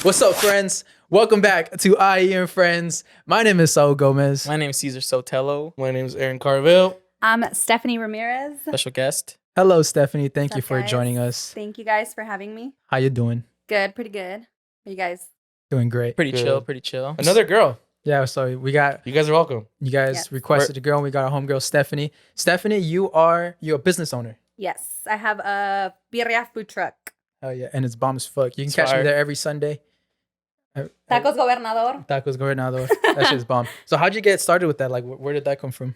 What's up, friends? Welcome back to I.E In Friends. My name is Saul Gomez. My name is Cesar Sotelo. My name is Caraveo. I'm Stephanie Ramirez. Special guest. Hello, Stephanie. Thank you What's up, for guys? joining us. Thank you guys for having me. How you doing? Good, pretty good. Are you guys? Doing great. Pretty Good. chill, pretty chill. Another girl. Yeah, so we got You guys are welcome. you guys Yes. requested a girl. And we got our homegirl Stephanie. Stephanie, you're a business owner. Yes, I have a birria food truck. Oh yeah, and it's bomb as fuck. You can It's catch me fire. there every Sunday. Tacos Gobernador. Tacos Gobernador. That shit's bomb. So how'd you get started with that? Like, where did that come from?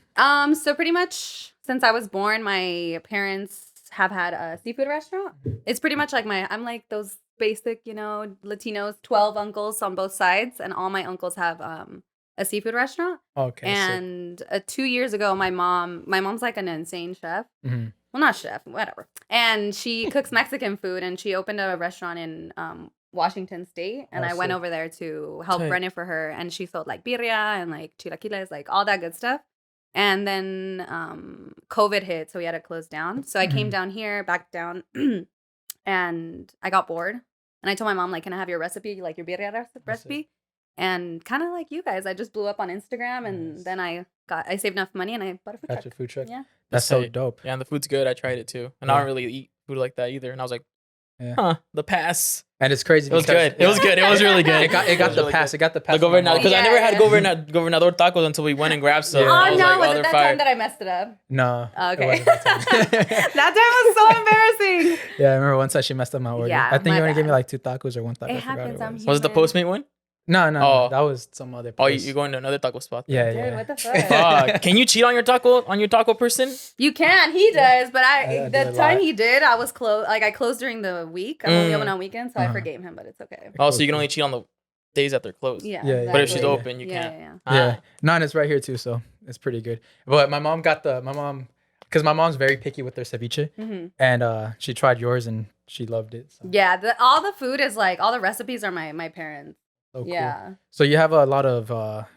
So pretty much since I was born, my parents have had a seafood restaurant. It's pretty much like I'm like those basic, Latinos, 12 uncles on both sides, and all my uncles have a seafood restaurant. Okay. And 2 years ago, my mom's like an insane chef. Mm-hmm. Well, not chef, whatever. And she cooks Mexican food, and she opened a restaurant in Washington State, and I went sick. over there to help Tight. run it for her, and she sold like birria and like chilaquiles, like all that good stuff. And then COVID hit, so we had to close down. So I came Mhm. down here, back down, and I got bored. And I told my mom, like, can I have your recipe, like your birria recipe? And kind of like you guys, I just blew up on Instagram, and Nice. then I saved enough money, and I bought a food Got truck. your food truck. Yeah. That's so tight. dope. Yeah, and the food's good. I tried it too. And Yeah. I don't really eat food like that either. And I was like, Yeah. the pass. And it's crazy. It was because- good. It was good. It was really good. It got the really pass. good. It got the pass. The from my gobernador, mom. because I never had Yeah. gobernador tacos until we went and grabbed some. Yeah. and I Oh was no, like, was they're it that fire. time that I messed it up? No. Okay. it wasn't that time. That time was so embarrassing. Yeah, I remember one time she messed up my order. Yeah, I think my you only gave me bad. like 2 tacos or 1 taco. It I forgot happens, what I'm it was. Was it the human. Postmate one? No, Oh. that was some other Oh, place. you're going to another taco spot. Yeah, Dude, yeah. what the fuck? Fuck. Can you cheat on your taco person? You can. He does, but I do the a time lot. he did, I was closed. Like I closed during the week. I'm only Mm. open on weekends, so I Uh-huh. forgave him. But it's okay. Oh, so you can only cheat on the days that they're closed. Yeah. Yeah, yeah. But if she's exactly. open, you Yeah, can't. yeah, Yeah. No, and it's right here too, so it's pretty good. But my mom, because my mom's very picky with their ceviche, yeah. hmm and she tried yours and she loved it. So, Yeah. All the food is like all the recipes are my parents. so cool. Yeah. So you have a lot of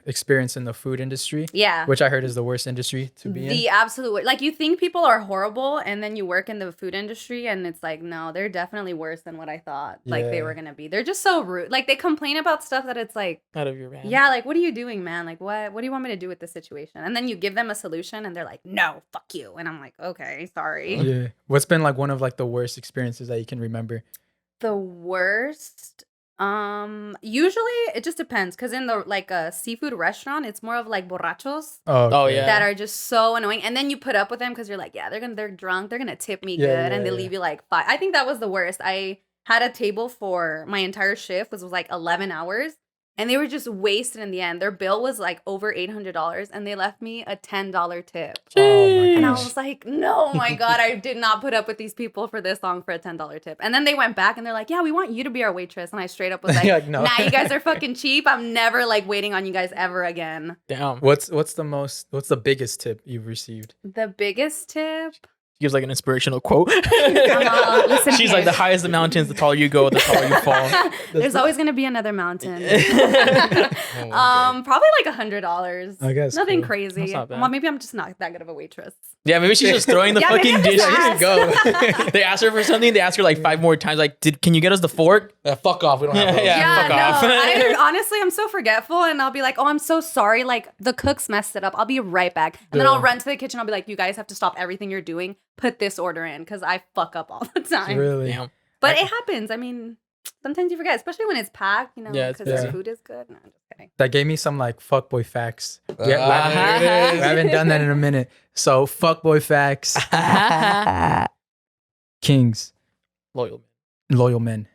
experience in the food industry, Yeah. which I heard is the worst industry to be in. The absolute like you think people are horrible, and then you work in the food industry, and it's like no, they're definitely worse than what I thought. Like they Yeah. were gonna be. They're just so rude. Like they complain about stuff that it's like. Out of your van. Yeah, like what are you doing, man? Like what do you want me to do with this situation? And then you give them a solution and they're like, "No, fuck you." And I'm like, "Okay, sorry." Yeah. What's been like one of like the worst experiences that you can remember? The worst usually it just depends cuz in the like a seafood restaurant, it's more of like borrachos Oh, Oh, okay. yeah. that are just so annoying, and then you put up with them cuz you're like, "Yeah, they're drunk. They're going to tip me Yeah, good." yeah, And they yeah. leave you like 5. I think that was the worst. I had a table for my entire shift, which was like 11 hours. And they were just wasted in the end. Their bill was like over $800, and they left me a $10 tip. Oh my And I gosh. was like, no, my God, I did not put up with these people for this long for a $10 tip. And then they went back and they're like, yeah, we want you to be our waitress. And I straight up was like, You're like, no. nah, you guys are fucking cheap. I'm never like waiting on you guys ever again. Damn. What's the biggest tip you've received? The biggest tip? Gives like an inspirational quote. Listen She's here. like, the higher the mountains, the taller you go, the taller you fall. There's always going to be another mountain. Oh, my Probably like $100. I guess Nothing cool. crazy. That's not bad. Well, maybe I'm just not that good of a waitress. Yeah, maybe she's just throwing the Yeah, maybe fucking I'm just dishes. ass. Go. They ask her for something. They ask her like 5 more times. Like, can you get us the fork? fuck off. We don't have those. Yeah. fuck off. Honestly, I'm so forgetful, and I'll be like, "Oh, I'm so sorry. Like the cooks messed it up. I'll be right back." And then Yeah. I'll run to the kitchen. I'll be like, "You guys have to stop everything you're doing. Put this order in because I fuck up all the time." Really? Damn. But it happens. I mean, sometimes you forget, especially when it's packed. Yeah, it's because the busy. food is good. No, I'm just kidding. That gave me some like Fuqq Boi Faxx. Ah, Yeah, there it we is. haven't done that in a minute. So Fuqq Boi Faxx, kings, Loyal. loyal men.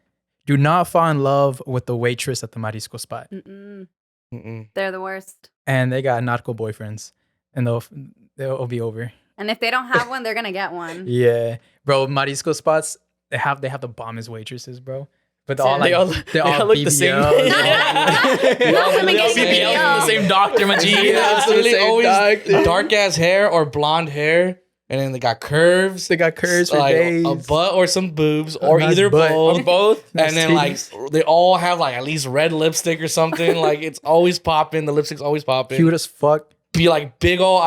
Do not fall in love with the waitress at the marisco spot. Mm-mm. Mm-mm. They're the worst. And they got narco boyfriends, and they'll be over. And if they don't have one, they're gonna get one. Yeah, bro. Marisco spots they have the bombest waitresses, bro. But they're all like They all look the same. BBL. Not women They all getting BBL from the same doctor, my G. Yeah, it's the literally same always doctor. dark ass hair or blonde hair, and then they got curves, They got curves for like days. a butt or some boobs, or nice either butt. both. Both. Nice And then like titties. they all have like at least red lipstick or something. Like it's always popping. The lipstick's always popping. Cute as fuck. Be like big old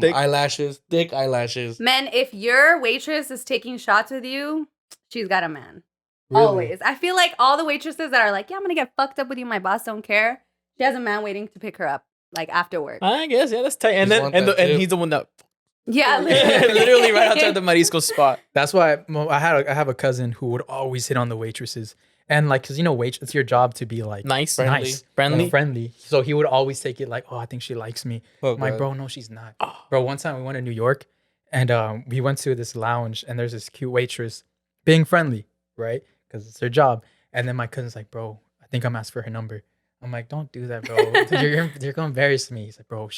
Thick. eyelashes, thick eyelashes. Men, if your waitress is taking shots with you, she's got a man. Really? Always. I feel like all the waitresses that are like, yeah, I'm gonna get fucked up with you. My boss don't care. She has a man waiting to pick her up, like after work. I guess, yeah, that's tight. And Just then want and, that and tip. he's the one that Yeah, literally, literally right outside the Marisco spot. That's why I have a cousin who would always hit on the waitresses, and like, cause it's your job to be like Nice, nice, friendly. friendly. So he would always take it like, oh, I think she likes me. Oh, I'm like, God. bro, no, she's not. Bro, one time we went to New York, and we went to this lounge, and there's this cute waitress being friendly, right? Because it's her job. And then my cousin's like, bro, I think I'm asked for her number. I'm like, don't do that, bro. you're gonna embarrass me. He's like, bro,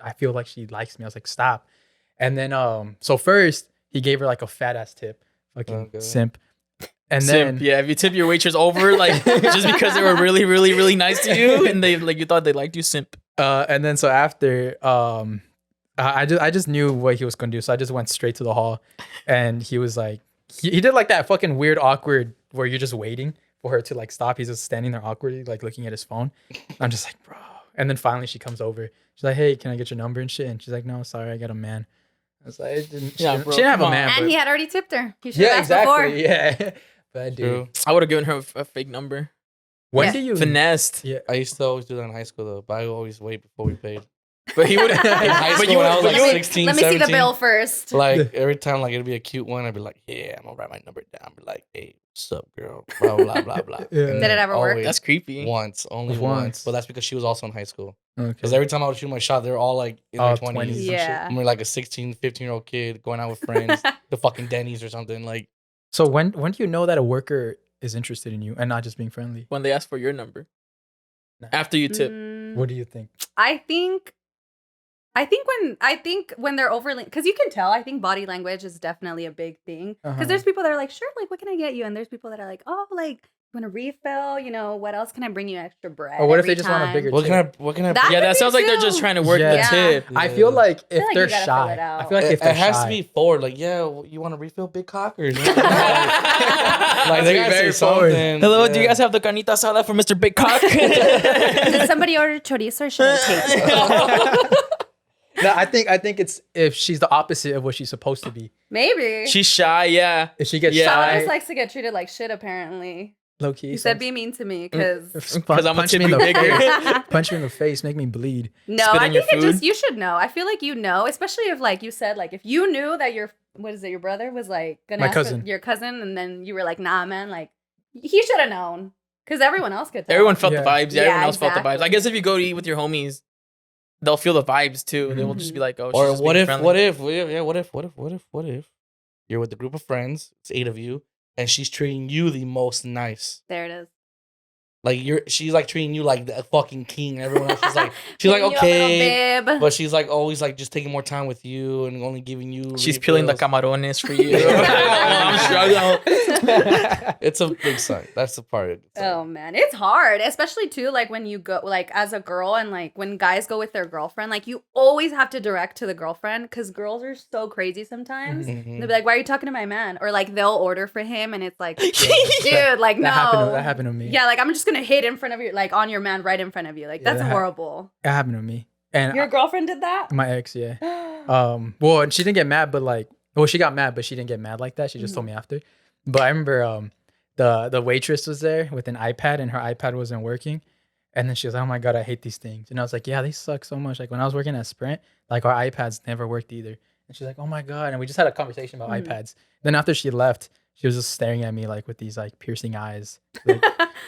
I feel like she likes me. I was like, stop. And then so first he gave her like a fat ass tip, fucking Okay. simp. And Simp, then yeah, if you tip your waitress over, like just because they were really, really, really nice to you, and they like you thought they liked you, simp. and then so after I just knew what he was gonna do, so I just went straight to the hall, and he was like, he did like that fucking weird awkward where you're just waiting for her to like stop. He's just standing there awkwardly like looking at his phone. I'm just like, bro. And then finally she comes over. She's like, hey, can I get your number and shit? And she's like, no, sorry, I got a man. I was like, she didn't have come a man. on. and but- he had already tipped her. He should have asked before. Yeah. But dude, True. I would have given her a fake number. when Yeah. do you Finessed. Yeah. I used to always do that in high school though, but I would always wait before we paid. But he would In high but school you when I was would like you would 16, Let me see the 17, bill first. Like every time, like it'd be a cute one, I'd be like, "Yeah, I'm gonna write my number down." Be like, "Hey, what's up, girl?" Blah blah blah blah. Yeah. And Did it ever work? always That's creepy. Once, only Once. once. But that's because she was also in high school. Okay. Because every time I would shoot my shot, they were all like in Oh, their 20s. 20s. Yeah. I'm like a 16, 15-year-old kid going out with friends, the fucking Denny's or something. Like, So when do you know that a worker is interested in you and not just being friendly? When they ask for your number. Nah. After you tip. What do you think? I think when they're overly, because you can tell. I think body language is definitely a big thing. Because Uh-huh. there's people that are like, sure, like what can I get you? And there's people that are like, oh, like you want a refill? You know, what else can I bring you extra bread? Or what if every they just want a time? bigger what tip? can I? That Yeah, could that be sounds like they're too. just trying to work Yeah. the tip. I feel like if like you they're gotta fill shy, it out. I feel like it, if they're it has shy, to be forward. Like, yeah, you want to refill big cock or something? Like, Like, they be gotta very say forward. something. hello, do you Yeah. guys have the carnita asada for Mr. Big Cock? Did somebody order chorizo or should I take it? No, I think it's if she's the opposite of what she's supposed to be. Maybe. She's shy, yeah. If she gets Yeah. Someone shy, just likes to get treated like shit, apparently. low key. He said be mean to me because... Because I'm punch a me in the bigger. face. Punch me in the face, make me bleed. No, Spit I on your think it just, food? you should know. I feel like you know, especially if like you said, like if you knew that your brother was like gonna My ask for cousin. your cousin, and then you were like, nah, man, like he should have known. Because everyone else could tell. Everyone felt Yeah. the vibes. Yeah, Yeah, everyone else felt the vibes. I exactly. guess if you go to eat with your homies, they'll feel the vibes too. They will just be like, oh, she's Or just what being if, friendly. what if you're with a group of friends, it's 8 of you, and she's treating you the most nice. There it is. Like she's like treating you like the fucking king. Everyone else is like, she's like, Giving you a little okay, bib. but she's like always like just taking more time with you and only giving you. She's peeling the refills. camarones for you. I'm struggling. It's a big sign. That's the part. Oh man, it's hard, especially too like when you go like as a girl and like when guys go with their girlfriend, like you always have to direct to the girlfriend because girls are so crazy sometimes. Mhm. They'll be like, "Why are you talking to my man?" Or like they'll order for him, and it's like, dude, like no, That happened to me. Yeah, like I'm just gonna hit in front of you, like on your man, right in front of you. Like Yeah, that's that horrible. It happened to me. And Your girlfriend did that. my ex, yeah. Well, and she didn't get mad, but like, well, she got mad, but she didn't get mad like that. She just told me after. But I remember, the waitress was there with an iPad, and her iPad wasn't working. And then she was like, "Oh my god, I hate these things." And I was like, "Yeah, they suck so much." Like when I was working at Sprint, like our iPads never worked either. And she's like, "Oh my god," and we just had a conversation about iPads. Then after she left, she was just staring at me like with these like piercing eyes. Like,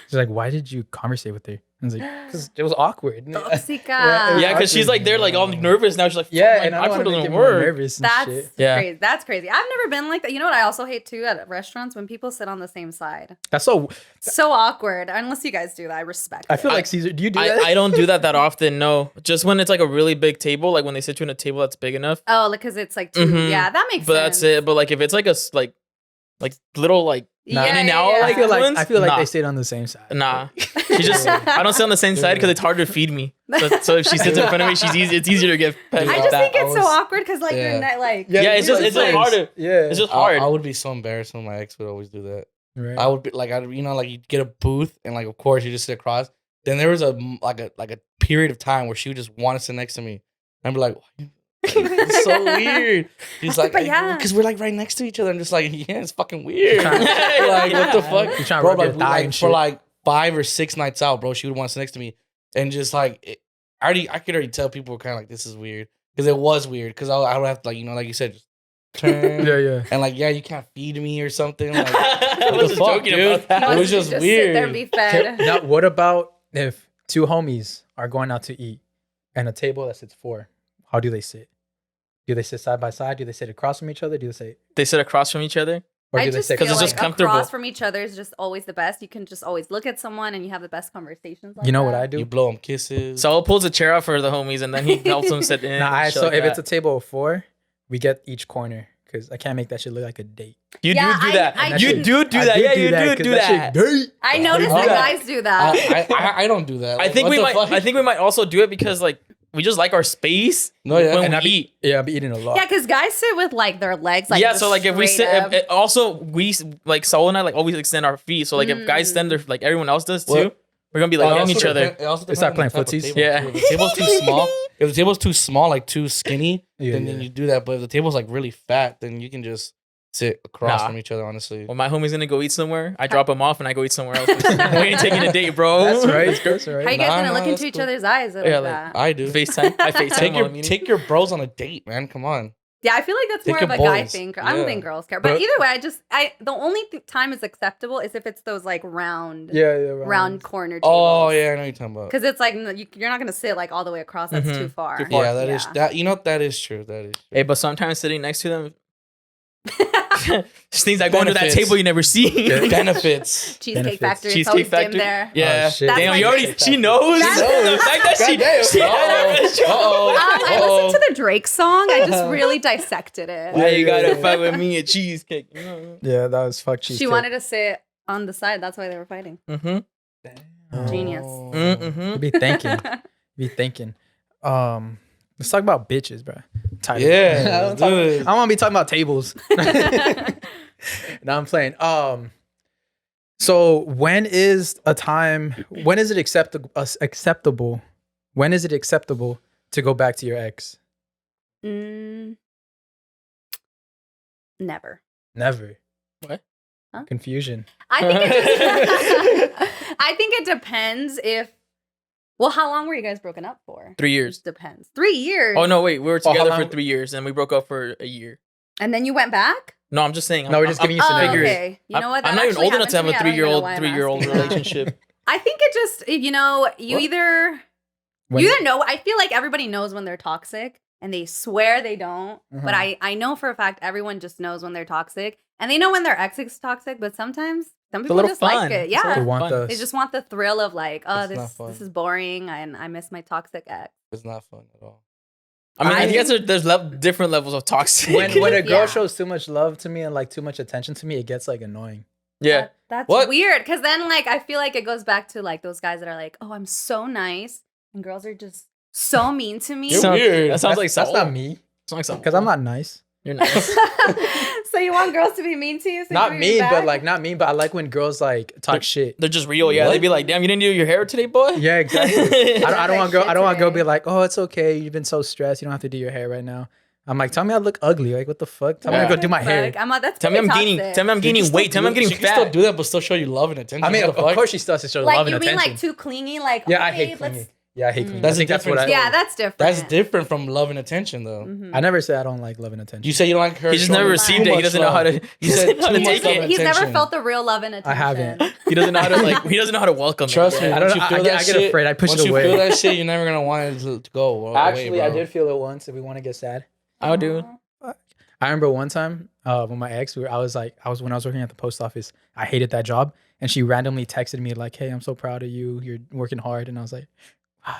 she's like, "Why did you conversate with her?" I was like, "Because it was awkward." Toxica. Yeah, because she's like, they're like all nervous now. She's like, Yeah, fuck, and my I don't want iPhone to make doesn't it more work. nervous and That's shit. Yeah. crazy. That's crazy. I've never been like that. You know what I also hate too at restaurants when people sit on the same side. That's so. So awkward. Unless you guys do that, I respect. I feel it. like Caesar. Do you do that? I don't do that often. No, just when it's like a really big table, like when they sit you in a table that's big enough. Oh, because it's like two. Mhm. Yeah, that makes But sense. that's it. But like if it's like a like little like Nah. in and out, yeah. I feel like ones? I feel like Nah. they sit on the same side. Nah, she just I don't sit on the same side because it's hard to feed me. So if she sits in front of me, it's easier to get fed I like just that. think it's so was- awkward because like Yeah. you're not like. Yeah, it's just harder. Yeah, It's just hard. I would be so embarrassed when my ex would always do that. right. I would be like, like you'd get a booth and like, of course, you just sit across. Then there was a period of time where she would just want to sit next to me. I'd be like, It's so weird. He's like, But yeah. because we're like right next to each other. I'm just like, yeah, it's fucking weird. Trying- Like, what the fuck? You trying to Bro, rub your like, thigh like and for shit. like 5 or 6 nights out, bro, she would want to sit next to me. And just like, I could already tell people were kind of like, this is weird. Because it was weird. Because I would have to, like, you know, like you said, just turn. Yeah. And like, yeah, you can't feed me or something. Like, I what was the just fuck, joking dude? about that. It was just Sit weird. there and be fed. Now, what about if 2 homies are going out to eat and a table that sits 4? How do they sit? Do they sit side by side? Do they sit across from each other? Do they sit, They sit across from each other. or I do they just sit? feel it's like just comfortable. across from each other is just always the best. You can just always look at someone and you have the best conversations. Like You know what that. I do? You blow them kisses. Saul pulls a chair out for the homies, and then he helps them sit in. Nah, and shit so like if that. it's a table of 4, we get each corner because I can't make that shit look like a date. You Yeah, do I- that. I You didn't- do I that. did Yeah, you 'cause do that that. shit date. I noticed do that that. guys do that. I don't do that. I think What we the might. fuck? I think we might also do it because like we just like our space No, yeah. when And we I be, eat. yeah, I be eating a lot. Yeah, because guys sit with like their legs like yeah, just so like if we sit, straight up. also we like Saul and I like always extend our feet. So like if guys extend their like everyone else does too, What? we're gonna be like hitting each other. It also They start depends on the playing type of footsies? table, Yeah. too. If the table's too small, if the table's too small, like too skinny, Yeah, then yeah. you do that. But if the table's like really fat, then you can just sit across Nah. from each other. Honestly, When my homie's gonna go eat somewhere, I drop him off and I go eat somewhere else. We ain't taking a date, bro. That's right. That's How you right. guys gonna Nah, look that's into each cool. other's eyes like Yeah, like, that? I do. FaceTime. I FaceTime while I'm eating. Take your bros on a date, man. Come on. Yeah, I feel like that's Take more of your a guy boys. thing. I don't Yeah. think girls care. But But- either way, the only time is acceptable is if it's those like round Yeah, round corner tables. Oh yeah, I know what you're talking about. Because it's like you're not gonna sit like all the way across. That's too far. Too far. Yeah, that is that. You know that is true. That is. True. Hey, but sometimes sitting next to them, just things that go under that Benefits. table you never see. Benefits. Cheesecake Benefits. Factory. It's Cheesecake always dim Factory. there. Yeah. Oh, shit. That's Damn, like- you already. She knows. That's- The fact that she I listened to the Drake song. I just really dissected it. Why you gotta fight with me at cheesecake? Yeah, that was fuck cheesecake. She wanted to sit on the side. That's why they were fighting. Mm-hmm. Genius. Mm-hmm. You be thinking. Be thinking. Let's talk about bitches, bro. Tired. Yeah, I let's don't do it. want to be talking about tables. Now I'm playing. So when is a time? When is it acceptable? When is it acceptable to go back to your ex? Never. Never. What? Huh? Confusion. I think it just, I think it depends if. Well, how long were you guys broken up for? 3 It years. just depends. 3 years. Oh no, wait. We were Oh, how together for long- 3 years and we broke up for a year. And then you went back? No, I'm just saying. No, we're just giving you Oh, scenarios. okay. You know what? I'm That not even actually old enough to have happened a me. I don't even know why I'm 3-year-old asking that. relationship. I think it just, you know, you What? either When- you either know. I feel like everybody knows when they're toxic, and they swear they don't. But I know for a fact everyone just knows when they're toxic, and they know when their ex is toxic. But sometimes some It's a people little just fun. like it. It's a Yeah, They little want fun. the. they just want the thrill of like, oh, It's not this fun. is boring, and I miss my toxic ex. It's not fun at all. I mean, I I- guess there's different levels of toxic. when a girl Yeah. shows too much love to me and like too much attention to me, it gets like annoying. yeah. That's What? weird. Because then, like, I feel like it goes back to like those guys that are like, oh, I'm so nice, and girls are just so mean to me. You're Sounds- weird. That sounds like That's Saul. not me Sounds like Saul. because I'm not nice. You're nice. So you want girls to be mean to you? So Not you mean, back? but like not mean, but I like when girls like talk shit. They're just real. Yeah, What? they'd be like, "Damn, you didn't do your hair today, boy." Yeah, exactly. I don't want girl. shit I don't want girl to today. be like, oh, it's okay. You've been so stressed. You don't have to do your hair right now. I'm like, tell me I look ugly. Like, what the fuck? Tell me Yeah. to go do my hair. Like, that's Tell me I'm pretty gaining. toxic. Tell me I'm gaining weight. Tell me I'm getting She can still fat. do that, but still show you love and attention. I mean, What of the fuck? course she starts to show Like love you and mean attention. like too clingy? Like Yeah, I okay, hate let's- clingy. Yeah, I hate clingy. That's I think a that's what I. difference. Yeah, that's different. That's different from love and attention, though. Mhm. I never say I don't like love and attention. You say you don't like her. He just showing never you received too it. He much doesn't know how love. to. You said how to too much take love it. and He's never attention. felt the real love and attention. I haven't. He doesn't know how to like. He doesn't know how to welcome. Trust it. me. Yeah. I don't once know, you feel I that get shit- afraid. I push Once it you away. feel that shit, you're never gonna want it to go away. Actually, I bro. did feel it once. If we want to get sad, I would do. Aw. I remember one time when my ex, when I was working at the post office. I hated that job, and she randomly texted me like, "Hey, I'm so proud of you. You're working hard." And I was like,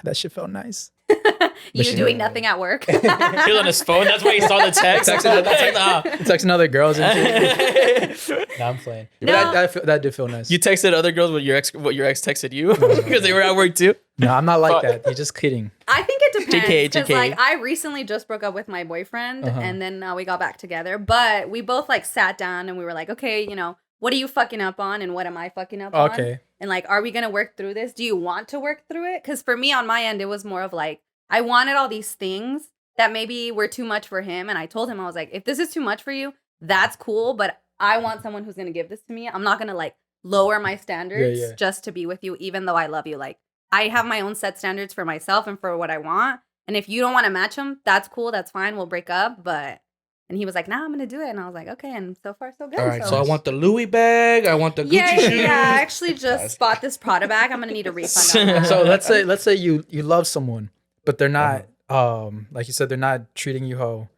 that shit felt nice. You she- doing nothing at work. He was on his phone. That's why he saw the text. Texting other girls and shit. Nah, I'm playing. No. But that did feel nice. You texted other girls what your ex texted you because they were at work too. No, I'm not like Fuck. that. You're just kidding. I think it depends. JK. Because like I recently just broke up with my boyfriend, Uh-huh. and then we got back together. But we both like sat down and we were like, okay, you know, what are you fucking up on, and what am I fucking up on? Okay. And like, are we gonna work through this? Do you want to work through it? Because for me, on my end, it was more of like I wanted all these things that maybe were too much for him. And I told him, I was like, if this is too much for you, that's cool. But I want someone who's going to give this to me. I'm not going to like lower my standards just to be with you, even though I love you. Like I have my own set standards for myself and for what I want. And if you don't want to match them, that's cool. That's fine. We'll break up. And he was like, nah, I'm going to do it. And I was like, okay. And so far, so good. All right. So I want the Louis bag. I want the Gucci shoes. Yeah. I actually just bought this Prada bag. I'm going to need a refund on that. So let's say you love someone, but they're not, like you said, they're not treating you how,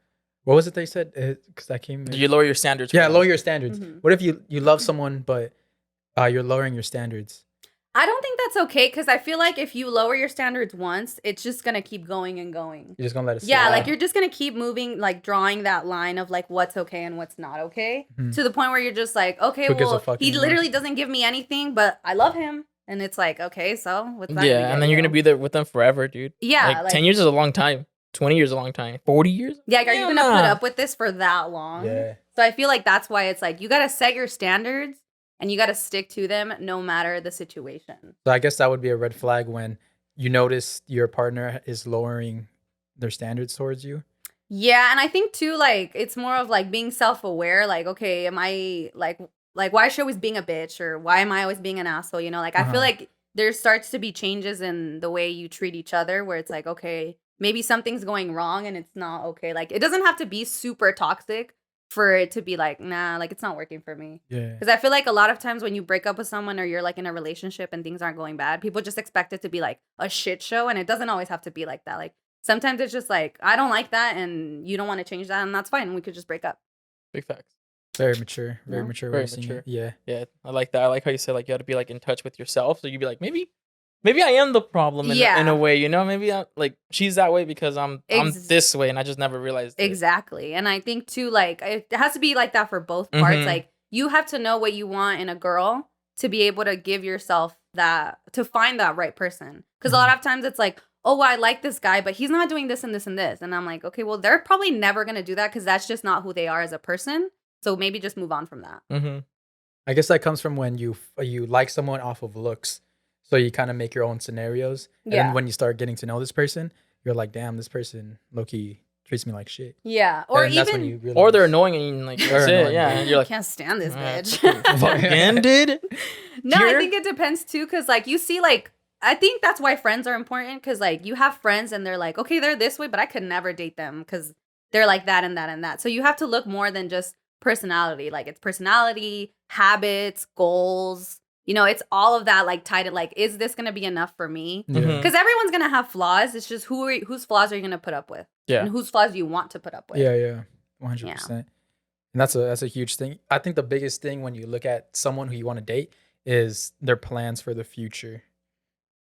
what was it they said? Because that came. You lower your standards. Yeah, lower your standards. What if you love someone, but you're lowering your standards? I don't think that's okay because I feel like if you lower your standards once, it's just going to keep going and going. You're just going to let it slide. Yeah, like you're just going to keep moving, like drawing that line of like what's okay and what's not okay to the point where you're just like, okay, well, he literally doesn't give me anything, but I love him. And it's like, okay, so what's that? Yeah, and then you're going to be there with them forever, dude. Yeah. Like 10 years is a long time. 20 years is a long time. 40 years? Yeah, like, are you going to put up with this for that long? Yeah. So I feel like that's why it's like you got to set your standards. And you got to stick to them no matter the situation. So I guess that would be a red flag when you notice your partner is lowering their standards towards you. Yeah, and I think too, like it's more of like being self-aware. Like, okay, am I like why is she always being a bitch, or why am I always being an asshole? You know, like I feel like there starts to be changes in the way you treat each other, where it's like, okay, maybe something's going wrong and it's not okay. Like it doesn't have to be super toxic for it to be like, nah, like it's not working for me. Yeah. Because I feel like a lot of times when you break up with someone or you're like in a relationship and things aren't going bad, people just expect it to be like a shit show. And it doesn't always have to be like that. Like sometimes it's just like, I don't like that and you don't want to change that. And that's fine. We could just break up. Big facts. Very mature. Very mature. Very mature. Yeah. Yeah. I like that. I like how you said like you got to be like in touch with yourself. So you'd be like, maybe I am the problem in a way, you know? Maybe I'm like she's that way because I'm this way and I just never realized it. Exactly. And I think too, like it has to be like that for both parts. Like you have to know what you want in a girl to be able to give yourself that, to find that right person. Because a lot of times it's like, oh, I like this guy, but he's not doing this and this and this. And I'm like, okay, well, they're probably never going to do that because that's just not who they are as a person. So maybe just move on from that. I guess that comes from when you like someone off of looks. So you kind of make your own scenarios. And then when you start getting to know this person, you're like, damn, this person low-key treats me like shit. Yeah. Or and even realize, or they're annoying and like that's it. Yeah. And you're like, I can't stand this bitch. Fucking dude. No, I think it depends too, because like you see, like I think that's why friends are important, because like you have friends and they're like, okay, they're this way, but I could never date them because they're like that and that and that. So you have to look more than just personality. Like it's personality, habits, goals. You know, it's all of that like tied to like, is this going to be enough for me? Because everyone's going to have flaws. It's just whose flaws are you going to put up with? Yeah. And whose flaws do you want to put up with? Yeah. 100%. And that's a huge thing. I think the biggest thing when you look at someone who you want to date is their plans for the future.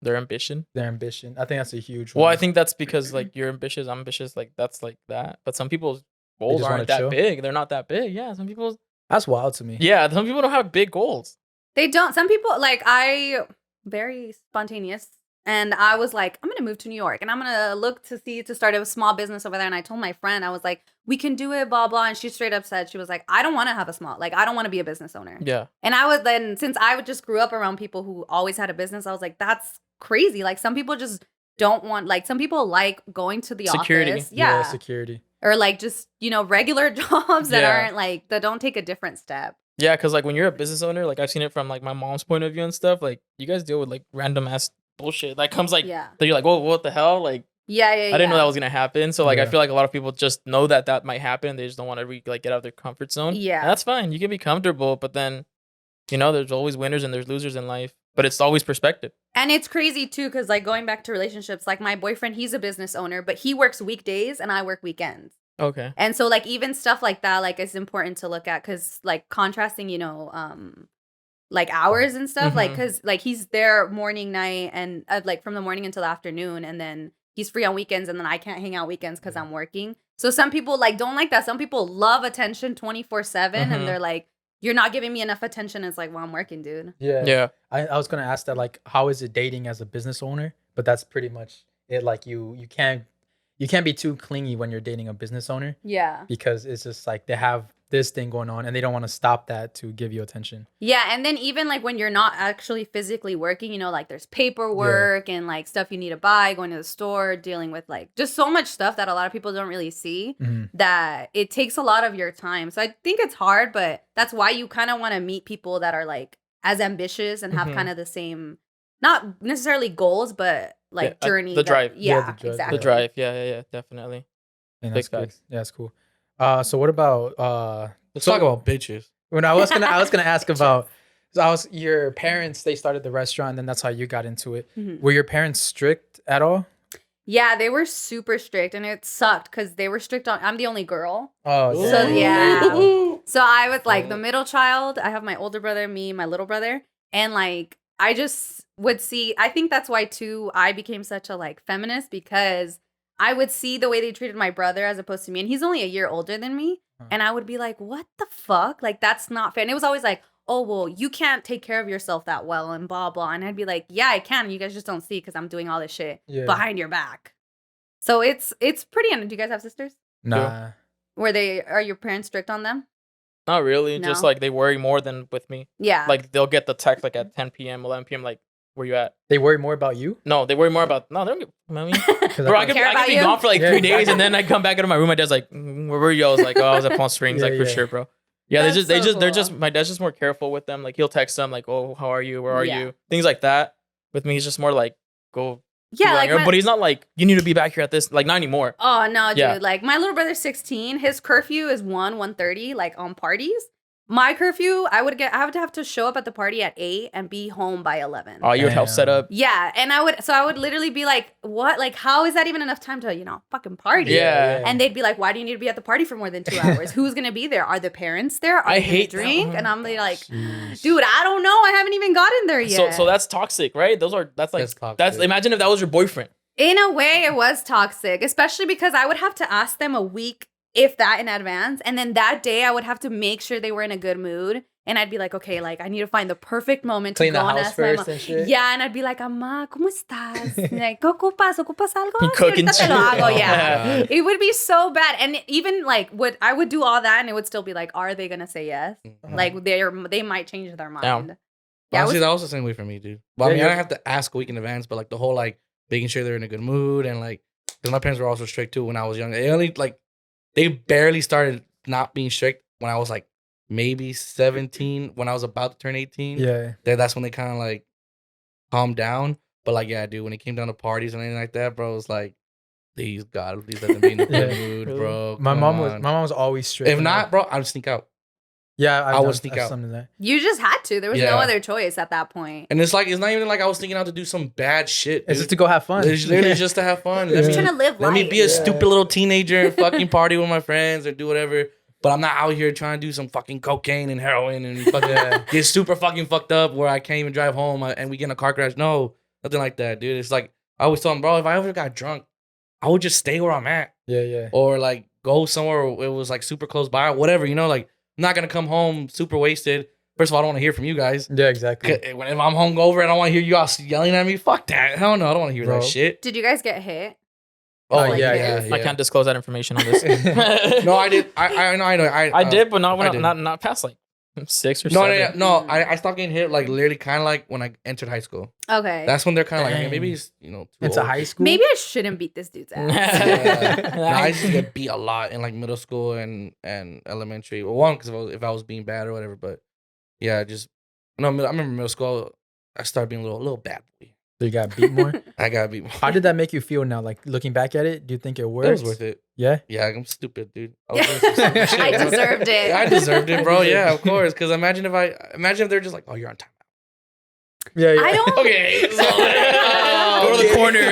Their ambition. I think that's a huge one. Well, I think that's because like you're ambitious, I'm ambitious, like that's like that. But some people's goals aren't that big. They're not that big. Yeah. Some people's. That's wild to me. Yeah. Some people don't have big goals. They don't. Some people, like very spontaneous. And I was like, I'm going to move to New York and I'm going to look to start a small business over there. And I told my friend, I was like, we can do it, blah, blah. And she straight up said, she was like, I don't want to have I don't want to be a business owner. Yeah. And since I just grew up around people who always had a business, I was like, that's crazy. Like some people just don't want, like some people like going to the office. Yeah. Security. Or like just, regular jobs that aren't like, that don't take a different step. Yeah, because like when you're a business owner, like I've seen it from like my mom's point of view and stuff. Like you guys deal with like random ass bullshit that comes like that you're like, whoa, what the hell? Like I didn't know that was gonna happen. So like I feel like a lot of people just know that might happen. They just don't want to get out of their comfort zone. Yeah, and that's fine. You can be comfortable, but then there's always winners and there's losers in life. But it's always perspective. And it's crazy too, because like going back to relationships, like my boyfriend, he's a business owner, but he works weekdays and I work weekends. Okay. And so like even stuff like that, like it's important to look at, because like contrasting, like hours and stuff, like because like he's there morning, night, and like from the morning until the afternoon, and then he's free on weekends, and then I can't hang out weekends because I'm working. So some people like don't like that. Some people love attention 24/7, and they're like, you're not giving me enough attention. It's like, well, I'm working, dude. Yeah. I was gonna ask that, like, how is it dating as a business owner? But that's pretty much it. Like you can't be too clingy when you're dating a business owner. Yeah. Because it's just like they have this thing going on, and they don't want to stop that to give you attention. Yeah, and then even like when you're not actually physically working, you know, like there's paperwork and like stuff you need to buy, going to the store, dealing with like just so much stuff that a lot of people don't really see, that it takes a lot of your time. So I think it's hard, but that's why you kind of want to meet people that are like as ambitious and have kind of the same, not necessarily goals, but like journey. The drive. Yeah, the drive, exactly. The drive. Yeah, definitely. And that's cool. Yeah, that's cool. So what about let's talk about bitches. When I was gonna ask about, your parents, they started the restaurant, and then that's how you got into it. Were your parents strict at all? Yeah, they were super strict, and it sucked because they were strict on. I'm the only girl. Oh, so yeah. So I was like the middle child. I have my older brother, me, my little brother, and like I just would see. I think that's why too I became such a like feminist, because I would see the way they treated my brother as opposed to me, and he's only a year older than me, and I would be like, "What the fuck? Like that's not fair." And it was always like, "Oh well, you can't take care of yourself that well," and blah blah. And I'd be like, "Yeah, I can. You guys just don't see because I'm doing all this shit behind your back." So it's pretty. Do you guys have sisters? Nah. Are your parents strict on them? Not really. No? Just like they worry more than with me. Yeah. Like they'll get the text like at 10 p.m., 11 p.m. Like, where you at? They worry more about you? No, they worry more about. No, they don't give. I mean, bro, I could about be you? gone for like 3 days, and then I come back into my room. My dad's like, "Where were you?" I was like, "Oh, I was at Palm Springs." Like for sure, bro. Yeah, they're just. My dad's just more careful with them. Like he'll text them like, "Oh, how are you? Where are you?" Things like that. With me, he's just more like, "Go." Yeah, like but he's not like, "You need to be back here at this." Like not anymore. Oh no, dude! Yeah. Like my little brother's 16. His curfew is 1:30. Like on parties. My curfew, I would have to show up at the party at 8 and be home by 11. Oh, you would help set up. Yeah, and I would literally be like, "What? Like, how is that even enough time to fucking party?" Yeah. And they'd be like, "Why do you need to be at the party for more than 2 hours? Who's gonna be there? Are the parents there? Are they gonna drink?" And I'm like, "Dude, I don't know. I haven't even gotten there yet." So that's toxic, right? That's imagine if that was your boyfriend. In a way, it was toxic, especially because I would have to ask them a week, if that, in advance. And then that day I would have to make sure they were in a good mood. And I'd be like, okay, like I need to find the perfect moment to go and ask my mom. Yeah, and I'd be like, "Ama, ¿cómo estás? Like, ¿qué ocupas? ¿Ocupas algo? Cooking te lo hago." Yeah. It would be so bad. And even like I would do all that and it would still be like, are they gonna say yes? Like they might change their mind. Yeah, honestly, that was the same way for me, dude. But I mean, I don't have to ask a week in advance, but like the whole like making sure they're in a good mood, and like because my parents were also strict too when I was young. They barely started not being strict when I was like maybe 17, when I was about to turn 18. Yeah. That's when they kind of like calmed down. But like, yeah, dude, when it came down to parties and anything like that, bro, it was like, please God, please let them be in a good mood, bro. My mom was always strict. If not, bro, I'd sneak out. Yeah, I would sneak out. You just had to. There was no other choice at that point. And it's not even like I was sneaking out to do some bad shit. It's just to go have fun. It's literally just to have fun. Trying to live life. Let me be a stupid little teenager and fucking party with my friends or do whatever. But I'm not out here trying to do some fucking cocaine and heroin and fucking get super fucking fucked up where I can't even drive home and we get in a car crash. No, nothing like that, dude. It's like I always tell them, bro, if I ever got drunk, I would just stay where I'm at. Yeah. Or like go somewhere where it was like super close by, whatever, like. I'm not gonna come home super wasted. First of all, I don't want to hear from you guys. Yeah, exactly. If I'm hungover and I want to hear you all yelling at me, fuck that. Hell no, I don't want to hear that shit. Did you guys get hit? Oh yeah. I can't disclose that information on this. No, I did. I know. I did, but not past like 6 or 7. No. I stopped getting hit like literally kind of like when I entered high school. Okay. That's when they're kind of like, hey, maybe he's too it's old. A high school. Maybe I shouldn't beat this dude's ass. No, I used to get beat a lot in like middle school and elementary. Well, one because if I was being bad or whatever, but yeah, I remember middle school. I started being a little bad boy. So you got beat more? I got beat more. How did that make you feel now? Like looking back at it, do you think it worked? It was worth it. Yeah? Yeah, I'm stupid, dude. I deserved it. I deserved it, bro. Yeah, of course. Because imagine if they're just like, oh, you're on time. Yeah. I don't. Okay. So, go to the corner.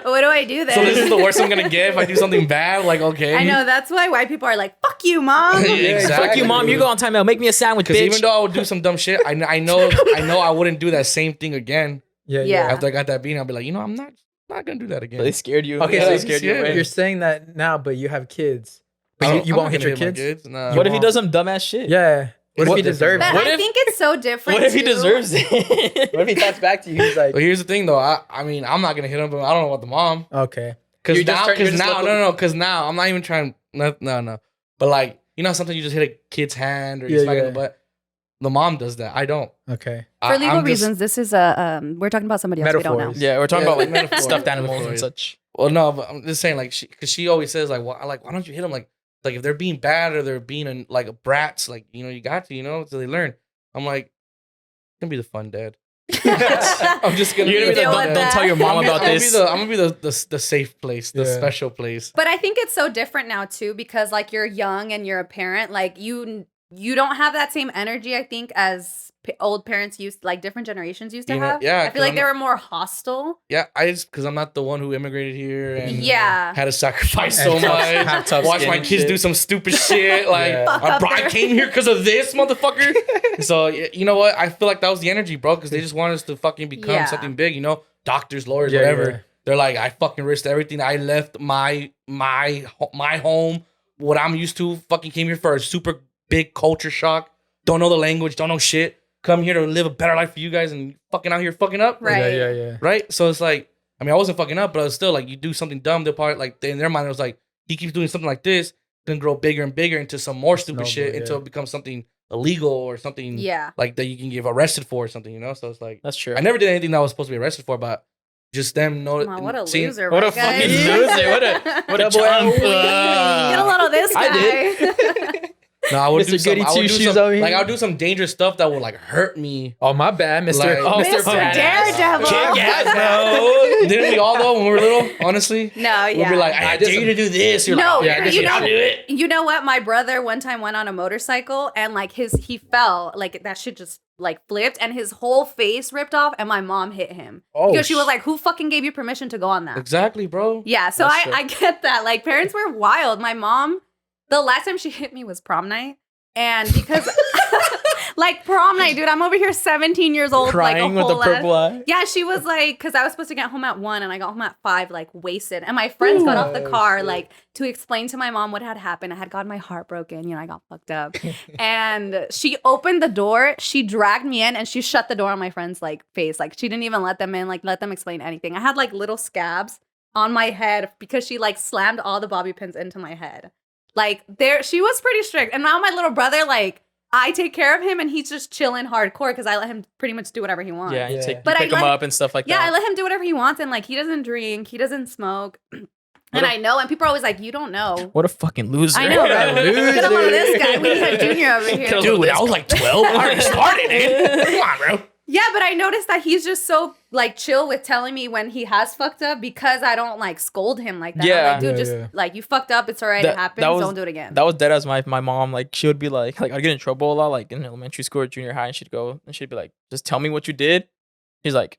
What do I do then? So this is the worst I'm gonna get if I do something bad. Like, okay. I know that's why white people are like, "Fuck you, mom." Exactly. Fuck you, mom. You go on time out. Make me a sandwich, bitch. Because even though I would do some dumb shit, I know I wouldn't do that same thing again. Yeah. After I got that beating, I'll be like, I'm not gonna do that again. They scared you. Okay, so they scared you. You're saying that now, but you have kids. But you won't hit your kids? No. What if he does some dumbass shit? Yeah. What if he deserves it? But I think it's so different. What if he deserves it? What if he talks back to you? He's like, but here's the thing, though. I mean, I'm not gonna hit him, but I don't know about the mom. Okay. Because now I'm not even trying. No. But like, you know, sometimes you just hit a kid's hand or you smack in the butt. The mom does that. I don't. Okay. For legal reasons, this is we're talking about somebody else we don't know. Yeah, we're talking about like stuffed animals and such. Well, no, but I'm just saying, like, because she always says, like, why don't you hit them? Like if they're being bad or they're being like a brats, like, you know, you got to, you know, so they learn. I'm like, gonna be the fun dad. I'm just gonna. You're gonna be don't tell your mom about this. I'm gonna be the safe place, the special place. But I think it's so different now too, because like you're young and you're a parent, like you don't have that same energy, I think, as old parents used, like different generations used to have. Yeah, I feel like they were more hostile. Yeah, because I'm not the one who immigrated here and had to sacrifice so much. Watch my kids do some stupid shit. Like I came here because of this motherfucker. So you know what? I feel like that was the energy, bro. Because they just want us to fucking become something big. You know, doctors, lawyers, whatever. Yeah. They're like, I fucking risked everything. I left my home, what I'm used to. Fucking came here for a super big culture shock. Don't know the language. Don't know shit. Come here to live a better life for you guys and fucking out here fucking up. Right. Yeah. Right? So it's like, I mean, I wasn't fucking up, but it was still like, you do something dumb, they're probably like, in their mind, it was like, he keeps doing something like this, gonna grow bigger and bigger into some more stupid shit until it becomes something illegal or something like that you can get arrested for or something, you know? So it's like, that's true. I never did anything that I was supposed to be arrested for, but just them know. What a loser. What a fucking loser. What a chump. Get a lot of this guy. I did. No, I would do some, like I would do some dangerous stuff that would like hurt me. Oh my bad, Mr. Like, Mr. Daredevil. Didn't we all though when we were little? Honestly, no, we'd be like, I dare you to do this. You're no, like, I'll do it. You know what? My brother one time went on a motorcycle and like he fell, like that shit just like flipped and his whole face ripped off and my mom hit him because she was like, who fucking gave you permission to go on that? Exactly, bro. Yeah, so I get that. Like parents were wild. My mom, the last time she hit me was prom night. And because, like, prom night, dude, I'm over here 17 years old. Crying like, with the purple eye? Yeah, she was like, because I was supposed to get home at 1 and I got home at 5, like, wasted. And my friends got off the car, like, to explain to my mom what had happened. I had gotten my heart broken. You know, I got fucked up. And she opened the door. She dragged me in and she shut the door on my friend's, like, face. Like, she didn't even let them in, like, let them explain anything. I had, like, little scabs on my head because she, like, slammed all the bobby pins into my head. Like, she was pretty strict. And now my little brother, like, I take care of him and he's just chilling hardcore because I let him pretty much do whatever he wants. Yeah, you pick him up and stuff like that. Yeah, I let him do whatever he wants. And, like, he doesn't drink. He doesn't smoke. And I know. And people are always like, you don't know. What a fucking loser. I know, right? Get a load of this guy. We need a junior over here. Dude, I was like 12. I already started, man. Come on, bro. Yeah, but I noticed that he's just so, like, chill with telling me when he has fucked up because I don't, like, scold him like that. Yeah. I'm like, dude, like, you fucked up. It's all right. It happens. Don't do it again. That was dead as my mom. Like, she would be like, I'd get in trouble a lot, like, in elementary school or junior high, and she'd go, and she'd be like, just tell me what you did. She's like,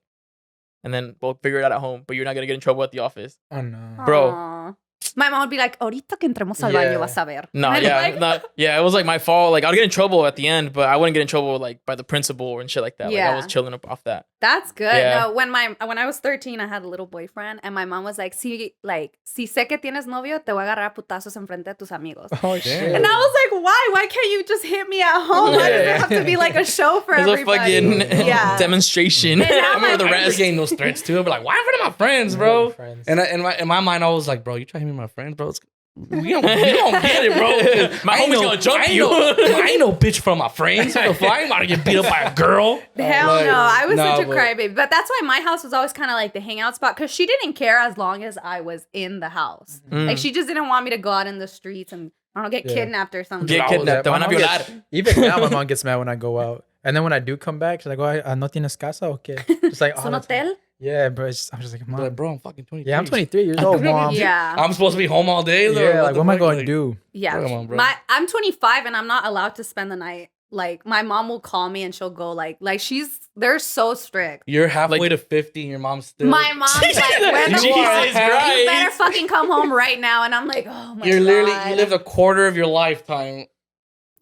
and then we'll figure it out at home, but you're not going to get in trouble at the office. Oh, no. Bro. Aww. My mom would be like, ahorita que entremos al baño vas a ver. No, it was like my fault. Like, I'd get in trouble at the end, but I wouldn't get in trouble like by the principal and shit like that. Yeah. Like, I was chilling up off that. That's good. Yeah. No, when I was 13, I had a little boyfriend, and my mom was like, si sé que tienes novio, te voy a agarrar a putazos enfrente de tus amigos. Oh, shit. And I was like, why? Why can't you just hit me at home? Why does it have to be like a show for everybody? It's a fucking demonstration. I remember the rest. Getting those threats too. I'd be like, why in front of my friends, bro? And in my mind, I was like, bro, you try to hit me my friends, bro. You don't get it, bro. My homie's gonna jump you. I ain't no bitch from my friends. I ain't about to get beat up by a girl. Hell no. I was such a crybaby. But that's why my house was always kind of like the hangout spot because she didn't care as long as I was in the house. Like, she just didn't want me to go out in the streets and, I don't know, get kidnapped or something. Get kidnapped. Even now, my mom gets mad when I go out. And then when I do come back, she's like, oh, ¿no tienes casa o qué? Just like, ¿Es un hotel? Yeah, bro. I'm just like, Mom. Like, bro, I'm fucking 23. Yeah, I'm 23 years old, Mom. Yeah. I'm supposed to be home all day? Yeah, like, what am I going to do? Yeah. Come on, bro. I'm 25 and I'm not allowed to spend the night. Like, my mom will call me and she'll go like they're so strict. You're halfway to 50 and your mom's still. My mom's like, when the fuck? You better fucking come home right now. And I'm like, oh my God. You lived a quarter of your lifetime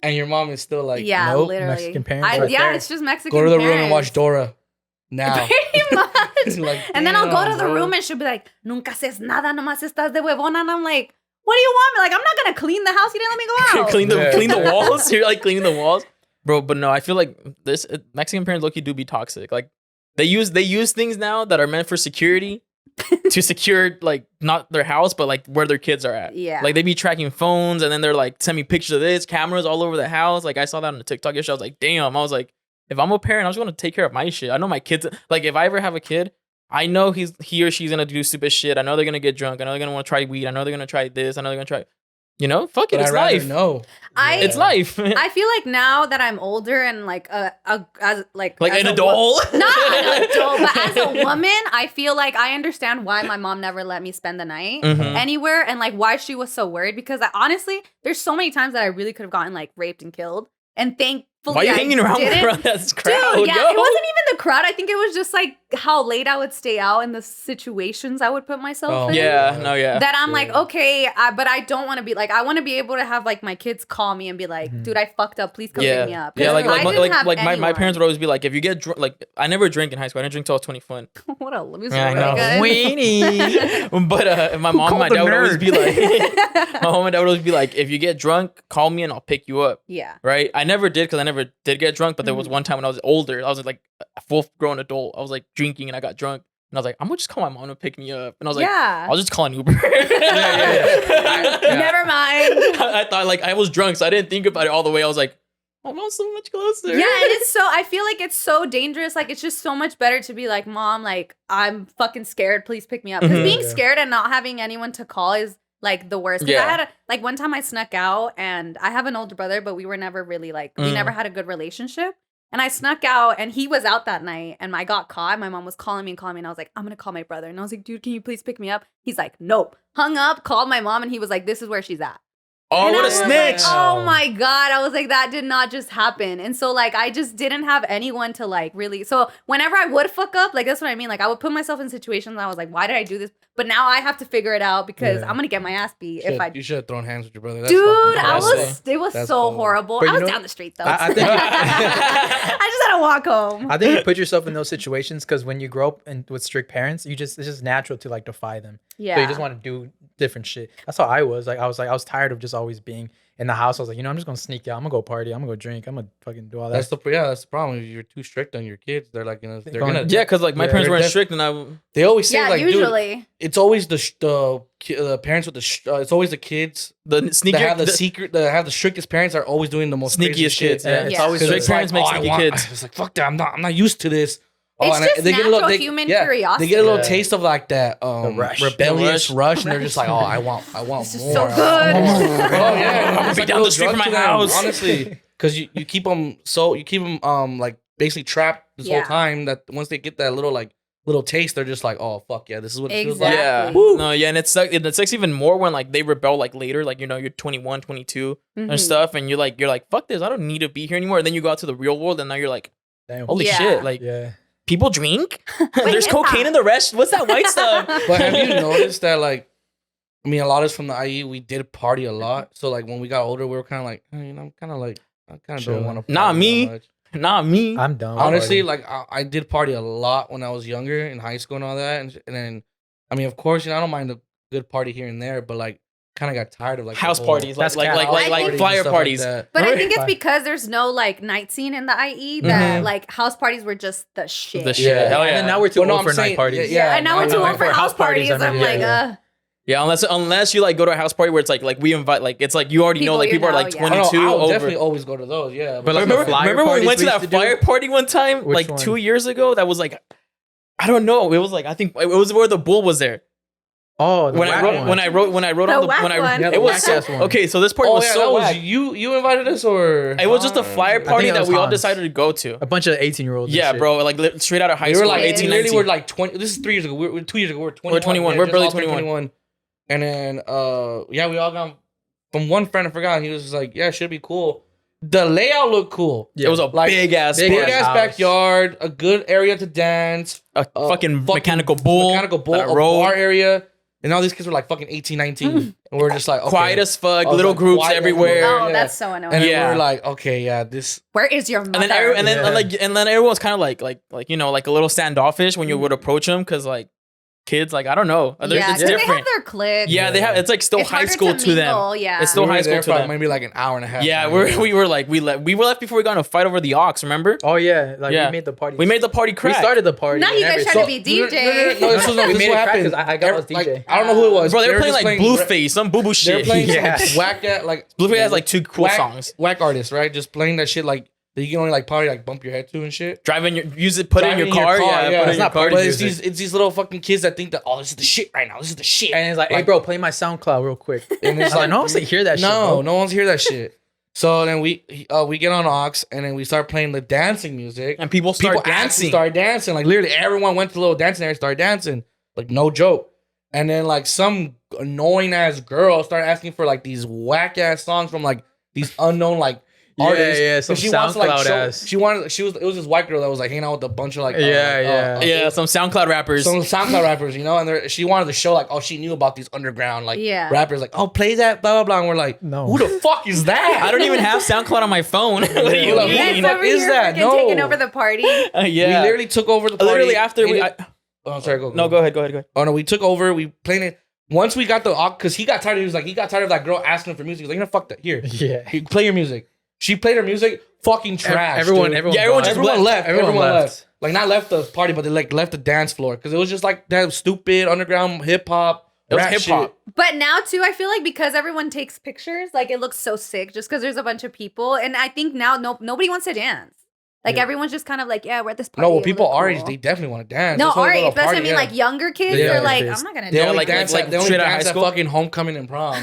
and your mom is still like, yeah, nope. literally. Mexican parents. It's just Mexican Go to the parents. room and watch Dora now. Pretty much. Like, and then I'll go to the room and she'll be like, nunca haces nada, nomás estás de huevona. And I'm like, what do you want me? Like, I'm not going to clean the house. You didn't let me go out. clean the walls? You're like cleaning the walls? Bro, but no, I feel like Mexican parents low-key do be toxic. Like, they use things now that are meant for security to secure like not their house, but like where their kids are at. Yeah. Like they be tracking phones, and then they're like send me pictures of this, cameras all over the house. Like I saw that on the TikTok yesterday. I was like, damn. I was like, if I'm a parent, I'm just gonna take care of my shit. I know my kids. Like if I ever have a kid, I know he or she's gonna do stupid shit. I know they're gonna get drunk. I know they're gonna want to try weed. I know they're gonna try this. I know they're gonna try. You know, fuck it. It's life. No, it's life. I feel like now that I'm older and like as an adult, not an adult, but as a woman, I feel like I understand why my mom never let me spend the night anywhere, and like why she was so worried. Because honestly, there's so many times that I really could have gotten like raped and killed, and thankfully, why are you hanging around that crowd? Dude, yeah, it wasn't even the crowd. I think it was just like how late I would stay out and the situations I would put myself in. Yeah, That I'm like, okay, but I don't want to be like, I want to be able to have like my kids call me and be like, dude, I fucked up. Please come pick me up. Yeah, like my parents would always be like, if you get drunk, like I never drank in high school. I didn't drink till I was 21. What a loser. Yeah, I know. Weenie. But my mom and my dad would always be like, if you get drunk, call me and I'll pick you up. Yeah. Right? I never did because I never did get drunk, but there was one time when I was older, I was like a full grown adult. I was like drinking and I got drunk. And I was like, I'm gonna just call my mom to pick me up. And I was like, I'll just call an Uber. Never mind. I thought like I was drunk, so I didn't think about it all the way. I was like, my mom's so much closer. Yeah, and I feel like it's so dangerous. Like it's just so much better to be like, Mom, like I'm fucking scared. Please pick me up. Because being scared and not having anyone to call is like the worst. Because I had like one time I snuck out, and I have an older brother, but we were never really like we never had a good relationship. And I snuck out, and he was out that night, and I got caught. My mom was calling me, and I was like, I'm gonna call my brother. And I was like, dude, can you please pick me up? He's like, nope. Hung up, called my mom, and he was like, this is where she's at. Oh, and what a snitch. Like, oh my God. I was like, that did not just happen. And so like, I just didn't have anyone to like really, so whenever I would fuck up, like, that's what I mean. Like I would put myself in situations and I was like, why did I do this? But now I have to figure it out because I'm going to get my ass beat You should have thrown hands with your brother. Dude, it was so horrible. I was down the street though. I think I just had to walk home. I think you put yourself in those situations because when you grow up with strict parents, it's just natural to like defy them. Yeah. So you just want to do different shit. That's how I was. I was tired of just always being in the house. I was like, I'm just gonna sneak out. I'm gonna go party. I'm gonna go drink. I'm gonna fucking do all that. That's the problem. If you're too strict on your kids, they're like, they're gonna. Yeah, because like my parents weren't strict, and they always say like, usually dude, it's always the parents with it's always the kids. The sneaky that have the strictest parents are always doing the most sneakiest kids. Shit. It's always strict parents make sneaky kids. It's like fuck that. I'm not used to this. It's just they natural human curiosity. They get a little taste of like that rebellious rush, and they're just like, oh, I want this more. Is so good. Oh yeah, I'm like down the street from my house, honestly, because you keep them like basically trapped this whole time. That once they get that little taste, they're just like, oh fuck yeah, this is what it feels like. Yeah, no, yeah, and it sucks even more when like they rebel like later, like you're 21, 22 and stuff, and you're like fuck this, I don't need to be here anymore. And then you go out to the real world, and now you're like, holy shit, like people drink. There's cocaine in the rest. What's that white stuff? But have you noticed that like, I mean, a lot of us from the IE, we did party a lot. So like when we got older, we were kind of like, I kind of don't want to. Not me. I'm dumb. Honestly, like I did party a lot when I was younger in high school and all that, and then, I mean, of course, I don't mind a good party here and there, but like, kind of got tired of like house parties, like flyer parties. But I think it's because there's no like night scene in the IE that like house parties were just the shit. The shit. Hell yeah. And now we're too old for night parties. Yeah, and now we're too old for house parties. I'm like, yeah, unless you like go to a house party where it's like we invite, like it's like you already know like people are like 22 I'll definitely always go to those. Yeah, but like, remember when we went to that flyer party one time, like 2 years ago? That was like, I don't know. It was like, I think it was where the bull was there. Oh, when I wrote on the it was so, okay. So this party was so whack. You invited us, or it was just a flyer party that we all decided to go to. A bunch of 18-year-olds. Yeah, bro, like straight out of high school. We were like 18, 19. We're like 20. This is 3 years ago. We're 2 years ago. We're 21. We're 21. We're barely 21. And then we all got from one friend. I forgot. He was just like, yeah, should be cool. The layout looked cool. Yeah. It was a big ass backyard, a good area to dance, a fucking mechanical bull, a bar area. And all these kids were like fucking 18, 19. And we're just like, okay. Quiet as fuck, little groups everywhere. Oh, that's so annoying. And then we're like, okay, yeah, this. Where is your mother? And then everyone's kind of like you know, like a little standoffish when you would approach them, because like kids. Like, I don't know. It's different. They have their cliques. Yeah, they have. It's like still high school to them. Yeah, it's still high school to them. Maybe like an hour and a half. Yeah, we were left before we got in a fight over the aux. Remember? Oh yeah, we made the party. We made the party crack. We started the party. Now you guys trying to be DJ. No, this was what happened. Because I got us DJ. I don't know who it was. Bro, they were playing like Blueface, some boo boo shit. They're playing some whack like Blueface has like 2 cool songs. Whack artists, right? Just playing that shit like. That you can only like probably like bump your head to and shit. Put it in your car. Yeah, it's not party music. It's these little fucking kids that think that this is the shit right now. This is the shit. And it's like, hey bro, play my SoundCloud real quick. And it's like, no one's hear that shit. No one's hear that shit. So then we get on aux and then we start playing the dancing music and people start dancing. Like literally everyone went to the little dancing area, started dancing. Like no joke. And then like some annoying ass girl started asking for like these whack ass songs from like these unknown like. Artist, yeah, some SoundCloud ass. It was this white girl that was like hanging out with a bunch of like some SoundCloud rappers, you know, and she wanted to show like she knew about these underground like rappers, like play that blah blah blah, and we're like, no, who the fuck is that? I don't even have SoundCloud on my phone. What do you mean? Who the fuck is that? No, taking over the party. We literally took over the party. Literally after sorry, go. No, go ahead. Oh no, we took over. We played it. Once we got the because he got tired. He got tired of that girl asking him for music. He was like, you know, fuck that. Here, play your music. She played her music, fucking trash. Everyone left. Everyone left. Like not left the party, but they like left the dance floor because it was just like that stupid underground hip hop. It was hip hop. But now too, I feel like because everyone takes pictures, like it looks so sick just because there's a bunch of people, and I think now nobody wants to dance. Like everyone's just kind of like, we're at this party. No, well, people our age, they definitely want to dance. No, our age. That's what I mean. Like younger kids are like, I'm not gonna dance. They only dance at fucking homecoming and prom.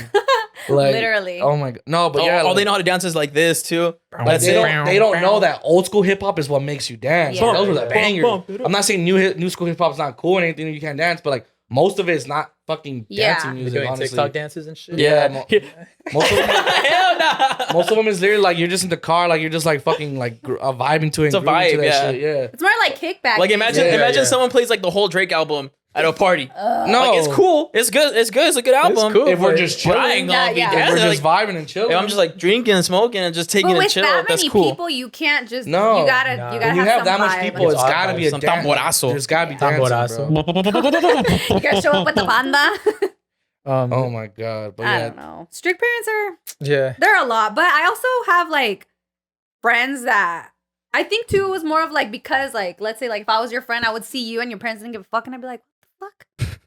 Like, literally. Oh my god. No, but all they know how to dance is like this too. Like, they don't know that old school hip hop is what makes you dance. Yeah. Those were the bangers. I'm not saying new school hip hop is not cool and anything, you can't dance, but like most of it is not fucking dancing music. Doing TikTok dances and shit. Yeah. Most of them is literally like you're just in the car, like you're just like fucking like vibing to it. It's a vibe, shit. It's more like kickback. Like imagine someone plays like the whole Drake album at a party. No, like, it's cool. It's good. It's a good album. It's cool, if we're just chilling, if we're just vibing and chilling. If I'm just like drinking and smoking and just taking a chill. That's cool. With that many people, you can't just. No, you gotta. You gotta. When you have that much people, it's gotta be a dance. There's gotta be dancing, bro. You gotta show up with the banda. Oh my god! But I don't know. Strict parents are. Yeah. They're a lot, but I also have like friends that. I think too it was more of like because like let's say like if I was your friend, I would see you and your parents didn't give a fuck, and I'd be like, what the fuck?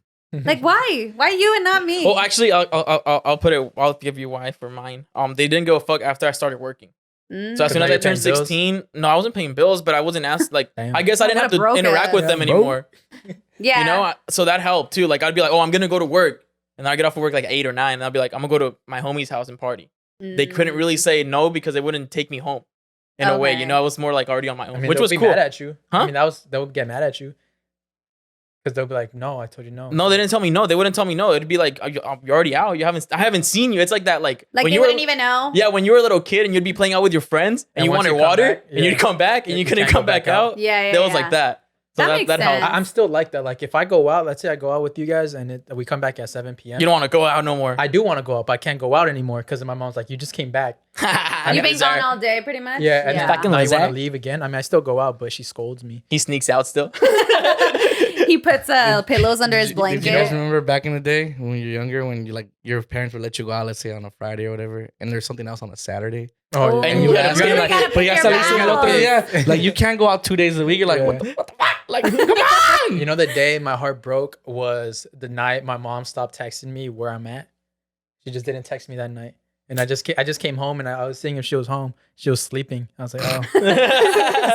Like why you and not me? Well, actually, I'll give you why for mine. They didn't give a fuck after I started working. So as soon as I turned 16, no, I wasn't paying bills, but I wasn't asked like I guess I didn't have to interact with them anymore. Yeah, you know, so that helped too. Like I'd be like, I'm gonna go to work, and then I get off of work like 8 or 9, and I'll be like, I'm gonna go to my homie's house and party. They couldn't really say no because they wouldn't take me home. In a way, you know, I was more like already on my own, which was cool. Mad at you, huh? I mean, they would get mad at you because they'll be like, "No, I told you no." No, they didn't tell me no. They wouldn't tell me no. It'd be like, "You're already out. I haven't seen you." It's like that, like when they wouldn't even know. Yeah, when you were a little kid and you'd be playing out with your friends and you wanted water and you'd come back and you couldn't come back out. Yeah, that was like that. So that makes sense. I'm still like that. Like if I go out, let's say I go out with you guys and we come back at 7 p.m. You don't want to go out no more. I do want to go out, but I can't go out anymore because my mom's like, "You just came back. You've been gone all day, pretty much." Yeah, and now you want to leave again. I mean, I still go out, but she scolds me. He sneaks out still. He puts pillows under his blanket. Did you guys remember back in the day when you're younger, when you like your parents would let you go out, let's say on a Friday or whatever, and there's something else on a Saturday? Oh, and you ask me like you can't go out 2 days a week. You're like, what the fuck? Like, come on. You know, the day my heart broke was the night my mom stopped texting me where I'm at. She just didn't text me that night. And I just came home and I was seeing if she was home. She was sleeping. I was like, oh.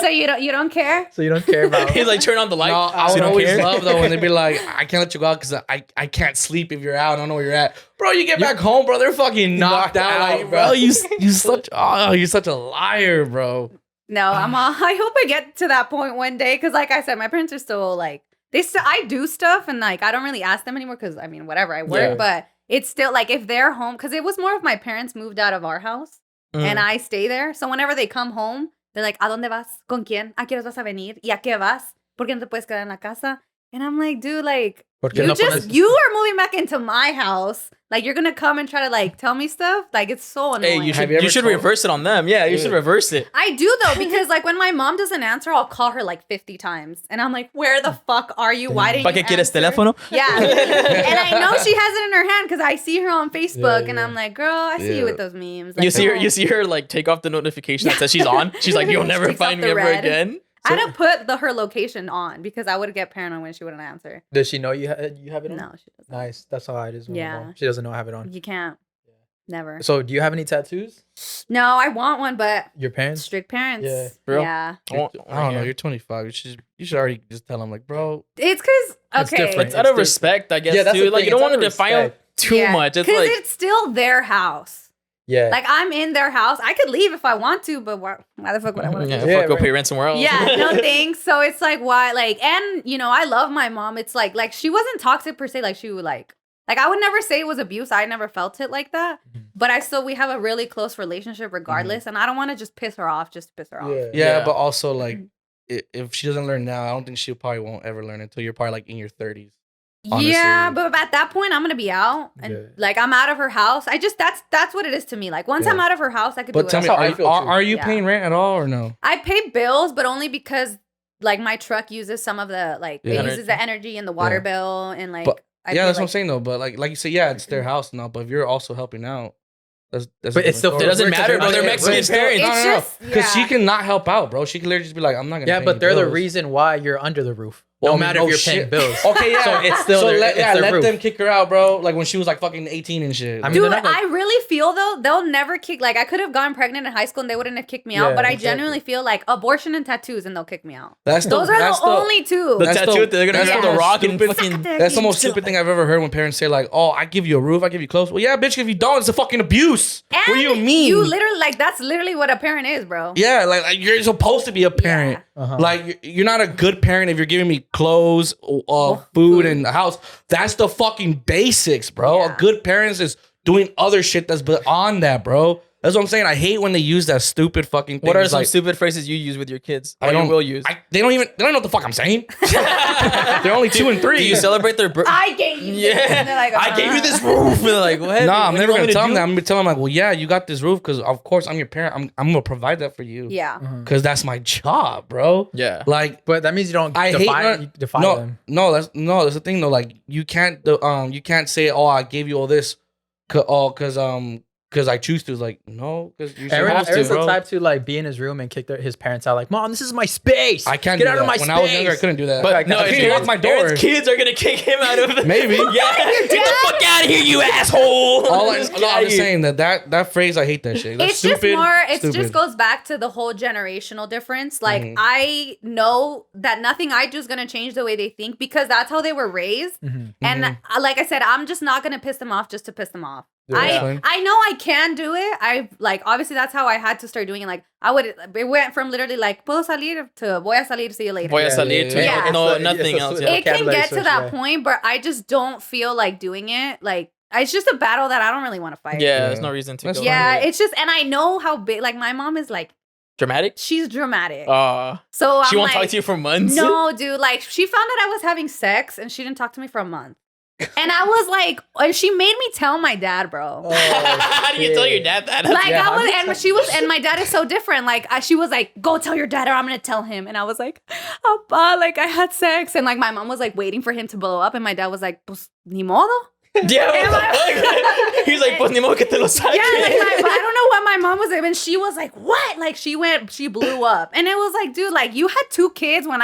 So you don't care? So you don't care about He's like, turn on the light. No, I would always love though when they'd be like, I can't let you go out because I can't sleep if you're out. I don't know where you're at. Bro, you get back home, bro. They're fucking knocked out, bro. You're such a liar, bro. No, I hope I get to that point one day because like I said, my parents are still like I do stuff and like I don't really ask them anymore because I mean whatever, I work, but it's still like if they're home, because it was more of my parents moved out of our house and I stay there. So whenever they come home, they're like, ¿A dónde vas? ¿Con quién? ¿A qué horas vas a venir? ¿Y a qué vas? ¿Por qué no te puedes quedar en la casa? And I'm like, dude, like, You are moving back into my house. Like, you're gonna come and try to like tell me stuff. Like, it's so annoying. Hey, you should reverse it on them. Yeah, you should reverse it. I do though, because like when my mom doesn't answer, I'll call her like 50 times, and I'm like, "Where the fuck are you? Why didn't you answer?" Teléfono? Yeah, and I know she has it in her hand because I see her on Facebook, and I'm like, "Girl, I see you with those memes." Like, you see her like take off the notification that says she's on. She's like, "You'll never find me ever again." I had to put her location on because I would get paranoid when she wouldn't answer. Does she know you have it on? No, she doesn't. Nice. That's how it is. Yeah. She doesn't know I have it on. You can't. Yeah. Never. So, do you have any tattoos? No, I want one, but your parents? Strict parents. Yeah. Bro? Yeah. I don't know. You're 25. You should already just tell them like, bro. It's because okay. It's out of respect, I guess. Yeah, too. Like, you don't want to define them too much. It's because like it's still their house. Yeah. Like, I'm in their house. I could leave if I want to, but why the fuck would I want to leave? Fuck, go pay rent somewhere else. Yeah, no thanks. So it's like, why? Like, and, you know, I love my mom. It's like she wasn't toxic per se. Like, she would like I would never say it was abuse. I never felt it like that. But we have a really close relationship regardless. And I don't want to just piss her off just to piss her off. Yeah, but also, like, if she doesn't learn now, I don't think she probably won't ever learn until you're probably, like, in your 30s. Honestly. Yeah, but at that point, I'm gonna be out, and like I'm out of her house. That's what it is to me. Like once I'm out of her house, I could. But tell me, are you paying rent at all or no? I pay bills, but only because like my truck uses some of the uses the energy and the water bill and like. But, that's what I'm saying though. But like you say, it's their house now. But if you're also helping out. That's but it doesn't matter, bro. They're Mexican parents. No. Because she can not help out, bro. She can literally just be like, I'm not gonna. Yeah, but they're the reason why you're under the roof. No matter if you're paying bills. Okay, yeah. So it's still let them kick her out, bro. Like when she was like fucking 18 and shit. I mean, dude, I really feel though they'll never kick. Like I could have gotten pregnant in high school and they wouldn't have kicked me out. But I genuinely feel like abortion and tattoos and they'll kick me out. Those are the only two. The tattoo, they're gonna have the rock and fucking. That's the most stupid thing I've ever heard when parents say like, "Oh, I give you a roof, I give you clothes." Well, yeah, bitch. If you don't, it's a fucking abuse. And what do you mean? You literally that's literally what a parent is, bro. Yeah, like you're supposed to be a parent. Yeah. Like you're not a good parent if you're giving me clothes. Food and a house. That's the fucking basics, bro. Yeah. A good parent is doing other shit that's beyond that, bro. That's what I'm saying. I hate when they use that stupid fucking thing. What are some stupid phrases you use with your kids? They don't know what the fuck I'm saying. They're only 2 and 3. Do you celebrate their birthday? I gave you this. And they're like, I gave you this roof. And they're like, what? No, I'm never gonna tell them that. I'm gonna tell them like, well, yeah, you got this roof because of course I'm your parent. I'm gonna provide that for you. Yeah. Because that's my job, bro. Yeah. Like, but that means you don't define them. No, that's the thing though. Like, you can't say, oh, I gave you all this, because I choose to. Like, no, because you're supposed to, Aaron's bro. the type to like be in his room and kick his parents out. Like, Mom, this is my space. I can't get out of my space. When I was younger, I couldn't do that. But no, I can't lock my door. Aaron's kids are gonna kick him out of. Maybe. Yeah. Get the fuck out of here, you asshole. I'm just saying that phrase. I hate that shit. That's stupid. It just goes back to the whole generational difference. Like I know that nothing I do is gonna change the way they think because that's how they were raised. And like I said, I'm just not gonna piss them off just to piss them off. I know I can do it. I like obviously that's how I had to start doing it. Like it went from literally like puedo salir to voy a salir, see you later. Voy a salir to nothing else. It can get to that point, but I just don't feel like doing it. Like it's just a battle that I don't really want to fight. Yeah, there's no reason to. Yeah, it's just, and I know how big. Like my mom is like dramatic. She's dramatic. So she won't talk to you for months. No, dude. Like she found out I was having sex, and she didn't talk to me for a month. And I was like, and she made me tell my dad, bro. How do you tell your dad that? Like and my dad is so different. Like she was like, go tell your dad or I'm gonna tell him. And I was like, Appa, like I had sex. And like my mom was like waiting for him to blow up. And my dad was like, pues ni modo. Yeah, he's like, pues ni modo que te lo saque. Yeah, like I don't know what my mom was like. And she was like, what? Like she blew up. And it was like, dude, like you had 2 kids when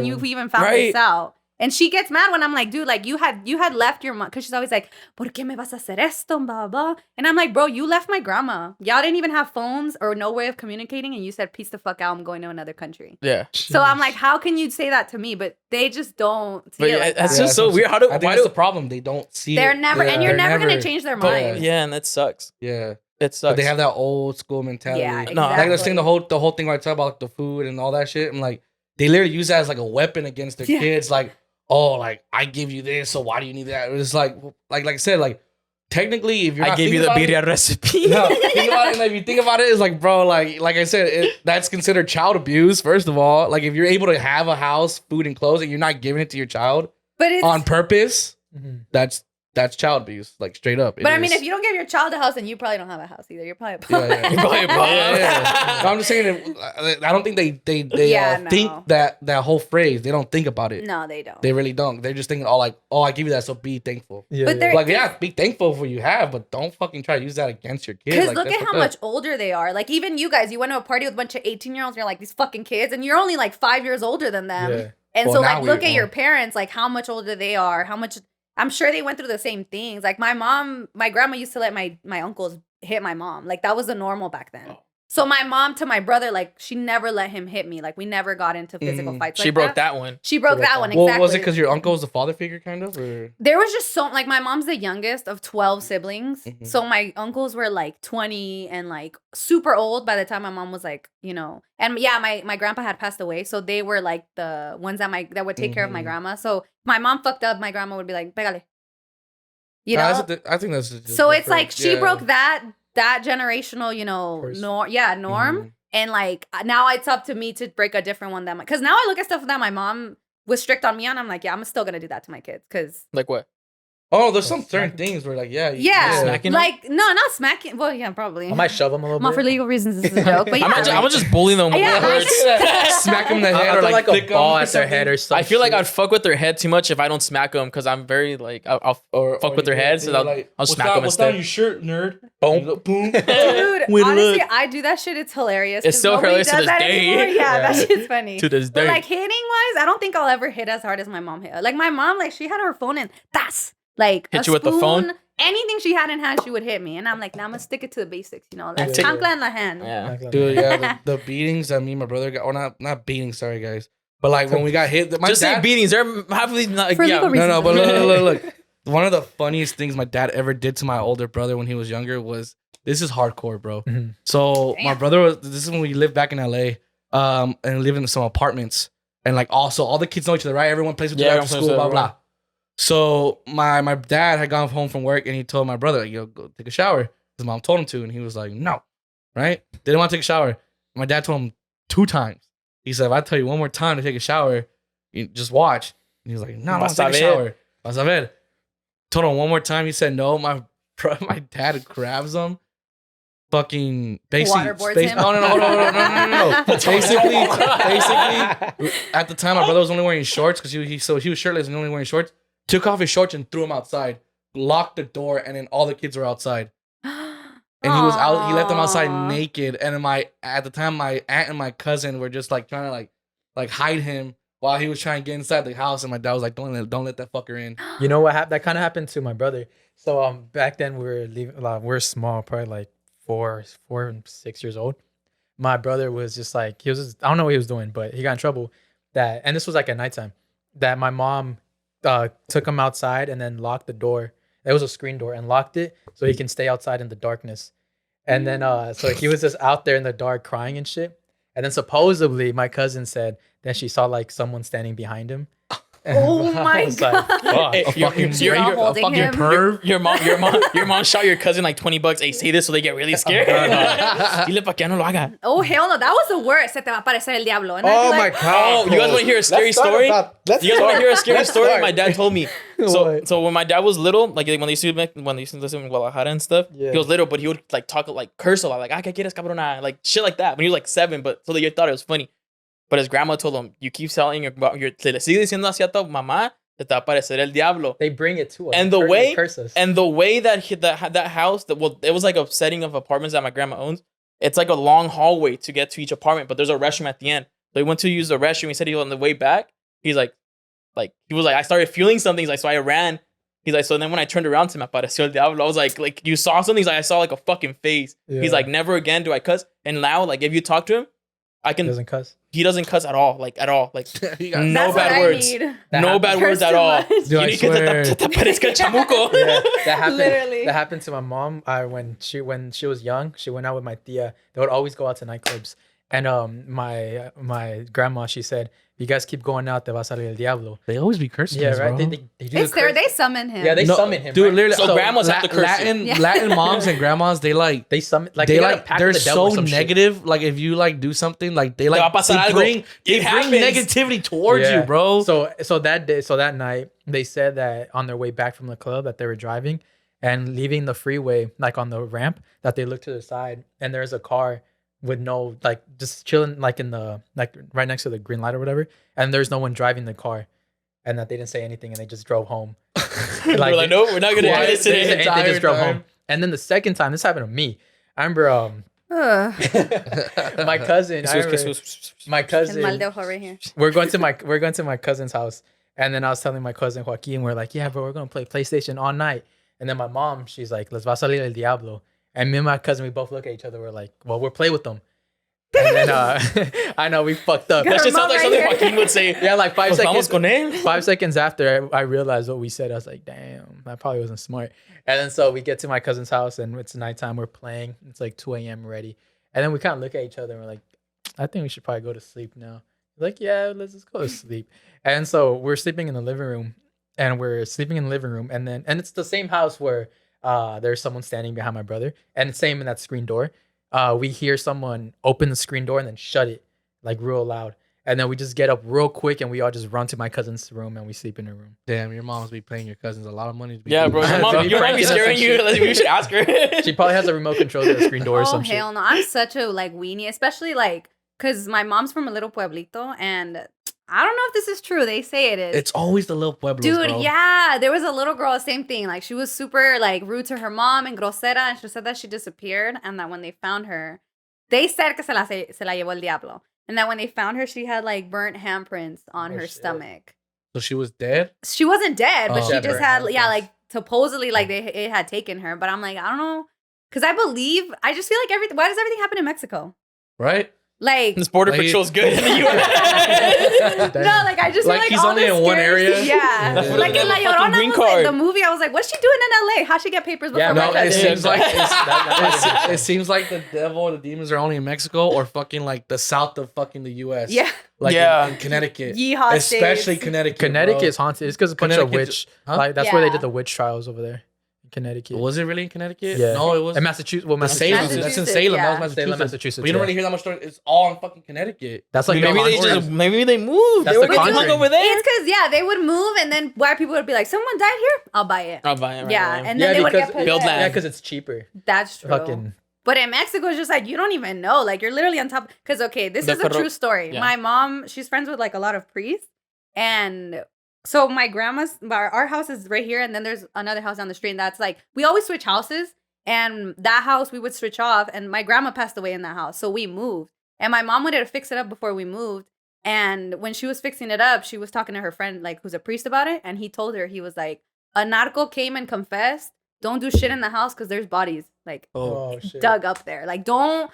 you even found this out. And she gets mad when I'm like, dude, like you had left your mom, because she's always like, ¿por qué me vas a hacer esto? Blah, blah. And I'm like, bro, you left my grandma. Y'all didn't even have phones or no way of communicating. And you said, peace the fuck out. I'm going to another country. Yeah. So I'm like, how can you say that to me? But they just don't see it like that's that. just so weird. I think that's the problem. They don't see They're it. never, and you're never going to change their mind. Yeah, and that sucks. Yeah. It sucks. But they have that old school mentality. Yeah, exactly. No, like this thing, the whole thing where I talk about like, the food and all that shit. I'm like, they literally use that as like a weapon against their kids. Like, oh, like I give you this, so why do you need that? It's like I said, like technically, if you're I gave you the birria recipe. No, think about it, like, if you think about it, it's like, bro, like I said, that's considered child abuse. First of all, like if you're able to have a house, food, and clothes, and you're not giving it to your child, But it's on purpose, that's child abuse, like straight up. But I mean, if you don't give your child a house, then you probably don't have a house either. You're probably yeah. No, I'm just saying. I don't think they think that whole phrase. They don't think about it. No, they don't. They really don't. They're just thinking, I give you that, so be thankful. Yeah, but be thankful for what you have, but don't fucking try to use that against your kid. Because look at how much older they are. Like even you guys, you went to a party with a bunch of 18-year-olds. You're like these fucking kids, and you're only like 5 years older than them. Yeah. And so like, look at your parents, like how much older they are, how much. I'm sure they went through the same things. Like my grandma used to let my uncles hit my mom. Like that was the normal back then. Oh. So my mom to my brother, like she never let him hit me. Like we never got into physical fights. She broke that one. She broke that one. Exactly. Well, was it because your uncle was a father figure, kind of? Or? There was just so like my mom's the youngest of 12 siblings. So my uncles were like 20 and like super old by the time my mom was like, and yeah, my grandpa had passed away. So they were like the ones that would take care of my grandma. So my mom fucked up. My grandma would be like, pégale. I think that's just so it's like she broke that generational, norm. And like now it's up to me to break a different one because now I look at stuff that my mom was strict on me on. I'm like, yeah, I'm still gonna do that to my kids because like what? Oh, there's some certain things where like, smacking like them? No, not smacking. Well, yeah, probably. I might shove them a little bit. Not for legal reasons. This is a joke, but yeah. I'm gonna just bully them with words. Smack them in the head or like a ball at their head or something. I feel like I'd fuck with their head too much if I don't smack them because I'm very like I'll fuck with their heads. So I'll smack them instead. What's on your shirt, nerd? Boom, boom. Dude, honestly, I do that shit. It's hilarious. It's still hilarious to this day. Yeah, that shit's funny. To this day. But like hitting wise, I don't think I'll ever hit as hard as my mom hit. Like my mom, like she had her phone and like hit you with the phone. Anything she had in hand, she would hit me, and I'm like, "Now I'm gonna stick it to the basics, like chancla in the hand." Yeah, dude. Yeah, the beatings that me and my brother got, or not beatings, sorry guys, but like when we got hit, say beatings. They're halfly not. No, but look. One of the funniest things my dad ever did to my older brother when he was younger was this is hardcore, bro. Mm-hmm. So my brother this is when we lived back in LA, and lived in some apartments, and like also all the kids know each other, right? Everyone plays with each other after school, blah blah. So my dad had gone home from work and he told my brother, like, go take a shower. His mom told him to, and he was like, no, right? Didn't want to take a shower. My dad told him 2 times. He said, if I tell you one more time to take a shower, you just watch. And he was like, no, I want to take a shower. Vas a ver. Told him one more time. He said no. My dad grabs him. Fucking basically, waterboards him. No. basically, at the time, my brother was only wearing shorts because he was shirtless and only wearing shorts. Took off his shorts and threw him outside. Locked the door, and then all the kids were outside. And he was out. He left them outside naked. And at the time, my aunt and my cousin were just like trying to like hide him while he was trying to get inside the house. And my dad was like, "Don't let that fucker in." You know what happened? That kind of happened to my brother. So back then we were small, probably like 4 and 6 years old. My brother was just like I don't know what he was doing, but he got in trouble. And this was like at nighttime. That my mom took him outside and then locked the door. It was a screen door and locked it so he can stay outside in the darkness. And then so he was just out there in the dark crying and shit. And then supposedly my cousin said that she saw like someone standing behind him. Oh my god! Like, a fucking perv. Your mom shot your cousin like $20. Hey, say this so they get really scared. Dile pa que no lo haga. Oh hell no! That was the worst. Se te va a aparecer el diablo. And oh my god! Oh, you guys want to hear a scary story? You guys want to hear a scary story? My dad told me. So when my dad was little, like when they used to listen in Guadalajara and stuff, he was little, but he would like talk like curse a lot, like "que quieres cabrona," like shit like that. When he was like 7, but so they thought it was funny. But his grandma told him, you keep telling se le sigue diciendo así a tu mamá, te va a aparecer el diablo. They bring it to us. And the way that house, it was like a setting of apartments that my grandma owns. It's like a long hallway to get to each apartment, but there's a restroom at the end. So he went to use the restroom. He said he was on the way back. He's like, he was like, I started feeling something. He's like, so I ran. He's like, so then when I turned around to me, apareció el diablo. I was like, you saw something? He's like, I saw like a fucking face. Yeah. He's like, never again do I cuss. And now, like, if you talk to him, He doesn't cuss. He doesn't cuss at all. Like, no bad words. No bad words at all. Dude, I swear. Chamuco. Yeah, that happened. Literally. That happened to my mom. When she was young, she went out with my tia. They would always go out to nightclubs. And my grandma, she said, if you guys keep going out, te va a salir el diablo. They always be cursing. Yeah, us, right. Bro. They do it's there. They summon him. Yeah, they summon him. Dude, right? literally. So grandmas have to curse Latin moms and grandmas, they summon. Like they're so negative. Shit. Like if you like do something, like they bring negativity towards you, bro. So that night, they said that on their way back from the club that they were driving and leaving the freeway, like on the ramp, that they looked to the side and there's a car with no, like, just chilling, like in the, like right next to the green light or whatever, and there's no one driving the car, and that they didn't say anything and they just drove home. Like, no, we're not gonna do this today. They just drove home. And then the second time, this happened to me. I remember my cousin. We're going to my cousin's house, and then I was telling my cousin Joaquin, we're like, yeah, bro, we're gonna play PlayStation all night. And then my mom, she's like, les va a salir el diablo. And me and my cousin, we both look at each other. We're like, well, we'll play with them. And then I know we fucked up. That shit sounds like something Joaquin would say. Yeah, like 5 seconds. 5 seconds after I realized what we said, I was like, damn, that probably wasn't smart. And then so we get to my cousin's house and it's nighttime. We're playing. It's like 2 a.m. already. And then we kind of look at each other and we're like, I think we should probably go to sleep now. We're like, yeah, let's just go to sleep. And so we're sleeping in the living room. And it's the same house where there's someone standing behind my brother, and it's same in that screen door. We hear someone open the screen door and then shut it like real loud, and then we just get up real quick and we all just run to my cousin's room and we sleep in her room. Damn, your mom must be paying your cousins a lot of money to be. Yeah, bro, your mom be scaring you. Like, we should ask her. She probably has a remote control to the screen door or some shit. Oh hell no! I'm such a like weenie, especially like because my mom's from a little pueblito and. I don't know if this is true. They say it is. It's always the little pueblos, dude, bro. Yeah. There was a little girl, same thing. Like, she was super, like, rude to her mom and grosera. And she said that she disappeared. And that when they found her, they said que se la llevó el diablo. And that when they found her, she had, like, burnt handprints on her stomach. So she was dead? She wasn't dead, but she just had, like, supposedly, like, it had taken her. But I'm like, I don't know. Because I just feel like why does everything happen in Mexico? Right? Like this border patrol's good in the U.S. No, like I just like feel like he's all only in one area. Yeah, like in La Llorona, the movie. I was like, what's she doing in L.A.? How'd she get papers? Yeah, no, it seems like the devil or the demons are only in Mexico or fucking like the south of fucking the U.S. Yeah, like in Connecticut, Yeehaw especially states. Connecticut. Connecticut is haunted. It's because a bunch of witch. Like that's where they did the witch trials over there. Connecticut. Was it really in Connecticut? Yeah. No, it was in Massachusetts. Well, Massachusetts. That's in Salem. Yeah. That was Massachusetts. But you don't really hear that much story. It's all in fucking Connecticut. That's like maybe they moved. That's they were the hung over there. It's because they would move and then white people would be like, someone died here. I'll buy it. Right, yeah, and then they would get build land. Yeah, because it's cheaper. That's true. But in Mexico, it's just like, you don't even know. Like, you're literally on top. Because, okay, this is a true story. Yeah. My mom, she's friends with, like, a lot of priests. And so my our house is right here. And then there's another house down the street. And that's, like, we always switch houses. And that house, we would switch off. And my grandma passed away in that house. So we moved. And my mom wanted to fix it up before we moved. And when she was fixing it up, she was talking to her friend, like, who's a priest about it. And he told her, he was like, a narco came and confessed. Don't do shit in the house because there's bodies like dug up there. Like don't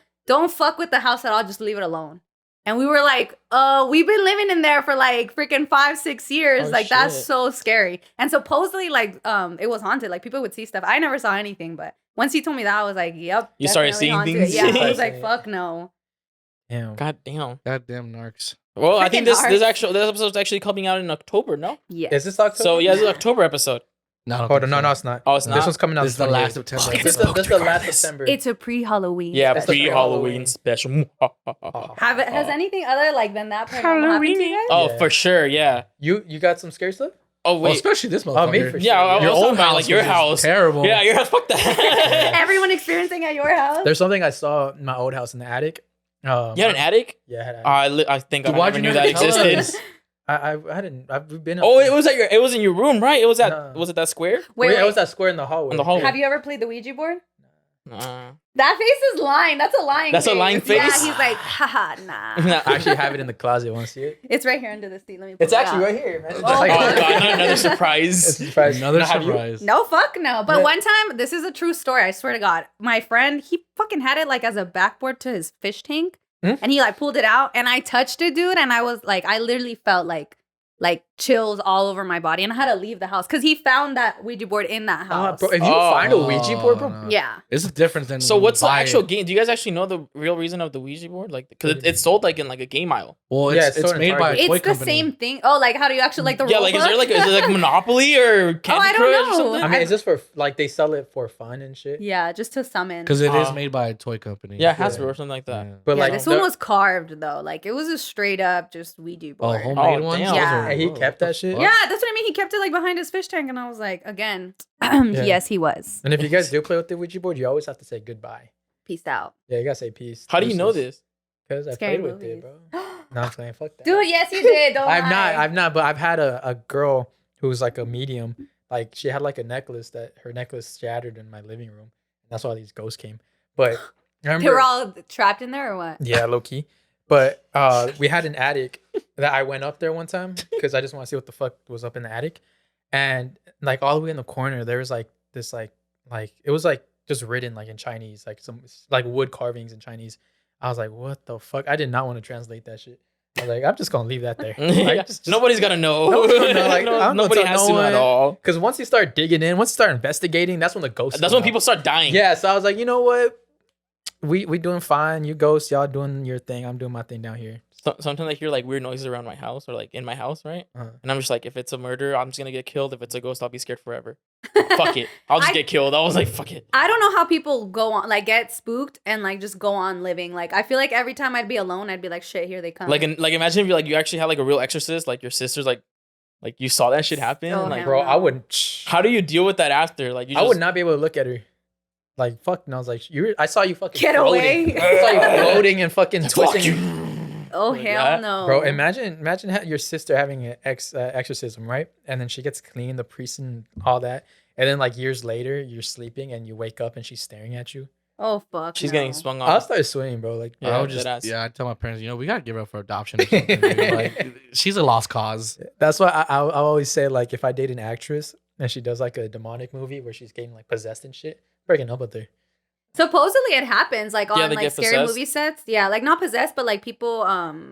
fuck with the house at all. Just leave it alone. And we were like, we've been living in there for like freaking 5-6 years. Like that's so scary. And supposedly like it was haunted. Like people would see stuff. I never saw anything, but once he told me that, I was like, yep. You started seeing haunted. things. Yeah, I was like, fuck no. Damn. Goddamn narcs. Well, I think this episode's actually coming out in October. No. Yeah. Is this October? So yeah, this is an October episode. No, it's not. Oh, it's not. This one's coming out. This is the last September. This is the last September. It's a pre-Halloween. Yeah, pre-Halloween special. Has anything other like than that happened to you guys? Oh, for sure. Yeah. You got some scary stuff? Oh wait, especially this motherfucker. Me for sure. Yeah, your old house, like your house, terrible. Yeah, your house. Fuck that. Everyone experiencing at your house. There's something I saw in my old house in the attic. You had an attic? Yeah, I had an attic. I think I never knew that existed. I hadn't. I've been. Oh, it was in your room, right? It was at. Was it that square? Wait, it was that square in the hallway. Have you ever played the Ouija board? Nah. That face is lying. That's a lying. That's face. a lying face. Yeah, he's like, haha, nah. I actually have it in the closet. Want to see it? It's right here under the seat. Let me. It's actually right here, man. Oh god, another surprise. Another surprise. No, fuck no. But one time, this is a true story. I swear to God, my friend, he fucking had it like as a backboard to his fish tank, and he like pulled it out, and I touched it, dude, and I was like, I literally felt like like chills all over my body, and I had to leave the house because he found that Ouija board in that house. Bro, if you find a Ouija board, bro, no. Yeah, it's a difference than. So what's the actual game? Do you guys actually know the real reason of the Ouija board? Like, because it's sold like in like a game aisle. Well, it's made by a toy it's the company. same thing. Oh, like how do you actually like the yeah? Like, is it like Monopoly or Candy I don't Crush know. or something? I mean, is this for like they sell it for fun and shit? Yeah, just to summon. Because it is made by a toy company. Yeah, Hasbro or something like that. Yeah. But like this one was carved though. Like it was a straight up just Ouija board. Homemade ones. Damn. Yeah. And he kept that shit. Yeah, that's what I mean. He kept it like behind his fish tank, and I was like, again, yes, he was. And if you guys do play with the Ouija board, you always have to say goodbye. Peace out. Yeah, you gotta say peace. How do you know this? Because I Scary played with movies. it, bro. No, I'm playing. Fuck that. Dude, yes, you did. Don't lie. I've not, but I've had a girl who was like a medium. Like she had like a necklace that her necklace shattered in my living room. That's why these ghosts came. But remember, They were all trapped in there or what? yeah, low key. But we had an attic that I went up there one time because I just want to see what the fuck was up in the attic. And like all the way in the corner, there was like this like it was like just written like in Chinese, like some like wood carvings in Chinese. I was like, what the fuck? I did not want to translate that shit. I was like, I'm just gonna leave that there. Like, Nobody's gonna know. Nobody has to know at all. Because once you start digging in, once you start investigating, that's when the ghosts. That's when people start dying. Yeah, so I was like, you know what? We doing fine. You ghosts, y'all doing your thing. I'm doing my thing down here. Sometimes I hear like weird noises around my house or like in my house, right? And I'm just like, if it's a murder, I'm just gonna get killed. If it's a ghost, I'll be scared forever. Fuck it, I'll just get killed. I was like, fuck it. I don't know how people go on, like get spooked and like just go on living. Like I feel like every time I'd be alone, I'd be like, shit, here they come. Like imagine if you actually had like a real exorcist, like your sister's like you saw that shit happen. Oh, like, bro, I wouldn't. How do you deal with that after? Like, I would not be able to look at her. Like fuck, and I was like, I saw you fucking get floating. away. I saw you floating and fucking twisting. Oh Like hell that? no, Bro, imagine your sister having an exorcism, right? And then she gets clean, the priest and all that. And then like years later, you're sleeping and you wake up and she's staring at you. Oh fuck, She's no. getting swung on. I'll start swinging, bro. Like Yeah, I would just, deadass. I tell my parents, we gotta give her up for adoption or something. Dude. Like, she's a lost cause. that's why I always say like if I date an actress and she does like a demonic movie where she's getting like possessed and shit, breaking up with her. Supposedly it happens like on they like get scary possessed. movie sets. Yeah, like not possessed, but like people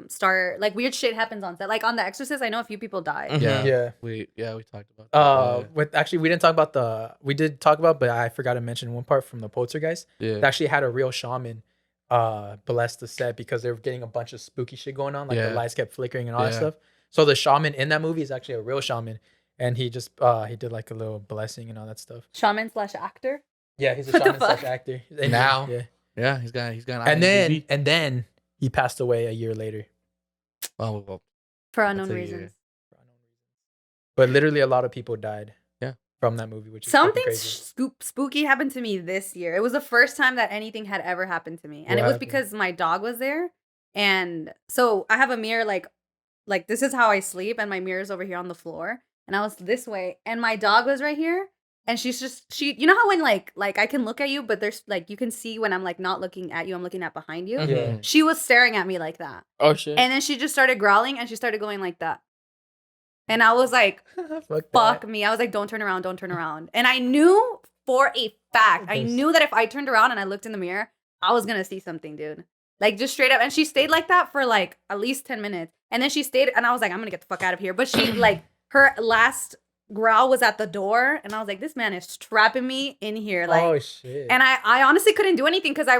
start like weird shit happens on set. Like on The Exorcist, I know a few people died. Mhm. Yeah. We talked about that. We didn't talk about we did talk about, but I forgot to mention one part from the Poltergeist. Yeah. They actually had a real shaman bless the set because they were getting a bunch of spooky shit going on. Like the lights kept flickering and all that stuff. So the shaman in that movie is actually a real shaman. And he just he did like a little blessing and all that stuff. Shaman / actor. Yeah, he's a What the shaman fuck? / actor. Now. Yeah. Yeah, he's got an IMDb. And then he passed away a year later. Oh, well, For unknown That's a reasons. But literally a lot of people died. Yeah. From that movie, which is fucking Something crazy. spooky happened to me this year. It was the first time that anything had ever happened to me. And What it was happened? because my dog was there. And so I have a mirror like this is how I sleep, and my mirror's over here on the floor. And I was this way. And my dog was right here. And she you know how when like I can look at you, but there's like you can see when I'm like not looking at you, I'm looking at behind you. Yeah. She was staring at me like that. Oh shit. And then she just started growling and she started going like that. And I was like, Fuck fuck me. I was like, don't turn around, don't turn around. And I knew for a fact, I knew that if I turned around and I looked in the mirror, I was gonna see something, dude. Like just straight up. And she stayed like that for like at least 10 minutes. And then she stayed and I was like, I'm gonna get the fuck out of here. But she like her last growl was at the door, and I was like, this man is trapping me in here. Like, oh shit. and I honestly couldn't do anything because I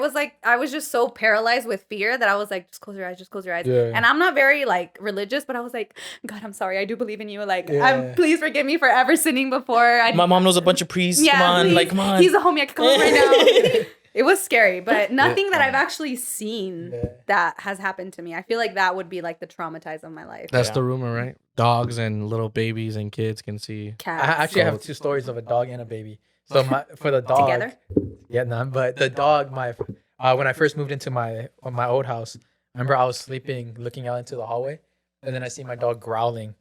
was just so paralyzed with fear that I was like, just close your eyes, just close your eyes. Yeah. And I'm not very like religious, but I was like, God, I'm sorry, I do believe in you. Like, Yeah. please forgive me for ever sinning before. My mom knows a bunch of priests. Yeah, come on, please. like come on. He's a homie. I can call him right now. It was scary, but nothing that I've actually seen that has happened to me. I feel like that would be like the traumatize of my life. That's the rumor, right? Dogs and little babies and kids can see. Cats. I actually have 2 stories of a dog and a baby. So for the dog, Together? Yeah, none. But the dog, when I first moved into my old house, I remember I was sleeping, looking out into the hallway, and then I see my dog growling.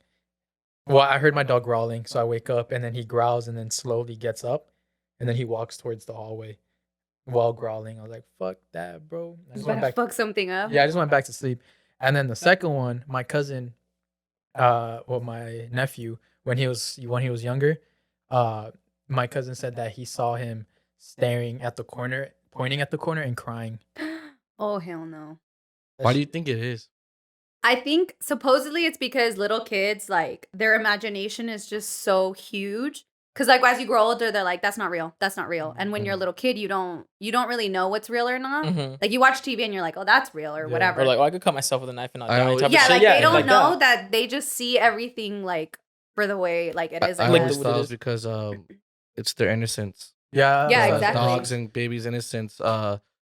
Well, I heard my dog growling, so I wake up, and then he growls, and then slowly gets up, and then he walks towards the hallway while growling. I was like, "Fuck that, bro!" I You just went better back. fuck something up. Yeah, I just went back to sleep. And then the second one, my cousin, my nephew, when he was younger, my cousin said that he saw him staring at the corner, pointing at the corner and crying. Oh hell no. Why do you think it is? I think supposedly it's because little kids, like, their imagination is just so huge. Because, like, as you grow older, they're like, that's not real. That's not real. And when you're a little kid, you don't really know what's real or not. Like, you watch TV and you're like, oh, that's real or whatever. Or like, oh, I could cut myself with a knife and not die. Yeah, like, they don't know that they just see everything, like, for the way, like, it is. I always thought it was because it's their innocence. Yeah, exactly. Dogs and babies' innocence,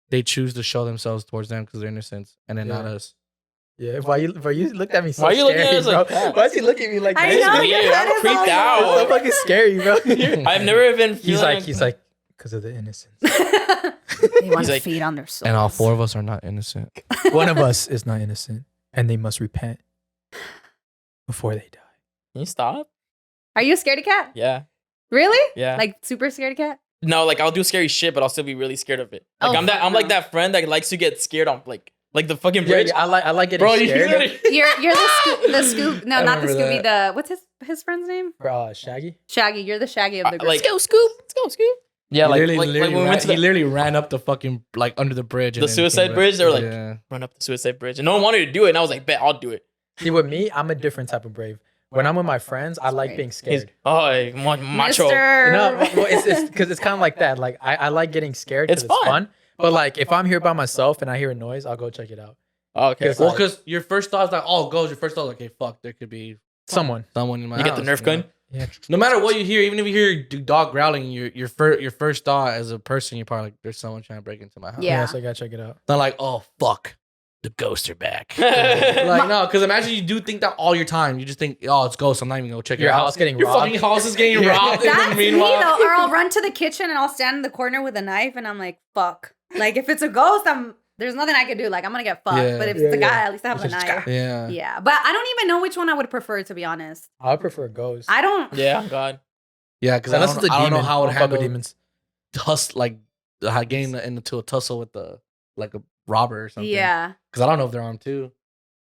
they choose to show themselves towards them because they're innocent, and then not us. Yeah, why you looked at me so Why are you looking at us like that? Why is he looking at me like that? I know, I'm creeped out. It's so fucking scary, bro. I've never been feeling... He's like, because of the innocence. They want to feed on their souls. And all 4 of us are not innocent. One of us is not innocent, and they must repent before they die. Can you stop? Are you a scaredy cat? Yeah. Really? Yeah. Like, super scaredy cat? No, like, I'll do scary shit, but I'll still be really scared of it. Like, I'm like that friend that likes to get scared on, like the fucking bridge. Yeah, I like getting scared. You're the Scoop. No, not the Scooby. The what's his friend's name? Shaggy. Shaggy. You're the Shaggy of the group. Like, let's go, Scoop. Yeah, he literally ran up the fucking like under the bridge. The suicide bridge. They were like, run up the suicide bridge, and no one wanted to do it. And I was like, bet I'll do it. See, with me, I'm a different type of brave. When I'm with my friends, I like being scared. Macho. No, well, it's because it's kind of like that. Like I like getting scared because it's fun. But like if I'm here by myself and I hear a noise, I'll go check it out. Okay. Well, because your first thought is like, oh, goes. Your first thought is like, okay, fuck, there could be someone in my house. You get the Nerf gun. Yeah. No matter what you hear, even if you hear your dog growling, your first thought as a person, you're probably like, there's someone trying to break into my house. Yeah. So I gotta check it out. Not like, oh fuck, the ghosts are back. Like no, because imagine you do think that all your time. You just think, oh, it's ghosts. I'm not even gonna go check your house. Getting your robbed. fucking house is getting robbed. That's me though. Or I'll run to the kitchen and I'll stand in the corner with a knife and I'm like, fuck. Like if it's a ghost, there's nothing I can do. Like I'm gonna get fucked. Yeah. But if it's a guy, at least I have a knife. Yeah. Yeah. But I don't even know which one I would prefer, to be honest. I prefer ghosts. I don't. Yeah, God. Yeah, because I don't know how it would handle demons. Getting into a tussle with a robber or something. Yeah. Because I don't know if they're armed too.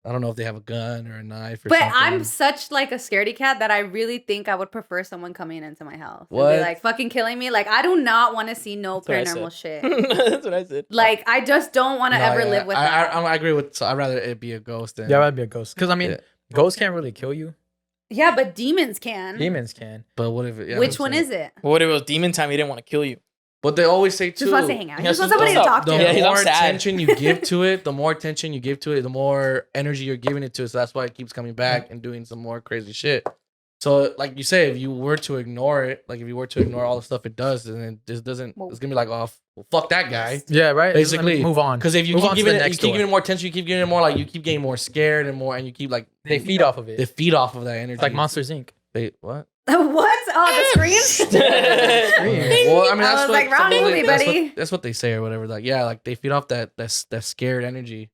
I don't know if they have a gun or a knife or but something. I'm such like a scaredy cat that I really think I would prefer someone coming into my house. What? And be like fucking killing me. Like I do not want to see no paranormal shit. That's what I said. Like I just don't want to ever live with that. I agree with. So I'd rather it be a ghost than. Yeah, I'd be a ghost. Because I mean, ghosts can't really kill you. Yeah, but demons can. Demons can. But what if it? Yeah, which one is it? What if it was demon time? He didn't want to kill you. But they always say too. Just wants to hang out. He just wants somebody to talk to. The more attention you give to it, the more energy you're giving it to. So that's why it keeps coming back and doing some more crazy shit. So, like you say, if you were to ignore it, like if you were to ignore all the stuff it does, then it just doesn't. It's gonna be like, oh, well, fuck that guy. Yeah, right. Basically, move on. Because if you keep giving it more attention, you keep giving it more, like you keep getting more scared and more, and you keep like they feed off of it. They feed off of that energy. It's like Monsters Inc. They what? What? Oh, the scream? Well, I mean, that's like wrong movie, buddy. That's what they say or whatever. Like, yeah, like they feed off that scared energy.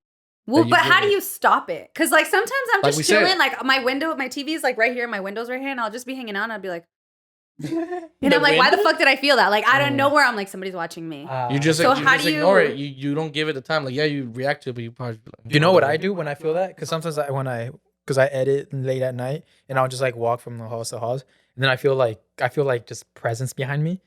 Well, but how do you stop it? Because like sometimes I'm just chilling, like my TV is like right here, my window's right here, and I'll just be hanging out and I'll be like, and I'm like, why the fuck did I feel that? Like I don't know where I'm like somebody's watching me. You just ignore it. You don't give it the time. Like yeah, you react to it, but you probably. You know what I do when I feel that? Because sometimes because I edit late at night and I'll just like walk from the house to house. And then I feel like just presence behind me.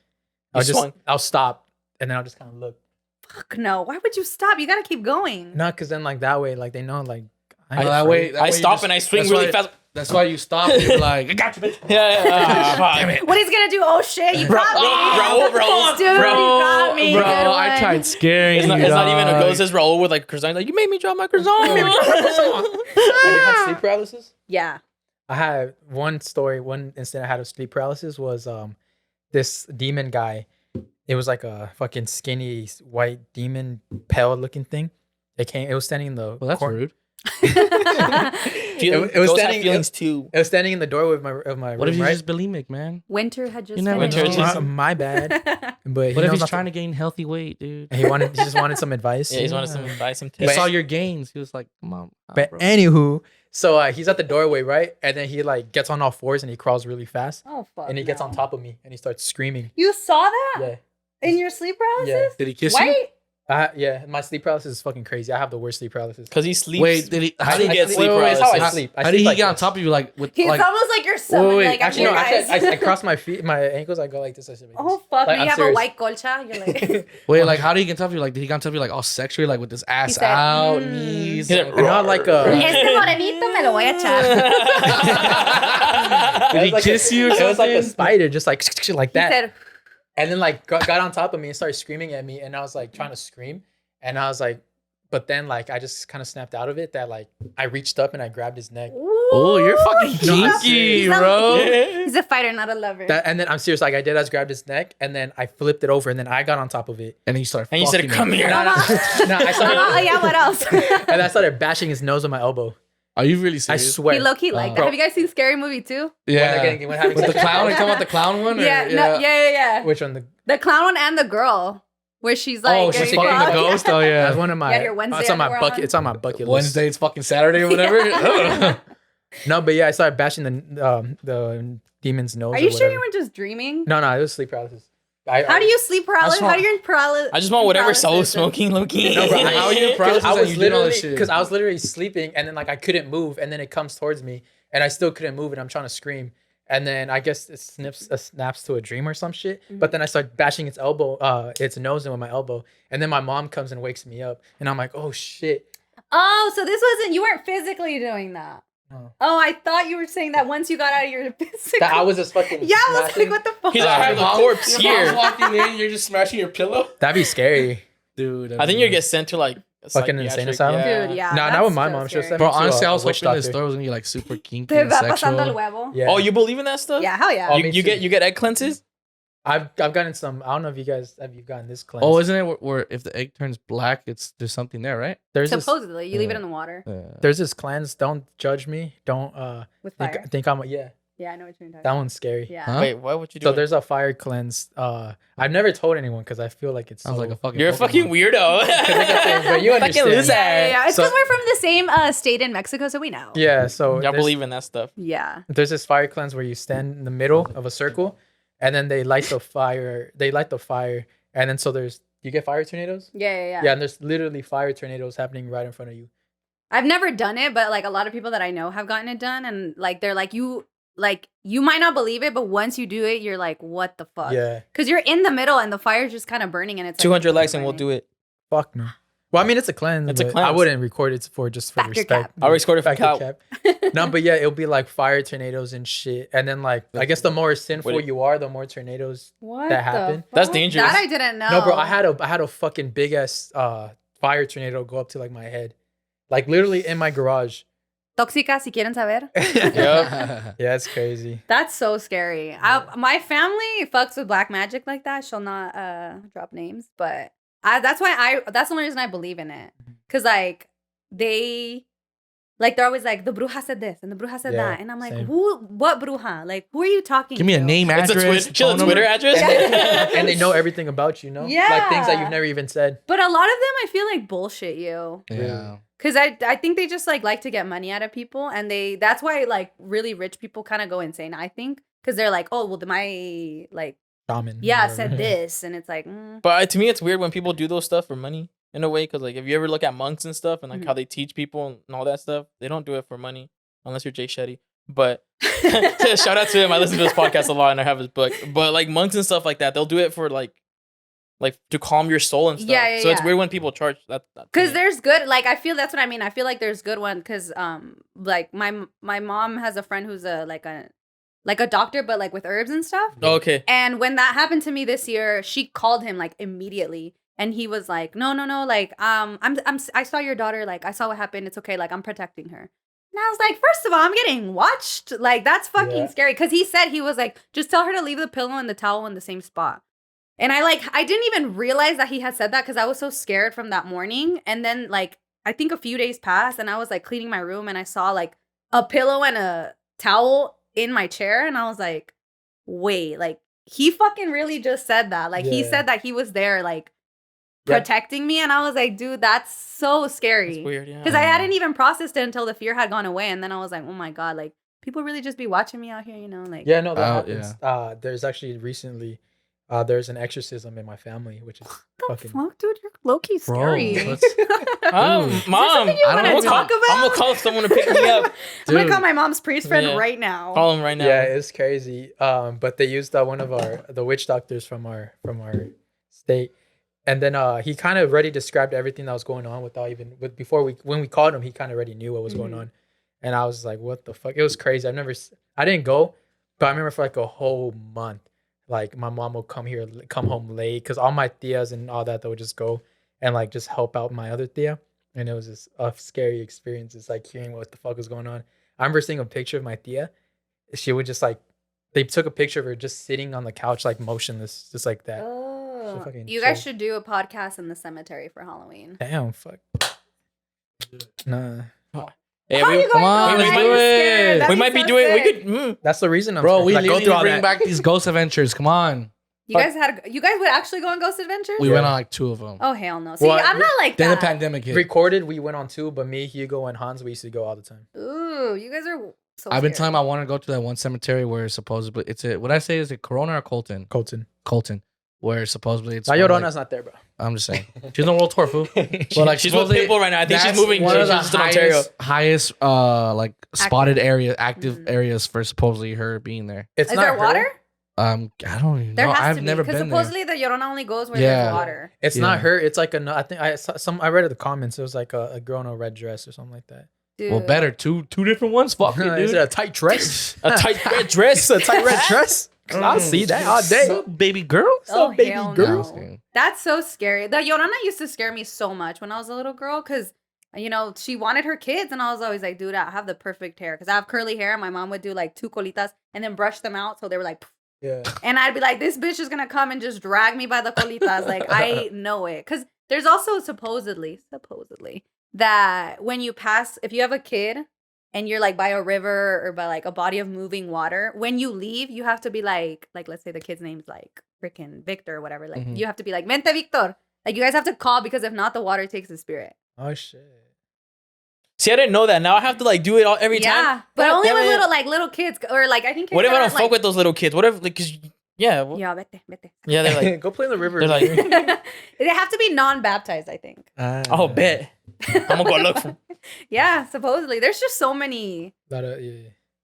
I'll stop and then I'll just kind of look. Fuck no! Why would you stop? You gotta keep going. No, because then like that way, like they know like. I stop and I swing really fast. That's why you stop and you're like, I got you, bitch. Yeah. Damn it. What he's gonna do? Oh shit! You got me, bro. Dude, you got me. Bro, I tried scaring you. It's not even a ghost. It's Raul with like croissant. Like you made me drop my croissant. Have you had sleep paralysis? Yeah. I had one incident I had of sleep paralysis was this demon guy. It was like a fucking skinny white demon, pale looking thing. It was standing in the. Well, that's rude. It was standing. Feelings too. It was standing in the doorway of my room. What if he's just bulimic, man? Winter had just. My bad. But what if he's trying to gain healthy weight, dude? He just wanted some advice. Yeah, he wanted some advice. He saw your gains. He was like, "Come on." But anywho, so he's at the doorway, right? And then he like gets on all fours and he crawls really fast. Oh fuck! And he gets on top of me and he starts screaming. You saw that? Yeah. In your sleep paralysis? Yeah. Did he kiss you? Yeah, my sleep paralysis is fucking crazy. I have the worst sleep paralysis. Because he sleeps. Wait, how did he get sleep paralysis? How I sleep. How did he get on top of you like with? He's like, almost like your son. Like actually, no. I cross my feet, my ankles. I go like this. I like oh fuck! Like, you have a white colcha. You're like. Wait, like how did he get on top of you? Like did he get on top of you like all sexually, like with his ass out, knees? Not like a. Este morenito me lo voy a echar. Did he kiss you? Or something? It was like a spider, just like that. Said, and then like got on top of me and started screaming at me, and I was like trying to scream, and I was like, but then like I just kind of snapped out of it. That like I reached up and I grabbed his neck. Oh, you're fucking kinky, bro. He's a fighter, not a lover. And then I'm serious. Like I did, I just grabbed his neck, and then I flipped it over, and then I got on top of it. And he started. And you said, "Come here." No, I started. Yeah, what else? And I started bashing his nose with my elbow. Are you really serious? I swear. He low key like that. Have you guys seen Scary Movie 2? Yeah. With the clown, and come out the clown one. Yeah. Which one? The clown one and the girl, where she's like, she's fucking the ghost. Oh yeah, that's one of my. your Wednesday. It's on my bucket. It's on my bucket list. Wednesday, it's fucking Saturday or whatever. No, but yeah, I started bashing the demon's nose. Are you sure you weren't just dreaming? No, it was sleep paralysis. How do you sleep paralysis? How do you paralysis? I just want whatever Saul was smoking, Loki. No, bro, how are you paralysis? Because I was literally sleeping, and then like I couldn't move, and then it comes towards me, and I still couldn't move, and I'm trying to scream, and then I guess it snaps to a dream or some shit. Mm-hmm. But then I start bashing its nose in with my elbow, and then my mom comes and wakes me up, and I'm like, oh shit. Oh, so you weren't physically doing that. Oh. I thought you were saying that once you got out of your physical. That I was just fucking. Yeah, I was like, what the fuck? He's like, I have a corpse here. Walking in, you're just smashing your pillow. That'd be scary, dude. I think you get sent to like a fucking insane asylum. Yeah. Dude, yeah. Nah, not with my mom. She was sent me to honestly, I was witch hoping this doctor. story was gonna be like super kinky and sexual. Yeah. Oh, you believe in that stuff? Yeah, hell yeah. You get egg cleanses? I've gotten some. I don't know if you guys have gotten this cleanse. Oh, isn't it where if the egg turns black, there's something there, right? Supposedly, you leave it in the water. There's this cleanse. Don't judge me. Don't with fire. think I'm yeah. Yeah, I know what you're talking about. That one's scary. Yeah. Huh? Wait, what would you do? So there's a fire cleanse. I've never told anyone because I feel like it's sounds like a fucking. You're a fucking weirdo. But you understand. Yeah. It's because we're from the same state in Mexico, so we know. Yeah. So y'all believe in that stuff. Yeah. There's this fire cleanse where you stand in the middle of a circle, and then they light the fire. And then you get fire tornadoes. Yeah. Yeah, and there's literally fire tornadoes happening right in front of you. I've never done it, but like a lot of people that I know have gotten it done, and like they're like you might not believe it, but once you do it, you're like, what the fuck? Yeah. Because you're in the middle and the fire's just kind of burning, and it's 200 likes and we'll do it. Fuck no. Well, I mean, it's a cleanse. It's a cleanse. I wouldn't record it for respect. Cap. I'll record it for cap. No, but yeah, it'll be like fire tornadoes and shit. And then like, I guess the more sinful you are, the more tornadoes that happen. That's dangerous. That I didn't know. No, bro, I had a fucking big ass fire tornado go up to like my head, like literally in my garage. Tóxica, si quieren saber. Yep. Yeah, it's crazy. That's so scary. My family fucks with black magic like that. She'll not drop names, but that's the only reason I believe in it. Cause like they're always like, the bruja said this and the bruja said that, and I'm like, what bruja? Like, who are you talking to? Give me a name, address, Twitter address, and they know everything about you, know, yeah, like things that you've never even said. But a lot of them, I feel like bullshit you. Yeah. Cause I think they just like to get money out of people, and that's why like really rich people kind of go insane. I think because they're like, oh well, my like shaman, said this, and it's like. But to me, it's weird when people do those stuff for money in a way. Because like if you ever look at monks and stuff, and like how they teach people and all that stuff, they don't do it for money unless you're Jay Shetty. But shout out to him. I listen to his podcast a lot, and I have his book. But like monks and stuff like that, they'll do it for like to calm your soul and stuff. So it's weird when people charge that. Because there's good, like I feel that's what I mean. I feel like there's good one because like my mom has a friend who's a doctor, but like with herbs and stuff. Oh, okay. And when that happened to me this year, she called him like immediately, and he was like, no, like I saw your daughter, like I saw what happened. It's okay, like I'm protecting her. And I was like, first of all, I'm getting watched. Like that's fucking scary. Because he said he was like, just tell her to leave the pillow and the towel in the same spot. And I didn't even realize that he had said that because I was so scared from that morning. And then like, I think a few days passed and I was like cleaning my room and I saw like a pillow and a towel in my chair. And I was like, wait, like he fucking really just said that. Like he said that he was there like protecting me. And I was like, dude, that's so scary. It's weird, yeah. Because I hadn't even processed it until the fear had gone away. And then I was like, oh my God, like people really just be watching me out here, you know? Like yeah, no, that happens. Yeah. There's actually recently there's an exorcism in my family, which is fucking. Fuck, dude, you're low-key scary. Mom, I don't know. talk about? I'm gonna call someone to pick me up. I'm gonna call my mom's priest friend right now. Call him right now. Yeah, it's crazy. But they used one of the witch doctors from our state, and then he kind of already described everything that was going on when we called him, he kind of already knew what was going on, and I was like, what the fuck? It was crazy. I didn't go, but I remember for like a whole month. Like my mom would come home late because all my tias and all that, they would just go and like just help out my other tia. And it was just a scary experience. It's like hearing what the fuck was going on. I remember seeing a picture of my tia. She would just like, they took a picture of her just sitting on the couch, like motionless, just like that. Oh, you guys should do a podcast in the cemetery for Halloween. Damn, fuck. Nah. Hey, come on, let's do it. We might be doing. We could. That's the reason, bro. We need to bring back these ghost adventures. Come on. You guys would actually go on ghost adventures? We went on like 2 of them. Oh hell no! See, I'm not like that. Then the pandemic hit. Recorded, we went on 2, but me, Hugo, and Hans, we used to go all the time. Ooh, you guys are. So I've been telling I want to go to that one cemetery where supposedly what I say is it Corona or Colton? Colton. Where supposedly it's. La Llorona's not there, bro. I'm just saying. She's on World Tour, fool. But like she's with Pitbull right now. I think she's moving. One of the highest like spotted active areas for supposedly her being there. Is there water? I don't even know. I've never been there. Because supposedly the Llorona only goes where there's water. It's not her. It's like I think I read in the comments. It was like a girl in a red dress or something like that. Dude. Well, better two different ones. Fuck it, dude. Is it a tight dress? A tight red dress? A tight red dress? I'll see that all day. So, baby girl? Baby girl. No. That's so scary. The Llorona used to scare me so much when I was a little girl because, you know, she wanted her kids. And I was always like, dude, I have the perfect hair. Because I have curly hair. And my mom would do like 2 colitas and then brush them out. So they were like, yeah. And I'd be like, this bitch is going to come and just drag me by the colitas. Like, I know it. Because there's also supposedly, that when you pass, if you have a kid, and you're like by a river or by like a body of moving water, when you leave, you have to be like let's say the kid's name's like freaking Victor or whatever. Like you have to be like, Vente Victor. Like you guys have to call because if not, the water takes the spirit. Oh shit. See, I didn't know that. Now I have to like do it every time. Yeah, but only with little kids or like I think. What if I don't fuck with those little kids? What if like cause yeah. Vete. Yeah, they're like go play in the river. They're like they have to be non-baptized, I think. Oh, bet. I'm gonna go look for. Yeah, supposedly. There's just so many. Yeah.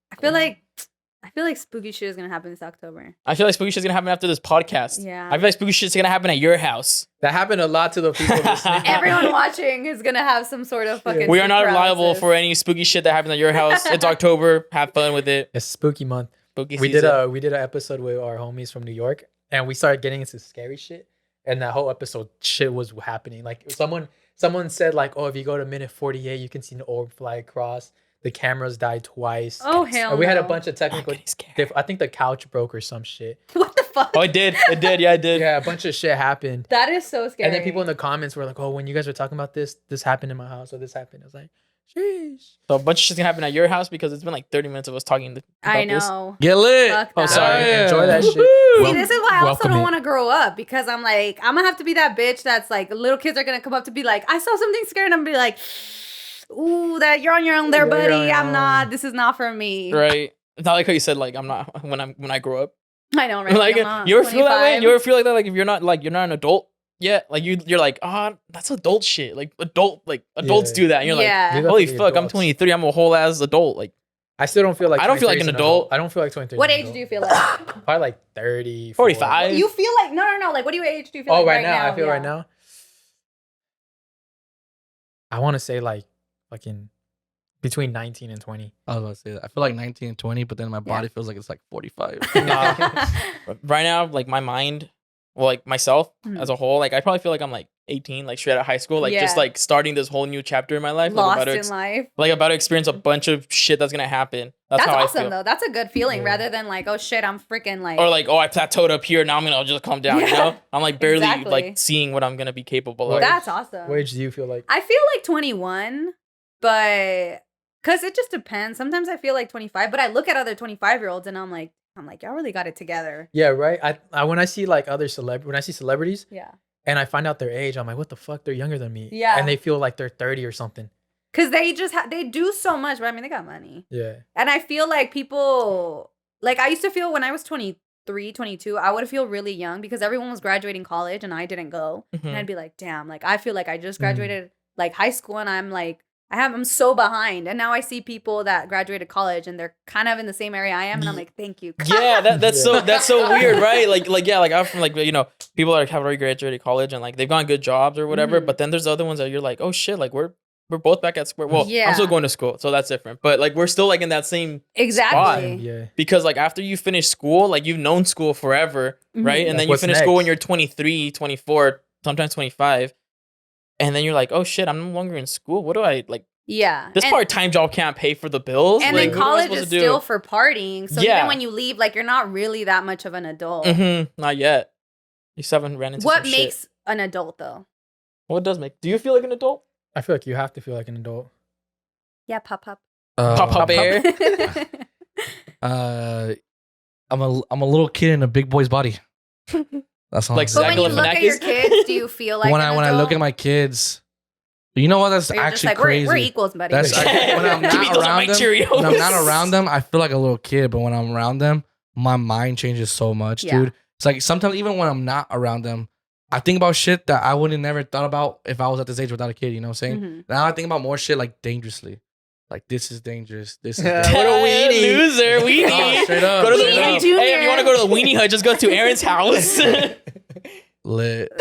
I feel like spooky shit is gonna happen this October. I feel like spooky shit is gonna happen after this podcast. Yeah. I feel like spooky shit is gonna happen at your house. That happened a lot to the people listening. Everyone watching is gonna have some sort of fucking. We are not liable for any spooky shit that happens at your house. It's October. Have fun with it. It's spooky month. Spooky we season. did an episode with our homies from New York, and we started getting into scary shit. And that whole episode, shit was happening. Like someone said, like, oh, if you go to minute 48, you can see an orb fly across. The cameras died twice. Oh hell! And we had a bunch of technical. I think the couch broke or some shit. What the fuck? Oh, it did. Yeah, it did. Yeah, a bunch of shit happened. That is so scary. And then people in the comments were like, "Oh, when you guys were talking about this happened in my house, or this happened." I was like, "Sheesh." So a bunch of shit's gonna happen at your house because it's been like 30 minutes of us talking about I know. Get lit. Fuck oh, sorry. Yeah. Enjoy that shit. See, this is why I also don't want to grow up because I'm like, I'm gonna have to be that bitch that's like, little kids are gonna come up to be like, I saw something scary, and I'm gonna be like, ooh, that you're on your own there, buddy. I'm not. This is not for me. Right. It's not like how you said like I'm not when I grow up. I know, right? Like you ever feel that way? You ever feel like that? Like if you're not an adult yet, like you're like, oh, that's adult shit. Like adults do that. And you're like, holy fuck, adults. I'm 23. I'm a whole ass adult. Like I still don't feel like I don't feel like an adult. I don't feel like 23. What age do you feel like? Probably like 30, 45. You feel like no. Like what age do you feel like right now? I feel right now. I want to say like fucking between 19 and 20. I was about to say that. I feel like 19 and 20, but then my body feels like it's like 45. Right now, like my mind, well, like myself as a whole, like I probably feel like I'm like 18, like straight out of high school, like just like starting this whole new chapter in my life. Lost in life. Like about to experience a bunch of shit that's gonna happen. That's how awesome I feel. Though. That's a good feeling rather than like, oh shit, I'm freaking like. Or like, oh, I plateaued up here. Now I'm gonna just come down. You know, I'm like barely like seeing what I'm gonna be capable of. That's awesome. What age do you feel like? I feel like 21, but because it just depends. Sometimes I feel like 25, but I look at other 25-year-olds and I'm like, y'all really got it together. Yeah, right. I when I see like other celebrities, and I find out their age, I'm like, what the fuck? They're younger than me. Yeah, and they feel like they're 30 or something. Cause they just they do so much, but I mean they got money. Yeah, and I feel like people like I used to feel when I was 23 23, 22, I would feel really young because everyone was graduating college and I didn't go. And I'd be like, damn, like I feel like I just graduated like high school and I'm like, I'm so behind. And now I see people that graduated college and they're kind of in the same area I am. And I'm like, thank you. Yeah, that's so weird, right? Like I'm from like, you know, people that have already graduated college and like they've gotten good jobs or whatever. But then there's other ones that you're like, oh shit, like we're both back at school. Well, I'm still going to school, so that's different. But like we're still like in that same spot. Yeah. Because like after you finish school, like you've known school forever, right? And then you finish school when you're 23, 24, sometimes 25. And then you're like, oh shit, I'm no longer in school. What do I like? Yeah. This part-time job can't pay for the bills. And like, then college is still for partying. So even when you leave, like you're not really that much of an adult. Not yet. You still haven't ran into what makes an adult though? What does make? Do you feel like an adult? I feel like you have to feel like an adult. Yeah, pop. Pop bear. I'm a little kid in a big boy's body. That's all. Like, but when you look at your kids, do you feel like when I look at my kids, you know what? That's actually like, crazy. We're equals, buddy. When I'm not around them, I feel like a little kid. But when I'm around them, my mind changes so much, dude. It's like sometimes even when I'm not around them, I think about shit that I would have never thought about if I was at this age without a kid. You know what I'm saying? Now I think about more shit like dangerously. Like, this is dangerous. This is dangerous. What a weenie. Loser. Weenie. Straight up. Go to the weenie. Hey, if you want to go to the weenie hut, just go to Aaron's house. Lit.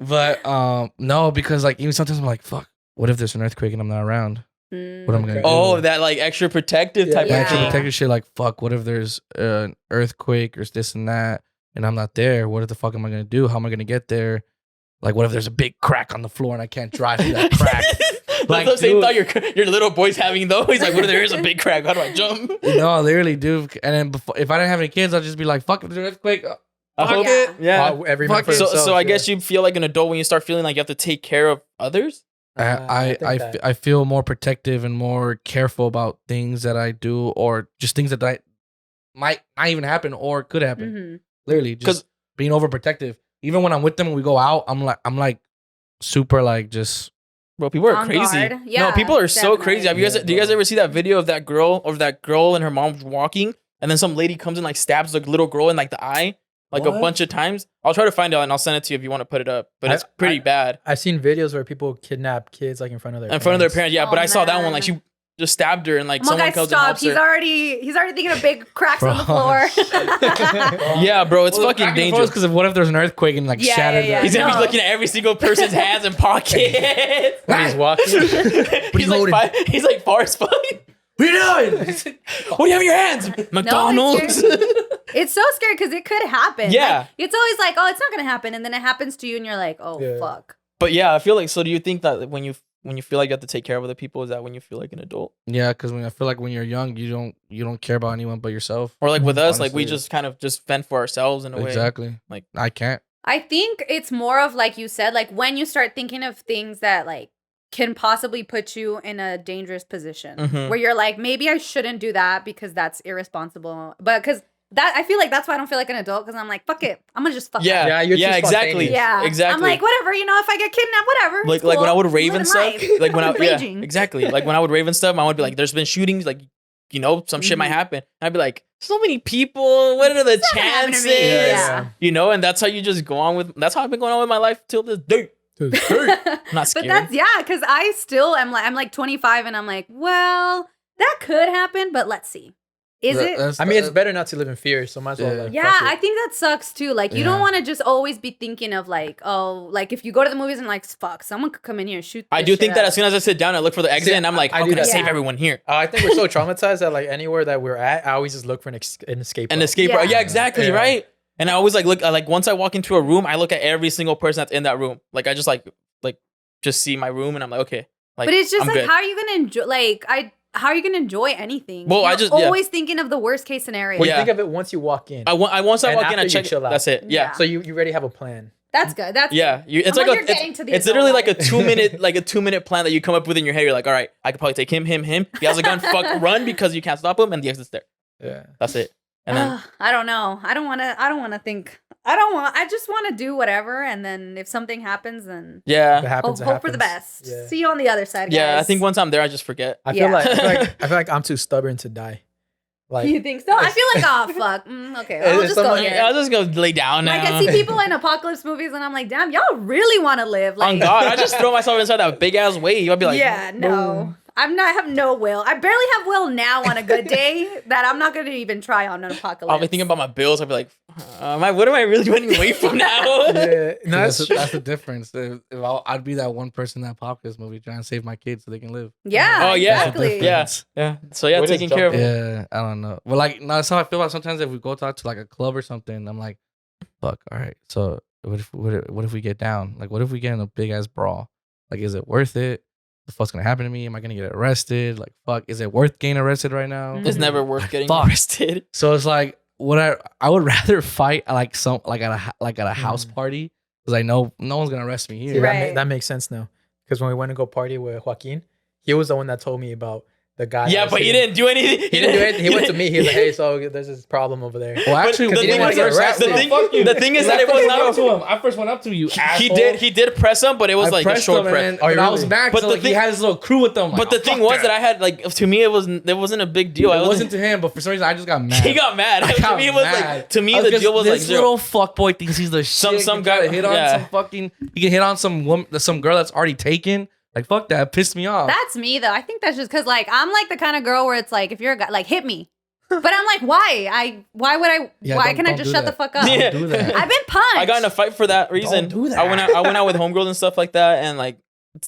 But no, because like even sometimes I'm like, fuck, what if there's an earthquake and I'm not around? What am I gonna do? Oh, that like extra protective type of extra thing. protective shit. Like, fuck, what if there's an earthquake or this and that and I'm not there? What the fuck am I gonna do? How am I gonna get there? Like, what if there's a big crack on the floor and I can't drive through that crack? Like, the same thought your little boy's having though. He's like, what if there is a big crack? How do I jump? No, literally, dude. And then if I didn't have any kids, I'd just be like, fuck, if there's an earthquake. I hope it. Yeah. Every man for himself, so I guess you feel like an adult when you start feeling like you have to take care of others. I feel more protective and more careful about things that I do or just things that might not even happen or could happen. Literally, just being overprotective. Even when I'm with them and we go out, I'm like super like just. Bro, people are crazy. Yeah, no, people are so crazy. Do you guys ever see that video of that girl and her mom walking, and then some lady comes and like stabs the little girl in like the eye, like a bunch of times? I'll try to find out and I'll send it to you if you want to put it up. But it's pretty bad. I've seen videos where people kidnap kids like in front of their parents. Yeah, but I saw that one like she just stabbed her and like someone comes and helps her. He's already thinking of big cracks on the floor. Yeah, bro, it's fucking dangerous. Because what if there's an earthquake and like shattered? Yeah. He's gonna be looking at every single person's hands and pockets when he's walking. He's like Forrest Gump. What are you doing? What do you have in your hands? McDonald's. It's so scary because it could happen. Yeah. Like, it's always like, oh, it's not gonna happen, and then it happens to you, and you're like, oh fuck. But yeah, I feel like. So do you think that when you feel like you have to take care of other people, is that when you feel like an adult? Yeah, because I feel like when you're young, you don't care about anyone but yourself. Or like with us, like we just kind of just fend for ourselves in a way. Exactly. Like I can't. I think it's more of like you said, like when you start thinking of things that like can possibly put you in a dangerous position where you're like, maybe I shouldn't do that because that's irresponsible. But because that, I feel like that's why I don't feel like an adult, because I'm like, fuck it, I'm gonna just fuck it. Yeah, exactly. Yeah, exactly. I'm like, whatever, if I get kidnapped, whatever. Like cool. when I would rave and stuff. Like when exactly. Like when I would rave and stuff, I would be like, there's been shootings, like, some shit might happen. And I'd be like, so many people, what are the chances? Yeah. And that's how you just go on with. That's how I've been going on with my life till this day. I'm not scared. But that's because I still am like, I'm like 25 and I'm like, well, that could happen, but let's see. Is it? I mean, it's better not to live in fear, so might as well. Like, I think that sucks too. Like, you don't want to just always be thinking of like, oh, like if you go to the movies and like, fuck, someone could come in here and shoot. I do think that as soon as I sit down, I look for the exit and I'm like, how can I save everyone here? I think we're so traumatized that like anywhere that we're at, I always just look for an escape. An escape. Yeah, exactly, right. And I always like look like once I walk into a room, I look at every single person that's in that room. Like I just just see my room and I'm like, okay. Like, but it's just I'm like, good. how are you gonna enjoy? How are you gonna enjoy anything? Well, You're always thinking of the worst case scenario. Well, you think of it once you walk in. Once I walk in, I check. That's it. Yeah. So you already have a plan. That's good. That's It's like it's literally like a 2-minute plan that you come up with in your head. You're like, all right, I could probably take him. He has a gun. Fuck, run because you can't stop him, and the exit's there. Yeah, that's it. And then I don't know. I don't want to think. I just want to do whatever, and then if something happens, then hope for the best. Yeah. See you on the other side, guys. Yeah, I think once I'm there, I just forget. I feel like I feel like I'm too stubborn to die. Like, you think so? I feel like, oh fuck. Okay, I'll just go here. I'll just go lay down now. Like I see people in apocalypse movies, and I'm like, damn, y'all really want to live. Like, on God, I just throw myself inside that big ass wave. I'll be like, yeah, no. I have no will. I barely have will now on a good day that I'm not going to even try on an apocalypse. I'll be thinking about my bills. I'll be like, what am I really running away from now? yeah, no, that's the difference. If I'd be that one person in that apocalypse movie trying to save my kids so they can live. Yeah. Oh yeah. Exactly. Yeah. So yeah, taking care of it. Yeah, I don't know. Well, like, no, that's how I feel about sometimes if we go talk to like a club or something. I'm like, fuck. All right. So what if we get down? Like, what if we get in a big ass brawl? Like, is it worth it? The fuck's gonna happen to me? Am I gonna get arrested? Like, fuck, is it worth getting arrested right now? It's never worth getting arrested. So it's like, I would rather fight at a house party because I know no one's gonna arrest me here. See, Right. that makes sense now. Because when we went to go party with Joaquin, he was the one that told me about the guy. Yeah, but he didn't do anything. He didn't do anything. He went to me. He was like, "Hey, so there's this problem over there." Well, actually, he didn't want to get arrested. The thing is that it was not to him. I first went up to you. He did press him, but it was like a short press. And I was mad because he had his little crew with him. But the thing was that I had like, to me it wasn't a big deal. It wasn't to him, but for some reason I just got mad. He got mad. To me it was like, to me the deal was like this little fuckboy thinks he's the shit. Some guy hit on some fucking. He can hit on some woman, some girl that's already taken. Like, fuck that. It pissed me off. That's me, though. I think that's just because, like, I'm, like, the kind of girl where it's, like, if you're a guy, like, hit me. But I'm like, why? Why can't I just shut the fuck up? Yeah. Don't do that. I've been punched. I got in a fight for that reason. Don't do that. I went out with homegirls and stuff like that, and, like,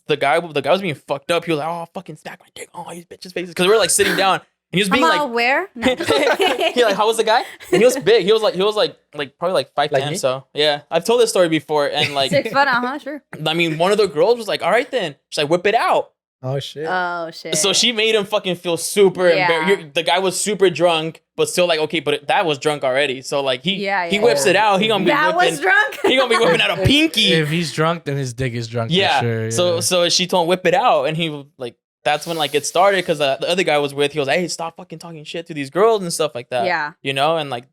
the guy was being fucked up. He was like, oh, fucking smack my dick. Oh, these bitches' faces. Because we were, like, sitting down. And he was being like, where? No. he like, how was the guy? And he was big. He was like probably like 5'10". Like So yeah, I've told this story before. And like 6 foot, sure. I mean, one of the girls was like, all right then. She's like, whip it out. Oh shit. Oh shit. So she made him fucking feel super embarrassed. The guy was super drunk, but still like, okay, but that was drunk already. So like he whips it out. He gonna be was drunk. He gonna be whipping out a pinky. If he's drunk, then his dick is drunk. Yeah. For sure. So she told him whip it out, and he like. That's when like it started because the other guy was with. He was like, "Hey, stop fucking talking shit to these girls and stuff like that." Yeah, you know, and like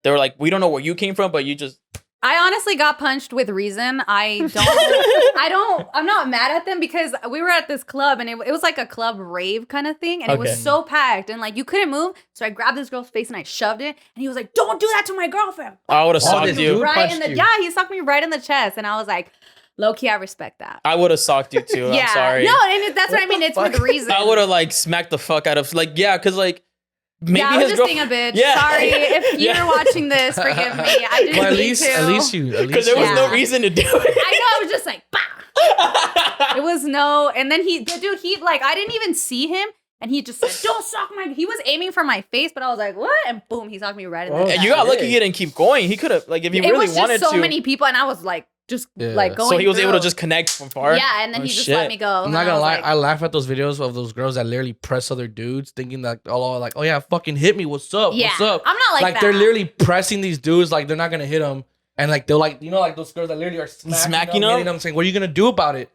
they were like, "We don't know where you came from, but you just." I honestly got punched with reason. I'm not mad at them because we were at this club and it was like a club rave kind of thing, and it was so packed and like you couldn't move. So I grabbed this girl's face and I shoved it, and he was like, "Don't do that to my girlfriend." I would have socked you right in the he socked me right in the chest, and I was like. Low key, I respect that. I would have socked you too. I'm sorry. No, and that's what I mean. It's with reason. I would have like smacked the fuck out of because like maybe I was just being a bitch. Yeah. Sorry if you're watching this. Forgive me. I didn't at mean least, to. At least because there was no reason to do it. I know. I was just like, bah. It was no. And then he like I didn't even see him. And he just said, "Don't sock my." He was aiming for my face, but I was like, "What?" And boom, he socked me right in the chest. You got lucky he didn't keep going. He could have, like, if he really wanted to. It was just so many people, and I was like, like going. So he was able to just connect from far. Yeah, and then he just let me go. I'm not gonna lie, I laugh at those videos of those girls that literally press other dudes, thinking that oh yeah, fucking hit me. What's up? Yeah, what's up? I'm not like that. Like they're literally pressing these dudes like they're not gonna hit them, and like they're like like those girls that literally are smacking them, hitting them, saying, "What are you gonna do about it?"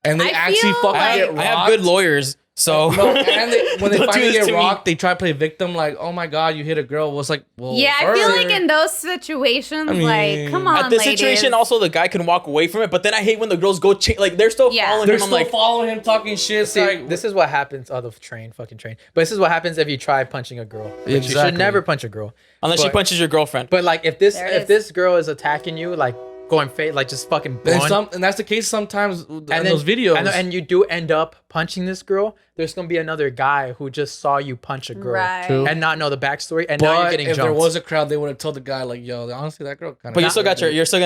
And they actually fucking get rocked. I have good lawyers. So no, and when they finally get rocked, they try to play victim. Like, oh my god, you hit a girl. Well, it's like, well, yeah, I feel like in those situations, like, come on, at this situation, also the guy can walk away from it. But then I hate when the girls go like they're still following him. They're still following him, talking shit. See, like, this is what happens. Oh, the fucking train. But this is what happens if you try punching a girl. Like, exactly. You should never punch a girl unless she punches your girlfriend. But like, if this girl is attacking you, like. Going fake, like just fucking blowing. And that's the case sometimes in those videos. And you do end up punching this girl. There's gonna be another guy who just saw you punch a girl and not know the backstory, and now you're getting jumped. If there was a crowd, they would have told the guy like, "Yo, honestly, that girl kind of." But you still got you're still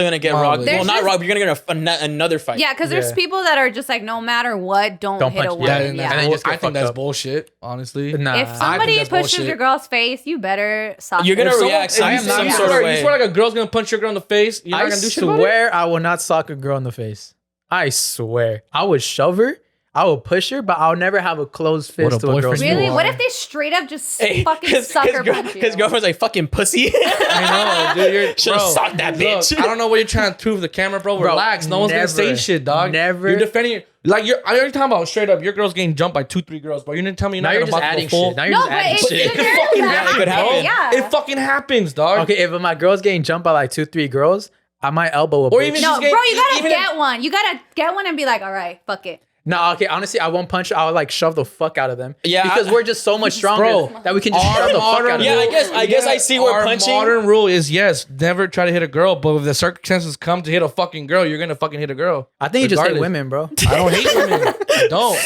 gonna get robbed. Well, not robbed. You're gonna get another fight. Yeah, because there's people that are just like, no matter what, don't hit a woman. Yeah, I think that's bullshit. Honestly, if somebody pushes your girl's face, you better stop. You're gonna react some sort of way. You swear like a girl's gonna punch your girl in the face. You're not gonna do shit about it? I swear I will not sock a girl in the face. I swear. I would shove her. I will push her, but I'll never have a closed fist to a girl. Really? What if they straight up just fucking sucker punch you? His girlfriend's like, fucking pussy. I know, dude. Should have socked that bitch. I don't know what you're trying to prove the camera, bro. Relax. No one's gonna say shit, dog. Never. You're defending. Like you're talking about straight up. Your girl's getting jumped by 2-3 girls, but you didn't tell me you're not just adding shit. Now you're just adding shit. It fucking happens, dog. Okay, if my girl's getting jumped by like 2-3 girls, I might elbow a bitch. No, bro, you gotta get one. You gotta get one and be like, all right, fuck it. No, okay. Honestly, I won't punch. I'll like shove the fuck out of them. Yeah, because we're just so much stronger that we can just shove the fuck out of them. Yeah, I guess I see where punching. Our modern rule is yes, never try to hit a girl, but if the circumstances come to hit a fucking girl, you're gonna fucking hit a girl. I think you just hate women, bro. I don't hate women. I don't.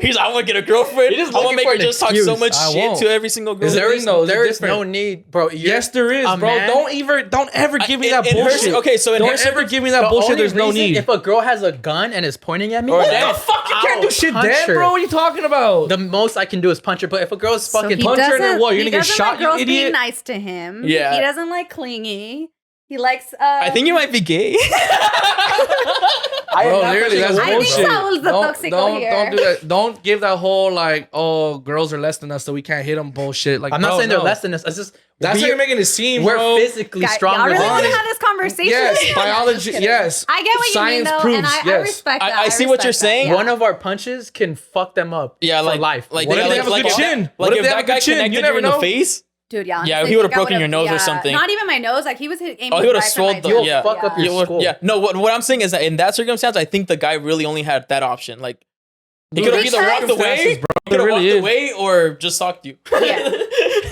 He's like, I want to get a girlfriend. I want to make her just talk so much shit to every single girl. There is no need, bro. Yes, there is, bro. Don't ever give me that bullshit. Okay, so don't ever give me that bullshit. There's no need. If a girl has a gun and is pointing at me, what the fuck? You can't do shit then, bro. What are you talking about? The most I can do is punch her. But if a girl's fucking punch her, then what? You're gonna get shot, you idiot. Being nice to him. Yeah. He doesn't like clingy. He likes. I think you might be gay. Bro, literally, that's bullshit. I think Saul's the toxico here. Don't do that. Don't give that whole like, oh, girls are less than us, so we can't hit them bullshit. Like, I'm not saying they're less than us. It's just that's how you're making it seem. We're bro. physically stronger. I really want to have this conversation. Yes, biology. Yes, I get what science you mean, though, proves. and I respect that. I see what you're saying. One of our punches can fuck them up. Yeah, for life. Like, what if they have a good chin? Like if that guy connected you in the face. Dude, yeah. Yeah, he would have broken your nose or something. Not even my nose. Like, he was aiming he would have swelled You'll fuck up your skull. Yeah. No, what I'm saying is that in that circumstance, I think the guy really only had that option. Like, he could have either walked away, or just socked you. Yeah. But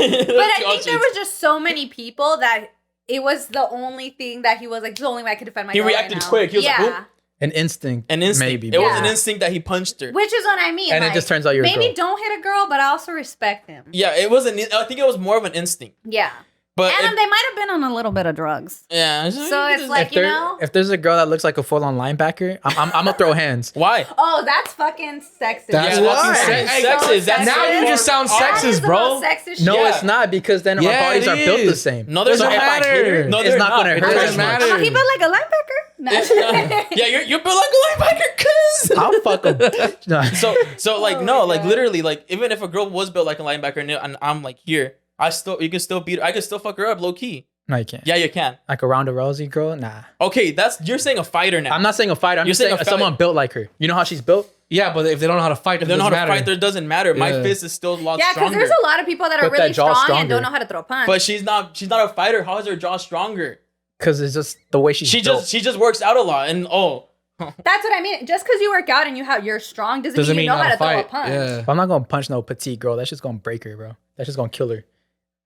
I think there was just so many people that it was the only thing that he was like, the only way I could defend myself. He reacted quick. He was like, "Oop." An instinct. Maybe. It was an instinct that he punched her. Which is what I mean. And like, it just turns out you're maybe don't hit a girl, but I also respect him. Yeah, it was I think it was more of an instinct. Yeah. But and they might have been on a little bit of drugs. Yeah. So it's like, if there's a girl that looks like a full-on linebacker, I'm gonna throw hands. Why? Oh, that's fucking sexist. That's sexist. Now you just sound sexist, bro. No, it's not, because then our bodies are built the same. No, there's no matter. No, it's not gonna hurt. It doesn't matter. He built like a linebacker. No. Yeah, you're built like a linebacker, cuz. I'll fuck him. So like no, like literally, like even if a girl was built like a linebacker and I'm like here. You can still beat her. I can still fuck her up low key. No, you can't. Yeah, you can. Like a Ronda Rousey girl? Nah. Okay, you're saying a fighter now. I'm not saying a fighter. I'm just saying someone built like her. You know how she's built? Yeah, but if they don't know how to fight, it doesn't matter. My fist is still a lot stronger. Yeah, because there's a lot of people that are really strong and don't know how to throw a punch. But she's not a fighter. How is her jaw stronger? Because it's just the way she just works out a lot and That's what I mean. Just because you work out and you're strong doesn't mean you know how to throw a punch. Yeah. I'm not gonna punch no petite girl. That's just gonna break her, bro. That's just gonna kill her.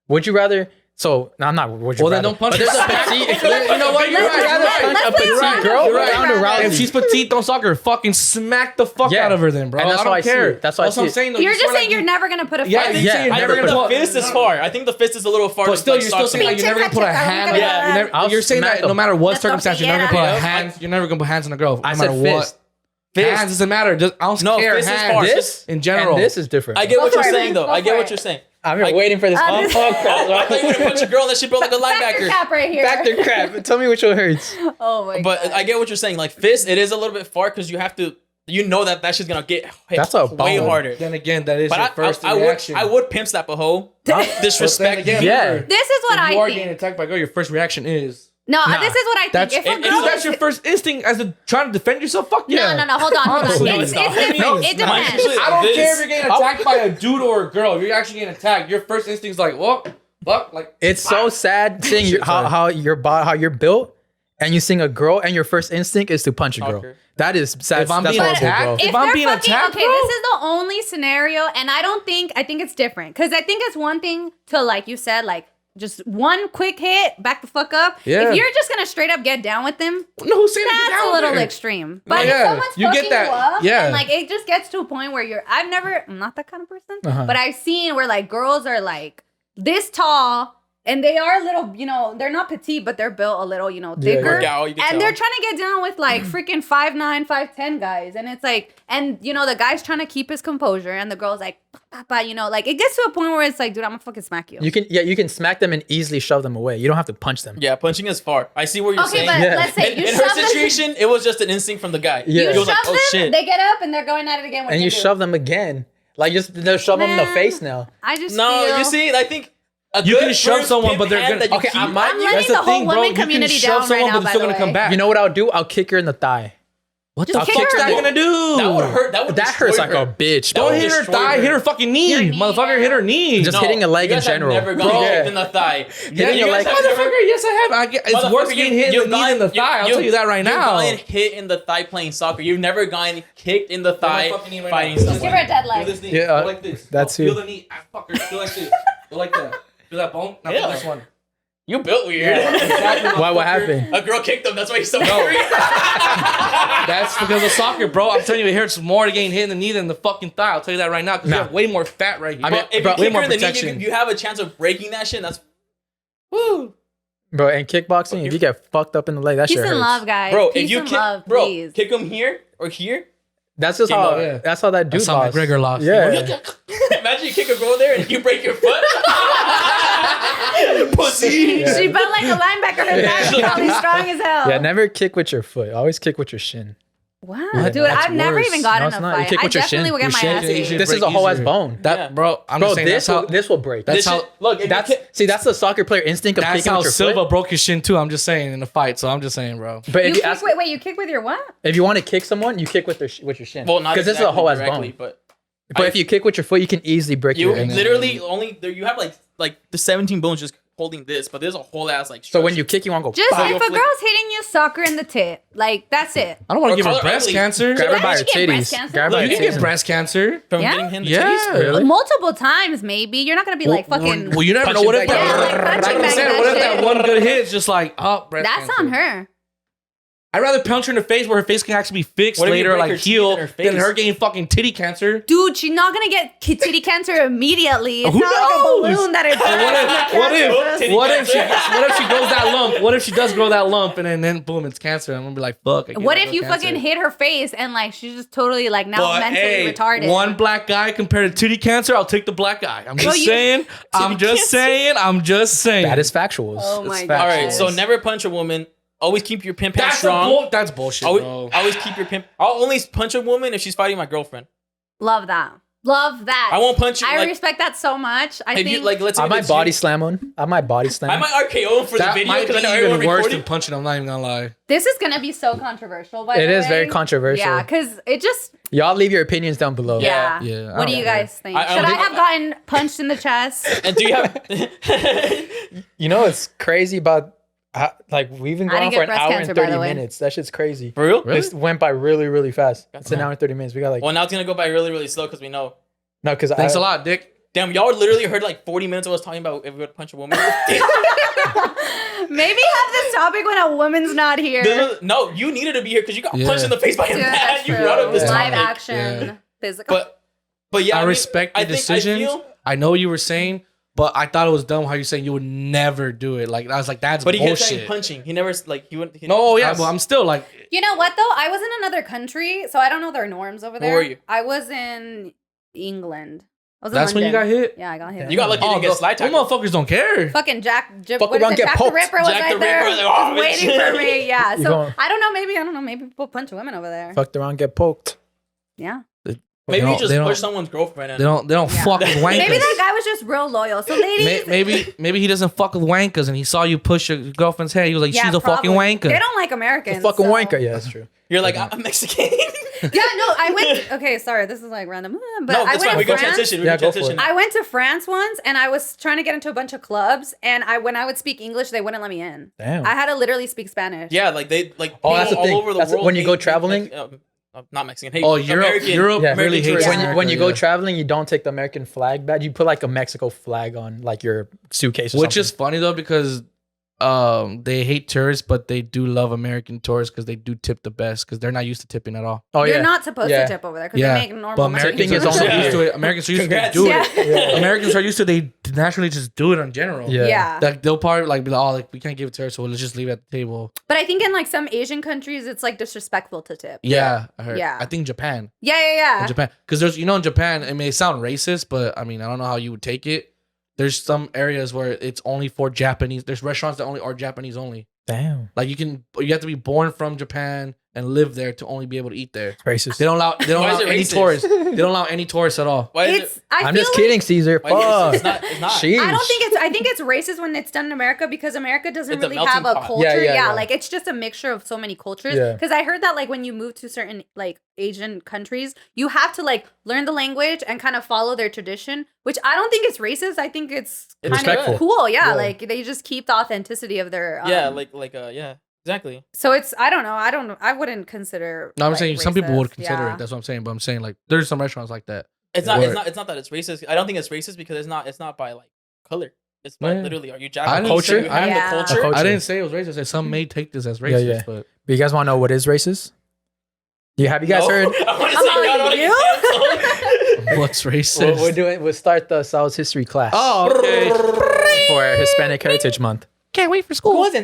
Would you rather? So no, I'm not. Would you rather? Then don't punch. There's a petite. You know what? You're right. Let's a petite girl. You're right. If she's petite, don't suck her. Fucking smack the fuck out of her, then, bro. And that's I don't care. That's what I'm saying. You're just saying you're never gonna put a. Yeah, I think the fist is far. I think the fist is a little far. But still, you're still saying like you're never gonna put a hand. Yeah, you're saying that no matter what circumstance, you're never gonna put hands. You're never gonna put hands on a girl. No matter what. Hands doesn't matter. Just I don't care. Fist is far. This in general. And this is different. I get what you're saying, though. I get what you're saying. I'm here waiting for this. I thought you were gonna punch a girl that she built like a linebacker. Factor right here. Factor crap. Tell me which one hurts. Oh my god. But I get what you're saying. Like fist, it is a little bit far because you have to. You know that shit's gonna get hit way harder. Then again, that is your first reaction. I would pimp slap a hoe. Disrespect. Again, yeah. This is what I think. You are getting attacked by a girl. Your first reaction is. No, this is what I think. That's your first instinct as to trying to defend yourself. Fuck yeah. No. Hold on. It depends. I don't care if you're getting attacked by a dude or a girl. You're actually getting attacked. Your first instinct is like, what? Fuck. Like it's so sad seeing how you're built, and you seeing a girl, and your first instinct is to punch a girl. That is sad. If I'm being attacked, if I'm being attacked, okay, this is the only scenario, and I think it's different because I think it's one thing to, like you said, like. Just one quick hit, back the fuck up. Yeah. If you're just gonna straight up get down with them, that's a little extreme. But if someone's fucking you up, and like it just gets to a point where I'm not that kind of person, but I've seen where like girls are like this tall and they are a little, they're not petite, but they're built a little, thicker. And they're trying to get down with like freaking 5'9", 5'10" guys. And it's like, and the guy's trying to keep his composure and the girl's like, like it gets to a point where it's like, dude, I'm gonna fucking smack you. You can smack them and easily shove them away. You don't have to punch them. Yeah, punching is far. I see what you're saying. Okay, but let's say in her situation, it was just an instinct from the guy. Yeah. You shove them, shit. They get up and they're going at it again. And you shove them again. Like they'll shove them in the face now. You see, I think. You can shove someone, but they're gonna. Okay, I'm letting the whole women community down right now. But they're still gonna come back. You know what I'll do? I'll kick her in the thigh. What Just the kick fuck's her. that gonna do? That would hurt. That hurts like her. a bitch. Don't hit her destroy thigh. her. Hit her fucking knee. Your knee, Motherfucker, hit her knee. Just hitting a leg you in guys have general. never gotten Bro. kicked in the thigh. Hitting you a leg. guys have never- Motherfucker, yes, I have. It's worse than getting hit in the knee than the thigh. I'll tell you that right now. You've gotten hit in the thigh playing soccer. You've never gotten kicked in the thigh fighting Just give someone. her a dead leg. Feel this knee. Yeah, Go like this. that's Feel it. the knee. Fucker, feel like this. Go like that. Feel that bone? Now Yeah. feel this one. You built weird. Exactly. Why? What happened? A girl kicked him. That's why he's so angry. That's because of soccer, bro. I'm telling you, it hurts more to getting hit in the knee than the fucking thigh. I'll tell you that right now because you Nah. have way more fat right here. I mean, If bro, you way kick more her in the knee, protection. you have a chance of breaking that shit. That's woo. Bro, in kickboxing, if you get fucked up in the leg, that Peace shit and hurts. love, guys. Bro, Peace if you and kick, love, bro, please. kick him here or here. That's just Game how. over. That's how that dude That's how lost. McGregor lost. Yeah. Imagine you kick a girl there and you break your foot. Pussy. Yeah. She felt like a linebacker. Her back was probably strong as hell. Yeah, never kick with your foot. Always kick with your shin. Wow, Yeah, dude, that's I've never worse. even gotten No, in it's a not. You fight. kick I with your definitely shin. would get my Your ass shin is kicked. your- This is break a whole ass easier. bone. That, Yeah. bro, I'm Bro, just saying this that's will break. That's how. Look, if That's you kick, see, that's the soccer player instinct of That's kicking how with your Silva foot. broke his shin too. I'm just saying in the fight. So I'm just saying, bro. But You if you kick, ask, wait, you kick with your what? if you want to kick someone, you kick with your shin. well, not because exactly this is a whole ass directly, bone. but If you kick with your foot, you can easily break you your ankle. literally only you have like the 17 bones just holding this, but there's a whole ass like. So when structure. you kick, you want to go. Just pow. if a girl's hitting you, soccer in the tit. Like, that's it. I don't want Or to give her color breast ugly. cancer. Grab her Why by her did she get breast titties. cancer? Grab her No, by you her can get titties. breast cancer. from Yeah? getting him the Yeah. titties? Really? Multiple times, maybe. You're not gonna be like fucking. Well, you never know. punching What if back that, down. Yeah, like punching like I back said, that what if shit. that one good hit is just like, oh, breast That's cancer. on her. I'd rather punch her in the face where her face can actually be fixed What if you later, break like her teeth heal, in her than face? her getting fucking titty cancer. Dude, she's not gonna get titty cancer immediately. It's Who not like a knows? balloon that it What Titty if she cancer. what if she grows that lump? What if she does grow that lump and then boom, it's cancer? I'm gonna be like, fuck. What if you fucking hit her face and like she's just totally like now But mentally hey, retarded? one black guy compared to titty cancer, I'll take the black guy. I'm just you- saying. I'm just saying. That is factuals. Oh my It's God. All right, so factuals. never punch a woman. Always keep your pimp hand That's strong. that's bullshit, Always, bro. always keep your pimp. I'll only punch a woman if she's fighting my girlfriend. Love that. Love that. I won't punch you. I like, respect that so much. I if think you like, let's say I if might it's body you, slam him. I might body slam I him. might RKO him for the That video might be because I know everyone even worse recording. than punching. I'm not even gonna lie. this is gonna be so controversial. By It the is way. very controversial. Yeah, because it just Y'all leave your opinions down below. yeah. Yeah, I What do don't you know. guys think? I Should don't I think- have gotten punched in the chest? And do you have? You know it's crazy about like we've been I going didn't on get for an breast hour cancer, and by 30 the way. minutes. That shit's crazy. For real? Really? This went by really, really fast. It's an Wow. hour and 30 minutes. We got like Well, now it's gonna go by really, really slow because we know. no, because Thanks a lot, Dick. Damn, y'all literally heard like 40 minutes of us talking about if we would punch a woman. Maybe have this topic when a woman's not here. No, you needed to be here because you got Yeah. punched in the face by a Dude, man. that's You true. brought up this Live topic. action, Yeah. physical. But yeah, I mean, respect the I think- decisions. I feel, I know what you were saying, but I thought it was dumb how you saying you would never do it. Like I was like, that's but he kept saying bullshit. punching. He never like he wouldn't. He, No, yeah, that's- but I'm still like, You know what though? I was in another country, so I don't know their norms over there. were you? I was in England. I was in that's when you London. got hit. Yeah, I got hit. You got lucky. You didn't get those slide tackled. motherfuckers don't care. Fucking Jack. Fuck What around, is it? get Jack the poked. Ripper was Jack right the there, Ripper, like, oh, was waiting bitch. for me. Yeah. You So going- I don't know. Maybe people punch women over there. fucked around, get poked. Yeah. Maybe They you don't- just they don't- push someone's girlfriend. And They don't Yeah. fuck with wankers. Maybe that guy was just real loyal. So ladies, Maybe he doesn't fuck with wankers, and he saw you push your girlfriend's hair. He was like, yeah, she's a fucking probably. wanker. They don't like Americans. Fucking so- wanker. Yeah, that's true. You're like, I'm Mexican. Yeah, no, I went. Okay, sorry, this is like random, but No, I that's went fine. We to can France. transition. We Yeah, can go for transition. it. I went to France once, and I was trying to get into a bunch of clubs, and when I would speak English, they wouldn't let me in. Damn. I had to literally speak Spanish. Yeah, like they like. Oh, that's the all thing. over the That's world. when you hate- go hate traveling? not Mexican. Hate Oh, Europe, American. Europe Yeah. really American hates tourists. When you go yeah. traveling, you don't take the American flag badge. You put like a Mexico flag on like your suitcase or Which something. is funny though because they hate tourists, but they do love American tourists because they do tip the best because they're not used to tipping at all. Oh You're yeah. not supposed Yeah. to tip over there because Yeah, they make normal but money. Americans Tipping are is so only used to here. it. Americans are used to Congrats. do Yeah. it. Yeah. Americans are used to they naturally just do it in general. Yeah. Yeah. Like they'll probably like be like, oh, like we can't give it to her, so let's just leave it at the table. But I think in like some Asian countries, it's like disrespectful to tip. Yeah, I heard. Yeah. I think Japan. Yeah. In Japan, because there's in Japan, it may sound racist, but I mean I don't know how you would take it. There's some areas where it's only for Japanese. There's restaurants that only are Japanese only. Damn. Like you have to be born from Japan, and live there to only be able to eat there. It's racist. They don't allow any tourists. They don't allow any tourists at all. Why is it? I'm just kidding, Caesar. Fuck. It's not. Sheesh. I think it's racist when it's done in America because America doesn't really have a culture. Yeah, like it's just a mixture of so many cultures. Because I heard that like when you move to certain like Asian countries, you have to like learn the language and kind of follow their tradition, which I don't think it's racist. I think it's kind of cool. Yeah, like they just keep the authenticity of their yeah. Exactly. So it's I don't know. I wouldn't consider. No, I'm saying some people would consider it. That's what I'm saying. But I'm saying like there's some restaurants like that. It's not that it's racist. I don't think it's racist because it's not by like color. It's by literally are you Japanese? Culture? You have the culture. I didn't say it was racist. I said some may take this as racist. But you guys want to know what is racist? Have you guys heard? What's racist? We'll start the Saul's history class. Oh, okay. For Hispanic Heritage Month. Can't wait for school. School's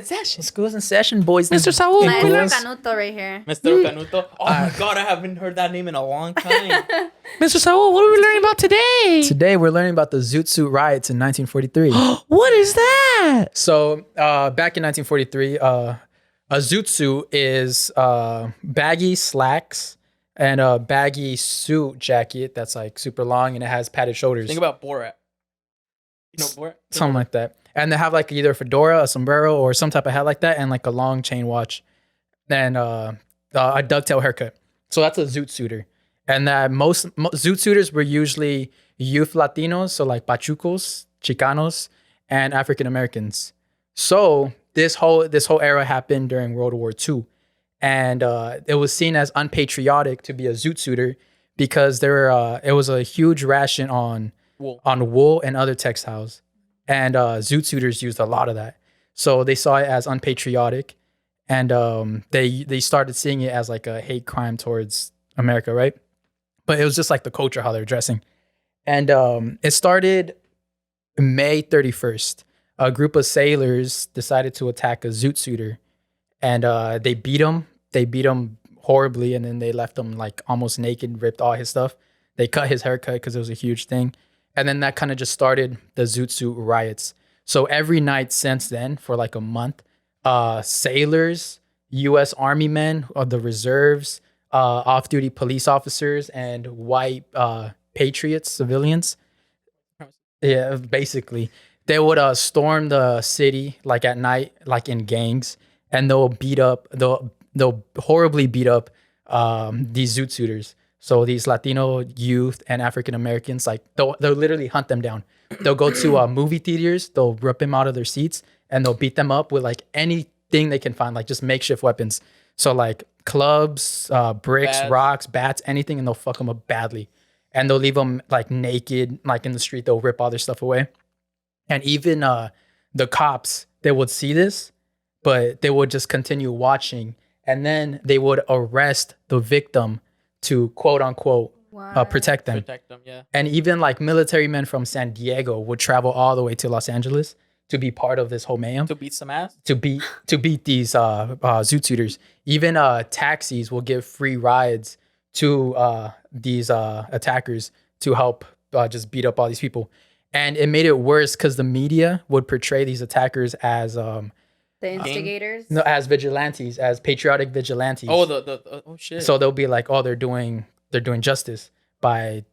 in session, boys. Mr. Saul. Maestro Canuto right here. Mr. Canuto. Oh my God, I haven't heard that name in a long time. Mr. Saul, what are we learning about today? Today, we're learning about the Zoot riots in 1943. What is that? So, back in 1943, a zoot suit is baggy slacks and a baggy suit jacket that's like super long and it has padded shoulders. Think about Borat. You know Borat? Something like that. And they have like either a fedora, a sombrero, or some type of hat like that, and like a long chain watch, and a dovetail haircut. So that's a zoot suiter. And that most zoot suiters were usually youth Latinos, so like Pachucos, Chicanos, and African Americans. So this whole era happened during World War II, and it was seen as unpatriotic to be a zoot suiter because it was a huge ration on wool and other textiles. And zoot suiters used a lot of that. So they saw it as unpatriotic. And they started seeing it as like a hate crime towards America, right? But it was just like the culture, how they're dressing. And it started May 31st. A group of sailors decided to attack a zoot suiter. And they beat him. They beat him horribly. And then they left him like almost naked, ripped all his stuff. They cut his haircut because it was a huge thing. And then that kind of just started the Zoot Suit riots. So every night since then, for like a month, sailors, U.S. Army men, the reserves, off-duty police officers, and white patriots, civilians, basically, they would storm the city like at night, like in gangs, and they'll horribly beat up these Zoot Suiters. So these Latino youth and African Americans, like they'll literally hunt them down. They'll go to movie theaters, they'll rip them out of their seats, and they'll beat them up with like anything they can find, like just makeshift weapons. So like clubs, bricks, rocks, bats, anything, and they'll fuck them up badly. And they'll leave them like naked, like in the street. They'll rip all their stuff away. And even the cops, they would see this, but they would just continue watching, and then they would arrest the victim to quote unquote protect them. Yeah. And even like military men from San Diego would travel all the way to Los Angeles to be part of this whole mayhem. To beat some ass? To beat these zoot suiters. Even taxis will give free rides to these attackers to help just beat up all these people. And it made it worse because the media would portray these attackers as the instigators? No, as vigilantes, as patriotic vigilantes. Oh, oh shit. So they'll be like, oh, they're doing justice by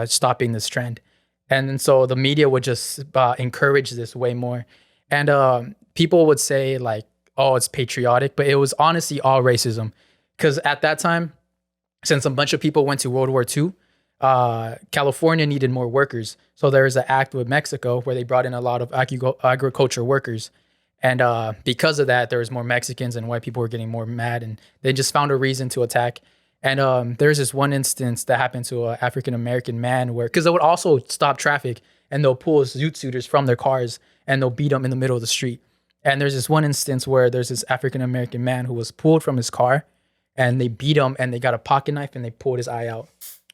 stopping this trend. And then so the media would just encourage this way more. And people would say like, oh, it's patriotic, but it was honestly all racism. Because at that time, since a bunch of people went to World War II, California needed more workers. So there was an act with Mexico where they brought in a lot of agriculture workers. And because of that, there was more Mexicans and white people were getting more mad, and they just found a reason to attack. And there's this one instance that happened to an African-American man where, because they would also stop traffic and they'll pull zoot suiters from their cars and they'll beat them in the middle of the street. And there's this one instance where there's this African-American man who was pulled from his car and they beat him and they got a pocket knife and they pulled his eye out.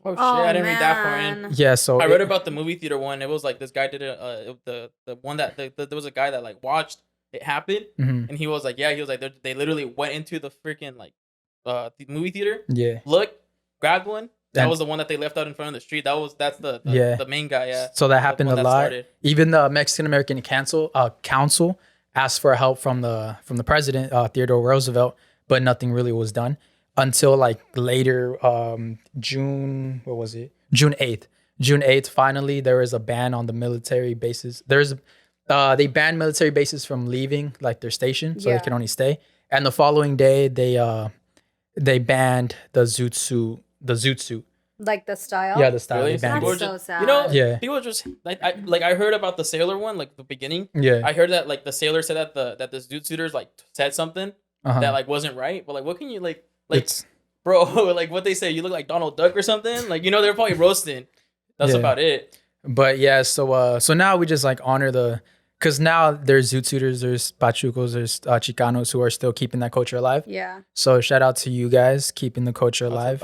Oh shit! I didn't read that far in. Yeah, so I read about the movie theater one. It was like this guy did the one that there was a guy that like watched it happened, and he was like, they literally went into the freaking like the movie theater. Yeah. Look, grabbed one. That was the one that they left out in front of the street. That's the main guy. Yeah. So that happened a lot. Even the Mexican American Council asked for help from the president Theodore Roosevelt, but nothing really was done. until like later June. What was it? June 8th. June 8th. Finally, there was a ban on the military bases. They banned military bases from leaving like their station, so they can only stay. And the following day, they banned the Zoot suit. The Zoot suit. Like the style? Yeah, the style. Really? That's so sad. You know, yeah. People just I heard about the sailor one, like the beginning. Yeah. I heard that like the sailor said that the Zoot suiters like said something that like wasn't right. But like, what can you like bro, like what they say, you look like Donald Duck or something? Like, they're probably roasting. That's about it. But yeah, so now we just like honor because now there's Zoot suiters, there's Pachucos, there's Chicanos who are still keeping that culture alive. Yeah. So shout out to you guys keeping the culture alive.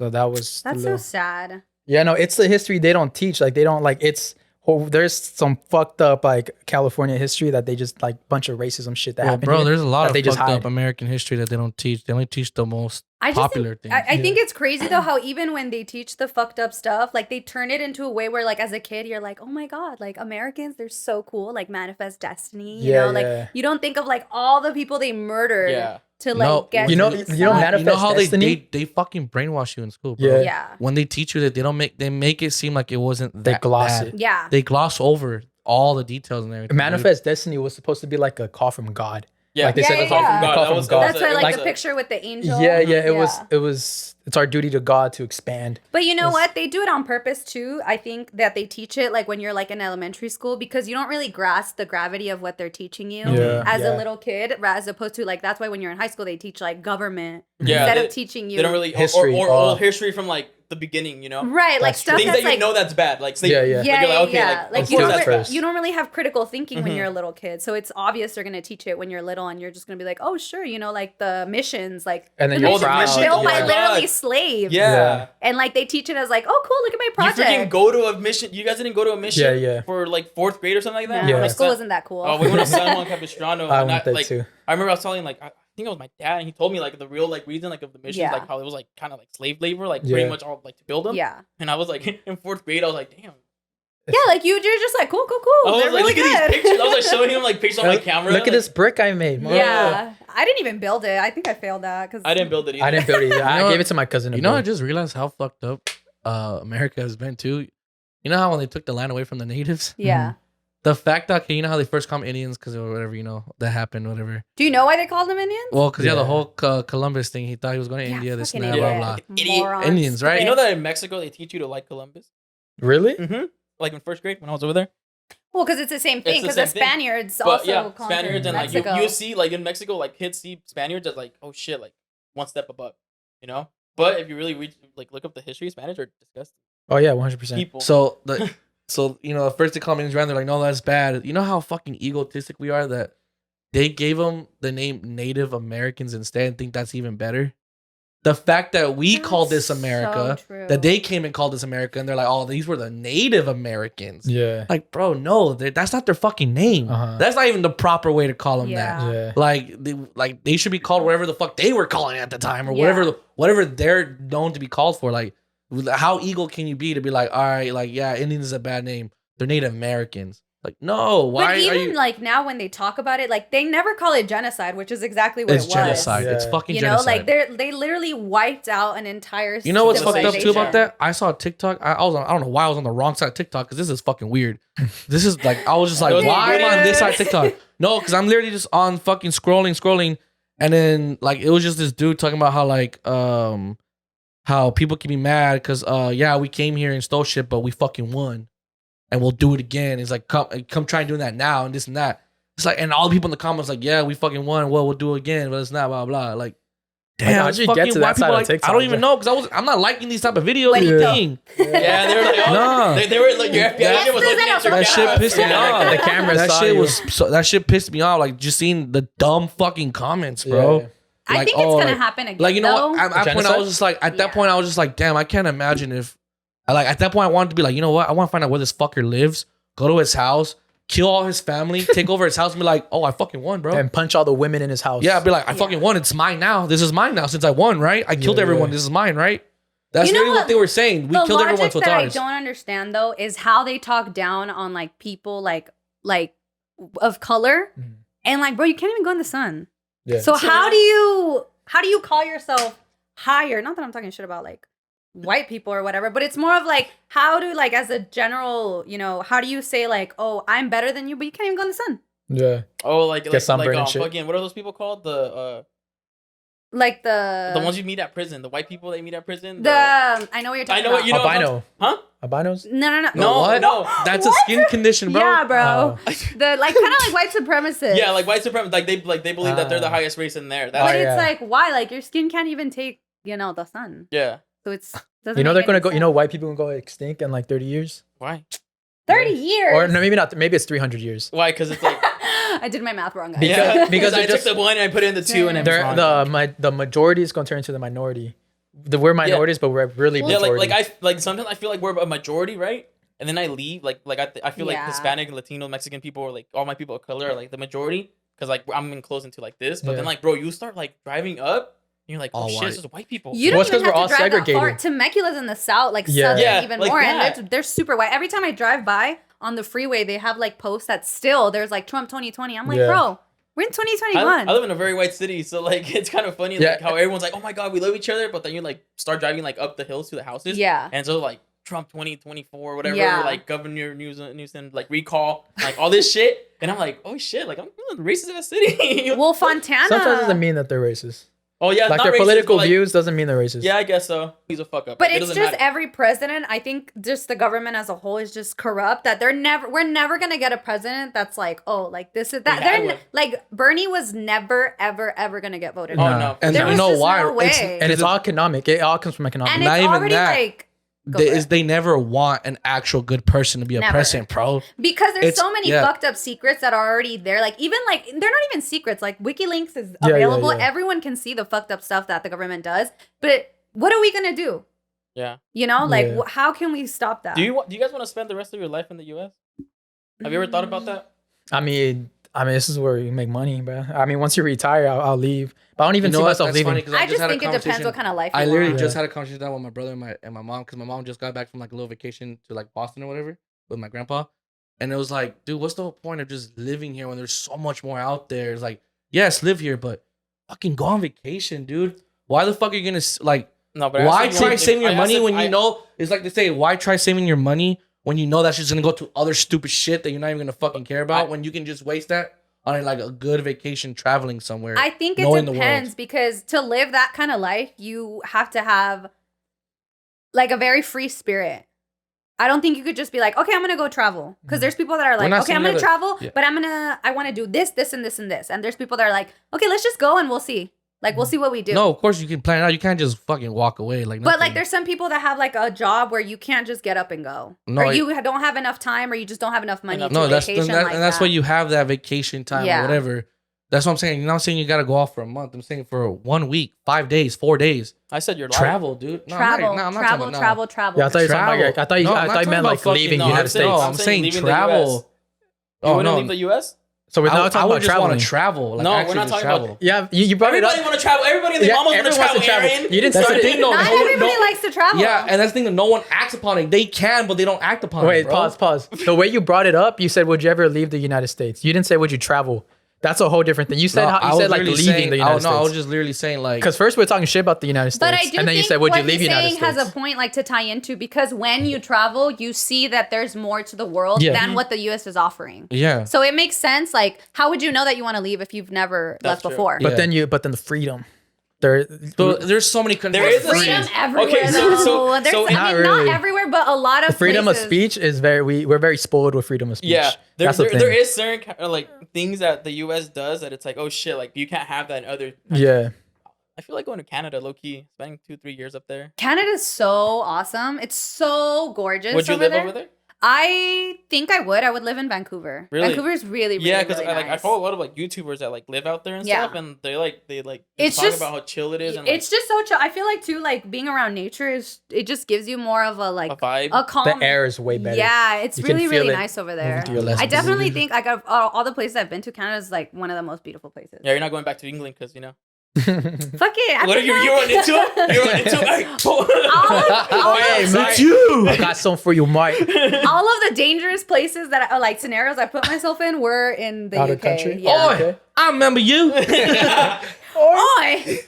So that's so sad. Yeah, no, it's the history they don't teach. Like they don't like there's some fucked up like California history that they just like bunch of racism shit that happened. Bro, there's a lot of fucked hide. up American history that they don't teach. They only teach the most popular things. I think it's crazy though how even when they teach the fucked up stuff, like they turn it into a way where like as a kid you're like, oh my god, like Americans, they're so cool, like manifest destiny. You know, like you don't think of like all the people they murdered. Yeah. To like get manifest how destiny? they fucking brainwash you in school, bro. Yeah. When they teach you that they make it seem like it wasn't they gloss bad. it. Yeah. They gloss over all the details and everything. Manifest destiny was supposed to be like a call from God. Yeah. Like they said, a call from God. That's why like the picture with the angel. Yeah, it was it's our duty to God to expand. But you know what? They do it on purpose too. I think that they teach it like when you're like in elementary school because you don't really grasp the gravity of what they're teaching you as a little kid, as opposed to like that's why when you're in high school they teach like government instead of teaching you. They don't really history or history from like the beginning, right? Like stuff things that's that that's bad. Like like you don't really have critical thinking when you're a little kid, so it's obvious they're gonna teach it when you're little, and you're just gonna be like, oh sure, like the missions, like and then the you're missions built by literally slaves. Yeah, and like they teach it as like, oh cool, look at my project. You freaking go to a mission. You guys didn't go to a mission for like 4th grade or something like that. No, my school wasn't that cool. Oh, we went to San Juan Capistrano. I went there too. I remember I was telling like I think it was my dad, and he told me like the real like reason like of the missions, like how it was like kind of like slave labor, like pretty much all like to build them. Yeah. And I was like in 4th grade, I was like, damn. Yeah, like you're just like cool. I was They're like, really look at these pictures. I was like showing him like pictures on my camera. Look at this brick I made. Yeah, I didn't even build it. I think I failed that because I didn't build it either. I gave it to my cousin. I just realized how fucked up America has been too. You know how when they took the land away from the natives? Yeah. The fact that, you know how they first called them Indians because or whatever, that happened, whatever. Do you know why they called them Indians? Well, because the whole Columbus thing, he thought he was going to India, this and that, blah, blah. Indians, right? You know that in Mexico, they teach you to like Columbus? Really? Mm-hmm. Like in 1st grade when I was over there? Well, because it's the same thing, because the Spaniards also call Spaniards and Mexico. Like you see, like in Mexico, like kids see Spaniards as like, oh shit, like one step above, But if you really look up the history, Spaniards are disgusting. Oh yeah, 100%. People. So at first they call them Indians, they're like, no, that's bad. You know how fucking egotistic we are that they gave them the name Native Americans instead and think that's even better? The fact that we call this America, that they came and called us America, and they're like, oh, these were the Native Americans. Yeah. Like, bro, no, that's not their fucking name. That's not even the proper way to call them that. Yeah. Like they should be called whatever the fuck they were calling at the time, or whatever they're known to be called for. Like, how ego can you be to be like, all right, like, yeah, Indians is a bad name. They're Native Americans. Like, no, why? But even like now when they talk about it, like they never call it genocide, which is exactly what it was. It's genocide. Yeah. It's fucking genocide. Like they literally wiped out an entire. You know what's fucked up too about that? I saw a TikTok. I don't know why I was on the wrong side of TikTok because this is fucking weird. This is like I was just like, why am I on this side of TikTok? No, because I'm literally just on fucking scrolling, and then like it was just this dude talking about how like how people can be mad because we came here and stole shit, but we fucking won. And we'll do it again. It's like, come try and do that now and this and that. It's like, and all the people in the comments like, yeah, we fucking won. Well, we'll do it again, but it's not blah blah. Like, damn, how'd you get to that side of TikTok? I don't even know because I'm not liking these type of videos. Like, they were like, oh, no, they were like, your FBI was looking at your that shit pissed me off. The camera that shit pissed me off. Like just seeing the dumb fucking comments, bro. Yeah. Like, I think it's gonna happen again. Like, you know what? At that point, I was just like, damn, I can't imagine if. At that point, I wanted to be like, you know what? I want to find out where this fucker lives, go to his house, kill all his family, take over his house, and be like, oh, I fucking won, bro. And punch all the women in his house. Yeah, I'd be like, I fucking won. It's mine now. This is mine now since I won, right? I killed everyone. This is mine, right? That's really what they were saying. We killed everyone, so it's ours. What I don't understand, though, is how they talk down on, like, people, like of color. Mm-hmm. And, like, bro, you can't even go in the sun. Yeah. So how do how do you call yourself higher? Not that I'm talking shit about like white people or whatever, but it's more of like, how do like as a general, you know, how do you say like, oh, I'm better than you, but you can't even go in the sun? Yeah. Oh, like sunburn and shit. Fucking, what are those people called? The ones you meet at prison, the white people they meet at prison. I know what you're talking about. Albino. Huh? Albinos? No. That's a skin condition, bro. Yeah, bro. The like kind of like white supremacists. Yeah, like white supremacists. Like they believe that they're the highest race in there. But it's like, why? Like your skin can't even take, you know, the sun. Yeah. So it's they're gonna go. You know, white people can go extinct in like 30 years. Why? 30 years. Or no, maybe not. Maybe it's 300 years. Why? Because it's like. I did my math wrong, guys. Yeah, because I took the one and I put it in the two, and the majority is gonna turn into the minority. We're minorities, but we're really majority. like sometimes I feel like we're a majority, right? And then I leave, I feel like Hispanic, Latino, Mexican people, or like all my people of color are like the majority, because like I'm enclosed into like this. But then like, bro, you start like driving up. And you're like, oh shit, this is white people. You don't even have to drive that far. Temecula's in the south, like southern even like more, and they're super white. Every time I drive by on the freeway, they have like posts that still there's like Trump 2020. I'm like, bro, we're in 2021. I live in a very white city, so like it's kind of funny like how everyone's like, oh my god, we love each other, but then you like start driving like up the hills to the houses. Yeah, and so like Trump 2024, whatever, like Governor Newsom, like recall, like all this shit, and I'm like, oh shit, like I'm in a racist ass city. Well, Fontana sometimes doesn't mean that they're racist. Oh yeah, like their racist, political views doesn't mean they're racist. Yeah, I guess so. He's a fuck up. But it's just matter. Every president. I think just the government as a whole is just corrupt. That we're never gonna get a president that's like, oh, like this is that. Like Bernie was never ever gonna get voted. Oh no, and you know why? No way. It's all economic. It all comes from economic. And not it's even already that. Like. They never want an actual good person to be a president, bro. Because there's so many fucked up secrets that are already there. Like even like they're not even secrets. Like WikiLeaks is available. Everyone can see the fucked up stuff that the government does. But what are we gonna do? Yeah. You know, like how can we stop that? Do you guys want to spend the rest of your life in the U.S.? Have you ever thought about that? I mean, this is where you make money, bro. I mean, once you retire, I'll leave. But I don't even see myself leaving. I just think it depends what kind of life you want. I literally just had a conversation with my brother and my mom, because my mom just got back from like a little vacation to like Boston or whatever with my grandpa. And it was like, dude, what's the whole point of just living here when there's so much more out there? It's like, yes, live here, but fucking go on vacation, dude. Why the fuck are you gonna like? No, but why try saving your money when you know? It's like they say, why try saving your money when you know that's just gonna go to other stupid shit that you're not even gonna fucking care about, when you can just waste that on like a good vacation traveling somewhere. I think it depends, because to live that kind of life, you have to have like a very free spirit. I don't think you could just be like, okay, I'm going to go travel. Because there's people that are like, okay, I'm going to travel, but I want to do this, this, and this, and this. And there's people that are like, okay, let's just go and we'll see. Like, we'll see what we do. No, of course you can plan it out. You can't just fucking walk away. Like, but like, there's some people that have like a job where you can't just get up and go. No, or you don't have enough time, or you just don't have enough money to vacation. And that's why you have that vacation time or whatever. That's what I'm saying. You're not saying you got to go off for a month. I'm saying for 1 week, 5 days, 4 days. I said you're travel, dude. No, travel. Yeah, I thought you meant like leaving the United States. No, I'm saying travel. You wouldn't leave the U.S.? So we're not talking about traveling. Want to travel. Like, no, we're not talking about. Yeah, you brought it up. Everybody want to travel. Everybody in the mama want to travel. Aaron. You didn't start it. Not everybody likes to travel. Yeah, and that's the thing that no one acts upon it. They can, but they don't act upon it. Wait, pause. The way you brought it up, you said, "Would you ever leave the United States?" You didn't say, "Would you travel?" That's a whole different thing. You said like leaving the United States. No, I was just literally saying like, because first we were talking shit about the United States, but I do and then you said, "Would you leave the United States?" Has a point like to tie into, because when you travel, you see that there's more to the world than what the U.S. is offering. Yeah. So it makes sense. Like, how would you know that you want to leave if you've never left before? But then the freedom. There's so many countries. There is freedom everywhere. Okay, not everywhere, but a lot of freedom of speech is we're very spoiled with freedom of speech. Yeah, there is certain like things that the U.S. does that it's like, oh shit, like you can't have that in other countries. Yeah. I feel like going to Canada, low key, spending 2-3 years up there. Canada's so awesome. It's so gorgeous. Would you live over there? I think I would. I would live in Vancouver. Really? Vancouver's really because really nice. I follow a lot of like YouTubers that like live out there and stuff, and they it's talk about how chill it is. And it's just so chill. I feel like too, like being around nature it just gives you more of a vibe, a calm. The air is way better. Yeah, it's really nice over there. I definitely think all the places I've been to, Canada is like one of the most beautiful places. Yeah, you're not going back to England because Fuck it. What are you run into it? You run into it. It's you. I got something for you, Mike. All of the dangerous places that I like scenarios I put myself in were in the Out UK. of country? Yeah. Oi, I remember you. Oi.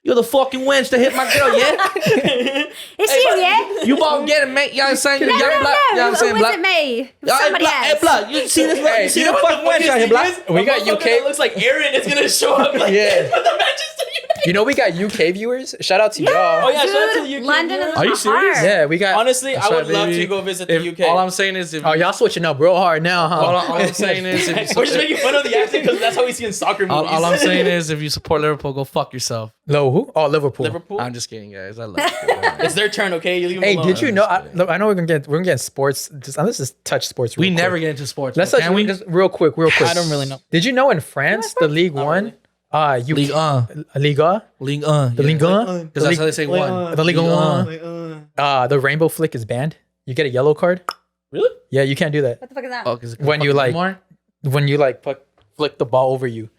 You're the fucking wench that hit my girl, yeah? Is she, yeah? You both get it, mate. Y'all saying No, y'all no, black. no. Y'all saying It black. wasn't me. It was Y'all somebody black. Hey, else. black. You see this? Hey, You see the fucking wench out here, black? We got UK. That looks like Aaron is gonna show up. Like, Yeah. for the Manchester United. You know we got UK viewers. Shout out to y'all. Oh yeah, shout out to Dude, the UK. London viewers. is Are you my serious? heart. Yeah, we got. Honestly, That's I would right, love baby. to go visit If- the UK. All I'm saying is, if Oh, y'all switching up real hard now, huh? all I'm saying is, if you We're just making fun of the accent because that's how we see in soccer movies. all I'm saying is, if you support Liverpool, go fuck yourself. Low who? Oh, Liverpool. Liverpool. I'm just kidding, guys. I love it. It's their turn, okay? You leave them Hey, alone. did you know? I know we're gonna get sports. Let's just touch sports. We real never quick. get into sports. Let's bro. touch Can we? just real quick. I don't really know. Did you know in France the League One? You League Liga, League the Liga, Because that's how they say one. the Liga One. The rainbow flick is banned. You get a yellow card. Really? Yeah, you can't do that What the fuck is that? Oh, 'cause it when you fucking like more? when you like flick the ball over you.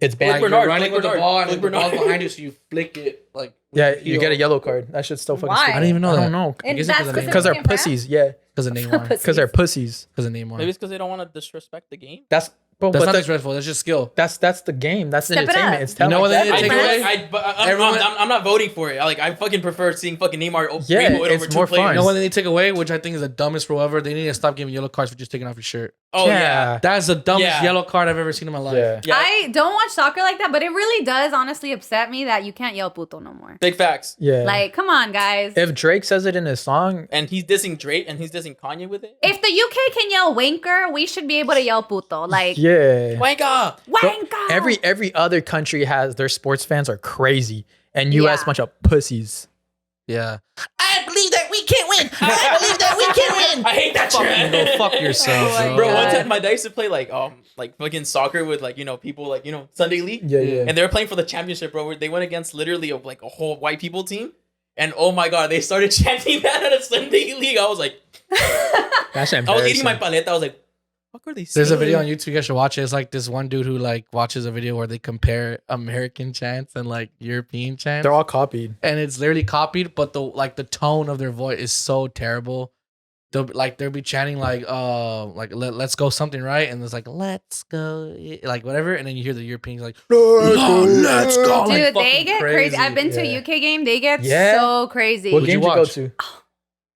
It's banned. Like Bernard, you're running Flick with the Bernard, ball and Flick the ball's Bernard. behind you, so you flick it like. Yeah, you get a yellow card. That shit's still fucking Why? stupid. I didn't even know I that. don't know. And guess that's because of Because they're in France? pussies. Yeah, Because of Neymar. because they're pussies. Because of Neymar. Maybe it's because they don't want to disrespect the game. That's bro, That's but not the- disrespectful. That's just skill. that's the game. That's Step it entertainment. up. It's You talent. know what they Exactly. did take away? I'm not voting for it. Like, I fucking prefer seeing fucking Neymar Yeah, rainbow it it's over two more players. fun. You know what they need to take away, which I think is the dumbest rule ever? They need to stop giving yellow cards for just taking off your shirt. Oh yeah. That's the dumbest Yeah. yellow card I've ever seen in my life. Yeah. Yeah. I don't watch soccer like that, but it really does honestly upset me that you can't yell puto no more. Big facts. Yeah. Like, come on, guys. if Drake says it in his song, And he's dissing Drake and he's dissing Kanye with it. If the UK can yell wanker, we should be able to yell puto. Like, yeah. Wanka. wanker. Every other country has their sports fans are crazy, and U.S. Yeah. bunch of pussies. Yeah. I believe that we can win. I believe that we can win. I hate that shit. Go fuck yourself, Oh my bro. Bro, God. one time my dad used to play like fucking soccer with like, you know, people like, you know, Sunday league. Yeah, yeah. And they were playing for the championship, bro. They went against literally like a whole white people team. And oh my god, they started chanting that at a Sunday league. I was like, That's I was eating my embarrassing. paleta. I was like, what are they saying? There's a video on YouTube. You guys should watch it. It's like this one dude who like watches a video where they compare American chants and like European chants. They're all copied. And it's literally copied, but the tone of their voice is so terrible. They'll be chanting like let's go something, right? And it's like let's go, like whatever, and then you hear the Europeans like let's go. Dude, like, they fucking get crazy. I've been to Yeah. a UK game. They get Yeah? so crazy. What Who'd game you did you go watch? to?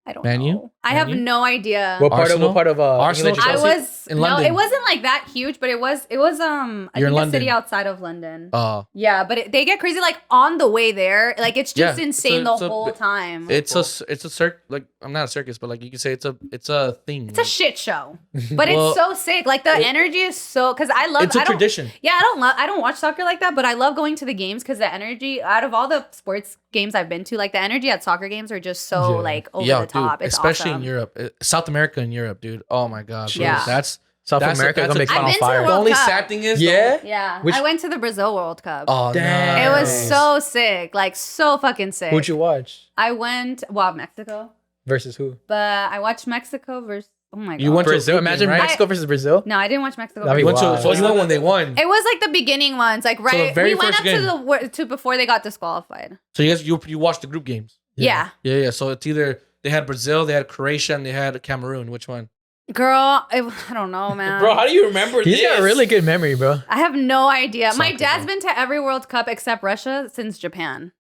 I don't Man know. U? I Man have U? no idea. What part Arsenal? of Arsenal? England did you I go to? was In no, London. it wasn't like that huge, but it was I You're think in a London. city outside of London. Yeah, But they get crazy like on the way there. Like it's just Yeah, insane it's the a- whole time. it's a like I'm not a circus, but like you can say it's a thing. It's a shit show, but Well, it's so sick. Like the energy is so because I love. It's a I don't- tradition. Yeah, I don't watch soccer like that, but I love going to the games because the energy out of all the sports games I've been to, like the energy at soccer games are just so Yeah. like over Yeah, the top. dude, It's especially awesome. in Europe, South America and Europe, dude. Oh my god, bro. Yeah. that's South That's a- America that's gonna a- be caught I've on been to the fire. the World only Cup. sad thing is. Yeah. Yeah, Which- I went to the Brazil World Cup. Oh Damn. It was nice. so sick, like so fucking sick. Who'd you watch I went Mexico, versus who? but I watched Mexico versus. Oh my god. You went to a Brazil. group game, Imagine right? Mexico versus Brazil. No, I didn't watch Mexico. That'd be You went wild. to, so you went when they won. It was like the beginning ones, like right. very we went first up game. to before they got disqualified. So you guys you watched the group games. Yeah. Yeah. So it's either they had Brazil, they had Croatia, and they had Cameroon. Which one? Girl, I don't know, man. Bro, how do you remember He's this? got a really good memory, bro. I have no idea. My Soccer, dad's bro. been to every World Cup except Russia since Japan.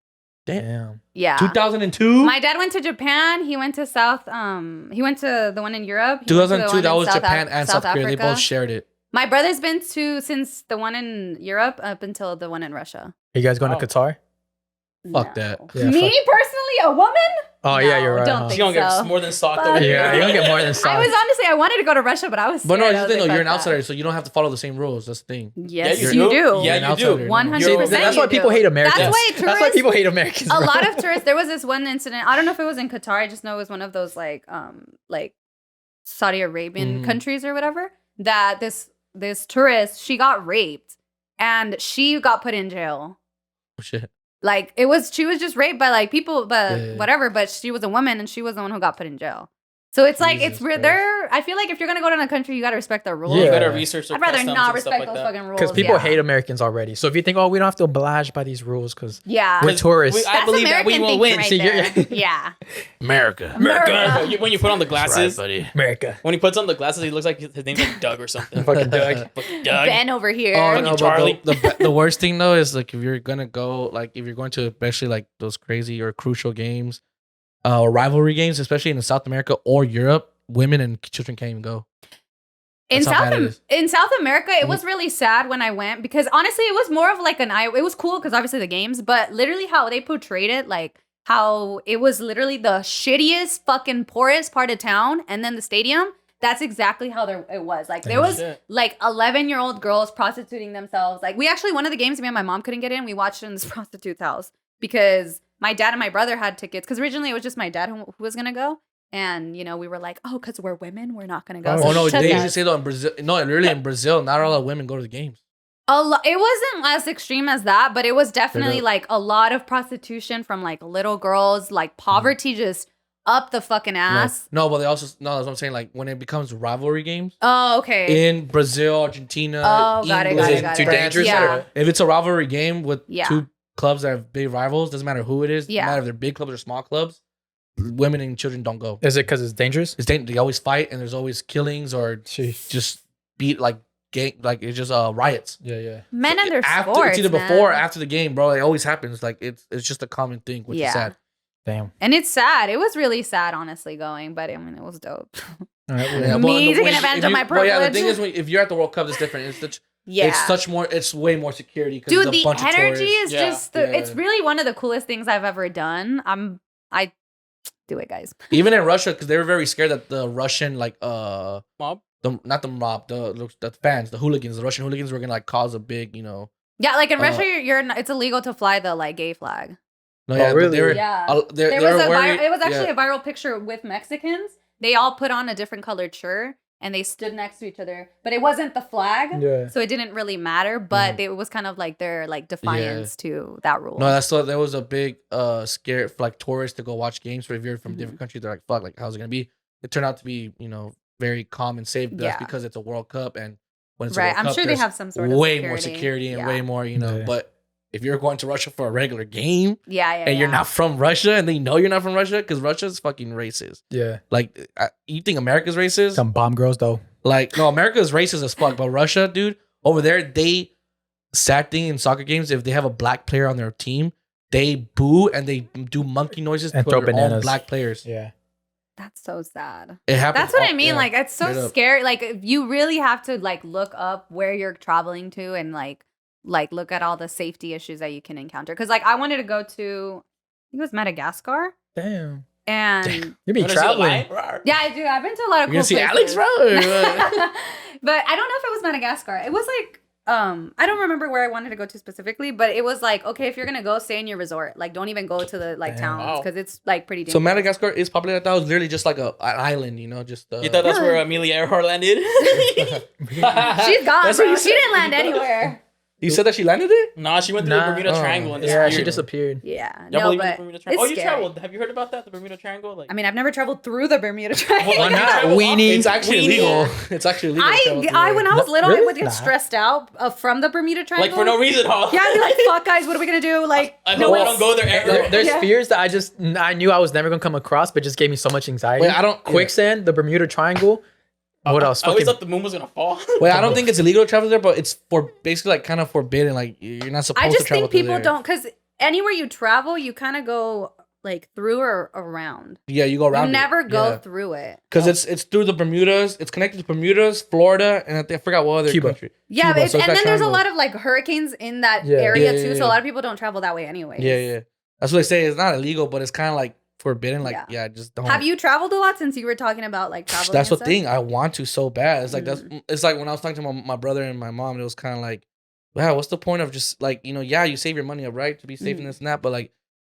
Damn. Yeah. 2002. My dad went to Japan. He went to he went to the one in Europe. He went to the 2002. one That in was South Japan Af- and South Korea. They Africa. both shared it. My brother's been to since the one in Europe up until the one in Russia. Are you guys going Oh. to Qatar? Fuck that. Yeah, Me fuck. personally, a woman? Oh yeah, No, you're right. don't huh? She think gonna so. get more than socked But- over here. Yeah, you don't get more than I soft. was honestly, I wanted to go to Russia, but I was. But no, scared. here's I the was thing though. like, You're an fuck outsider, that. so you don't have to follow the same rules. That's the thing. Yes, Yeah, you you do. Yeah, You're an you outsider. do. 100%. That's why you people do. hate Americans. That's why That's why tourists. people hate Americans. A bro. lot of tourists. There was this one incident. I don't know if it was in Qatar. I just know it was one of those like Saudi Arabian Mhm. countries or whatever. That this tourist, she got raped and she got put in jail. Oh, shit. Like she was just raped by like people, but Yeah. whatever. But she was a woman and she was the one who got put in jail. So it's like it's there. I feel like if you're gonna go to a country, you gotta respect their rules. You better research. I'd rather not respect those fucking rules because people hate Americans already. So if you think, oh, we don't have to oblige by these rules because we're tourists, I believe that we will win. Right yeah, America. When you put on the glasses, buddy. America. When he puts on the glasses, he looks like his name's like Doug or something. Fucking Doug. Ben over here. Oh no, Charlie. The worst thing though is like if you're gonna go, like if you're going to especially like those crazy or crucial games, or rivalry games, especially in South America or Europe. Women and children can't even go. In South America, it was really sad when I went because honestly, it was more of like it was cool because obviously the games, but literally how they portrayed it, like how it was literally the shittiest fucking poorest part of town, and then the stadium. That's exactly how it was. Like there was like 11-year-old girls prostituting themselves. Like we actually one of the games me and my mom couldn't get in. We watched it in this prostitute's house because my dad and my brother had tickets because originally it was just my dad who was gonna go. And, you know, we were like, oh, because we're women, we're not going to go. Oh, no, they usually say that in Brazil. No, literally in Brazil, not all the women go to the games. It wasn't as extreme as that, but it was definitely like a lot of prostitution from like little girls, like poverty just up the fucking ass. No, but they also, that's what I'm saying. Like when it becomes rivalry games. Oh, okay. In Brazil, Argentina. Got it. Too dangerous? Yeah. If it's a rivalry game with two clubs that have big rivals, doesn't matter who it is, doesn't matter if they're big clubs or small clubs. Women and children don't go. Is it because it's dangerous? They always fight and there's always killings or just beat like it's just riots. Yeah. Men and their sports. It's either before or after the game, bro. It always happens. Like it's just a common thing, which is sad. Damn. And it's sad. It was really sad, honestly, going, but I mean, it was dope. All right, taking advantage of my privilege. Well, yeah, the thing is, if you're at the World Cup, it's different. It's way more security. Dude, the energy is just it's really one of the coolest things I've ever done. I do it, guys. Even in Russia, because they were very scared that the Russian mob, not the mob, the fans, the hooligans, the Russian hooligans were gonna like cause a big, Yeah, like in Russia, it's illegal to fly the like gay flag. No, yeah, really? It was actually a viral picture with Mexicans. They all put on a different colored shirt and they stood next to each other, but it wasn't the flag, so it didn't really matter. But it was kind of like their like defiance to that rule. No, there was a big scare for like tourists to go watch games. But if you're from a different country, they're like, "Fuck, like how's it gonna be?" It turned out to be very calm and safe. That's because it's a World Cup, and when it's a World Cup, sure they have some sort of way more security and way more, But if you're going to Russia for a regular game, and you're not from Russia, and they know you're not from Russia, because Russia's fucking racist. Yeah, like you think America's racist? Some bomb girls though. Like no, America's racist as fuck, but Russia, dude, over there, sad thing in soccer games, if they have a black player on their team, they boo and they do monkey noises and throw bananas. All black players. Yeah. That's so sad. It happens. That's what I mean. Like it's so scary. Like you really have to like look up where you're traveling to and like look at all the safety issues that you can encounter. Because like I wanted to go to, I think it was Madagascar. Damn. And you be traveling. Yeah, I do. I've been to a lot of cool places. You gonna see Alex, bro? But I don't know if it was Madagascar. It was like I don't remember where I wanted to go to specifically, but it was like, okay, if you're gonna go, stay in your resort. Like, don't even go to the like towns because it's like pretty dangerous. So Madagascar is populated. That was literally just like an island, just. You thought that's where Amelia Earhart landed? She's gone, bro. She didn't land anywhere. You said that she landed it? Nah, she went through the Bermuda Triangle and disappeared. Yeah, she disappeared. Yeah. No, but you traveled. Have you heard about that? The Bermuda Triangle? Like, I mean, I've never traveled through the Bermuda Triangle. Why not? Weenie. It's actually illegal. It's actually illegal. I when I was little, I would get stressed out from the Bermuda Triangle. Like for no reason, huh? Yeah, I'd be like, fuck, guys, what are we going to do? Like, I hope I don't go there ever. There's fears that I knew I was never going to come across, but just gave me so much anxiety. Wait, Quicksand, the Bermuda Triangle. What else? I always thought the moon was gonna fall. Wait, I don't think it's illegal to travel there, but it's for basically like kind of forbidden. Like you're not supposed to travel. I just think people don't, because anywhere you travel, you kind of go like through or around. Yeah, you go around. You never go through it because it's through the Bermudas. It's connected to Bermudas, Florida, and I forgot what other country. Yeah, Cuba, and then there's a lot of like hurricanes in that area too. So a lot of people don't travel that way anyway. Yeah. That's what they say. It's not illegal, but it's kind of like forbidden. Like just don't. Have you traveled a lot since you were talking about like traveling? That's the thing. I want to so bad. It's like it's like when I was talking to my brother and my mom, it was kind of like, wow, what's the point of just like, you save your money up, right, to be safe in this and that, but like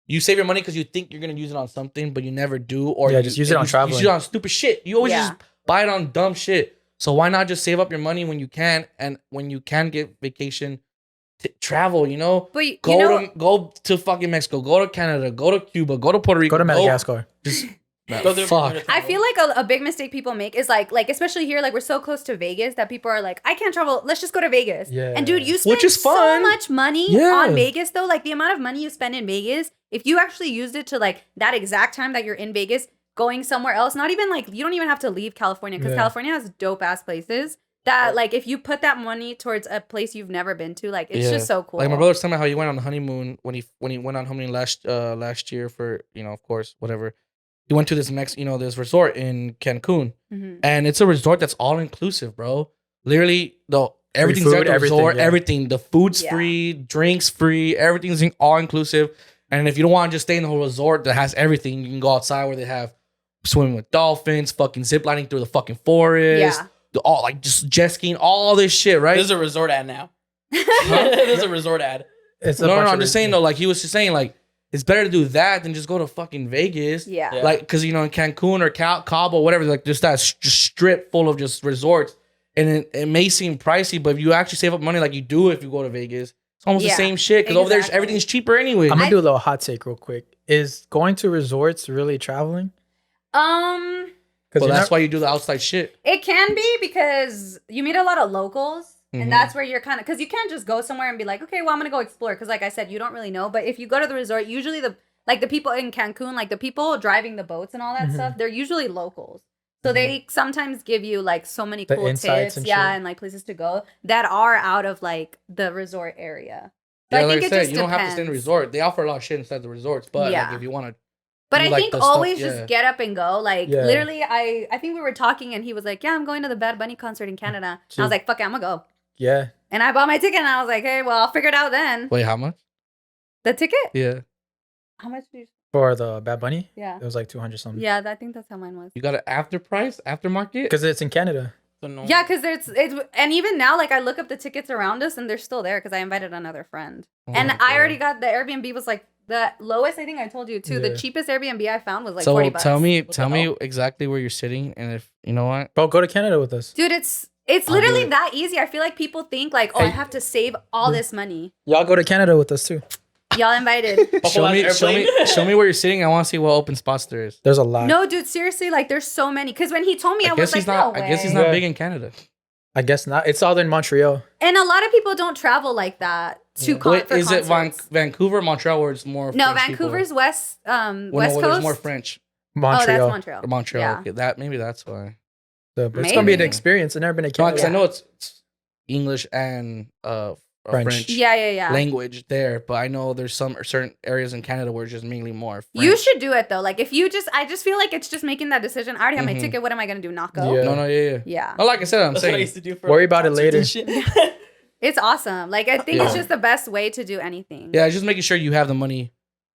you save your money because you think you're gonna use it on something, but you never do, or just use it on traveling. You use it on stupid shit. You always just buy it on dumb shit. So why not just save up your money when you can, and when you can get vacation, travel, but go to fucking Mexico, go to Canada, go to Cuba, go to Puerto Rico, go to Madagascar. Just Fuck. I feel like a big mistake people make is like especially here, like we're so close to Vegas that people are like, I can't travel. Let's just go to Vegas. Yeah. And dude, you spend Which is fun. so much money on Vegas though. Like the amount of money you spend in Vegas, if you actually used it to like that exact time that you're in Vegas, going somewhere else, not even like you don't even have to leave California because California has dope ass places. That like if you put that money towards a place you've never been to, like it's just so cool. Like my brother was telling me how he went on the honeymoon when he went on honeymoon last year for of course whatever. He went to this this resort in Cancun, and it's a resort that's all inclusive, bro. Literally everything's at the resort, everything. The food's free, drinks free, everything's all inclusive. And if you don't want to just stay in the whole resort that has everything, you can go outside where they have swimming with dolphins, fucking ziplining through the fucking forest. Yeah. All like just jet skiing, all this shit, right? This is a resort ad now. This is a resort ad. No, I'm just saying though, like he was just saying, like it's better to do that than just go to fucking Vegas. Yeah. Like because in Cancun or Cabo, whatever, like just that just strip full of just resorts, and it may seem pricey, but if you actually save up money like you do if you go to Vegas, it's almost the same shit because over there everything's cheaper anyway. I'm gonna do a little hot take real quick. Is going to resorts really traveling? Well, that's why you do the outside shit. It can be because you meet a lot of locals, and that's where you're kind of because you can't just go somewhere and be like, okay, well, I'm gonna go explore because, like I said, you don't really know. But if you go to the resort, usually the people in Cancun, like the people driving the boats and all that stuff, they're usually locals. So they sometimes give you like so many cool tips, and like places to go that are out of like the resort area. So I think like it just you don't have to stay in the resort. They offer a lot of shit inside the resorts, but like, if you want to. But I think always just get up and go. Like literally, I think we were talking and he was like, "Yeah, I'm going to the Bad Bunny concert in Canada." And I was like, "Fuck it, I'm gonna go." Yeah. And I bought my ticket and I was like, "Hey, well, I'll figure it out then." Wait, how much? The ticket? Yeah. How much did you? For the Bad Bunny? Yeah. It was like 200 something. Yeah, I think that's how mine was. You got an aftermarket? Because it's in Canada. Yeah, because it's and even now, like I look up the tickets around us and they're still there because I invited another friend. And I already got the Airbnb was like the lowest, I think I told you too. The cheapest Airbnb I found was like $40. Tell me exactly where you're sitting, and if you know what, bro, go to Canada with us, dude. It's literally that easy. I feel like people think like, I have to save all this money. Y'all go to Canada with us too. Y'all invited. show me where you're sitting. I want to see what open spots there is. There's a lot. No, dude, seriously, like there's so many. Because when he told me, I was like, no way. I guess he's not big in Canada. I guess not. It's all in Montreal. And a lot of people don't travel like that to for is concerts. It Vancouver, Montreal, where it's more No, French Vancouver's people? west West Coast. There's more French. Montreal. Oh, that's Montreal. Montreal. Yeah. Okay, maybe that's why. So, but it's gonna be an experience. I've never been to Canada. Because I know it's English and French language there, but I know there's some certain areas in Canada where it's just mainly more French. You should do it though. Like if you I just feel like it's just making that decision. I already have my ticket. What am I gonna do? Not go? Yeah. No, yeah. Oh, like I said, That's saying. what I used to do for worry about it later. It's awesome. Like I think it's just the best way to do anything. Yeah, just making sure you have the money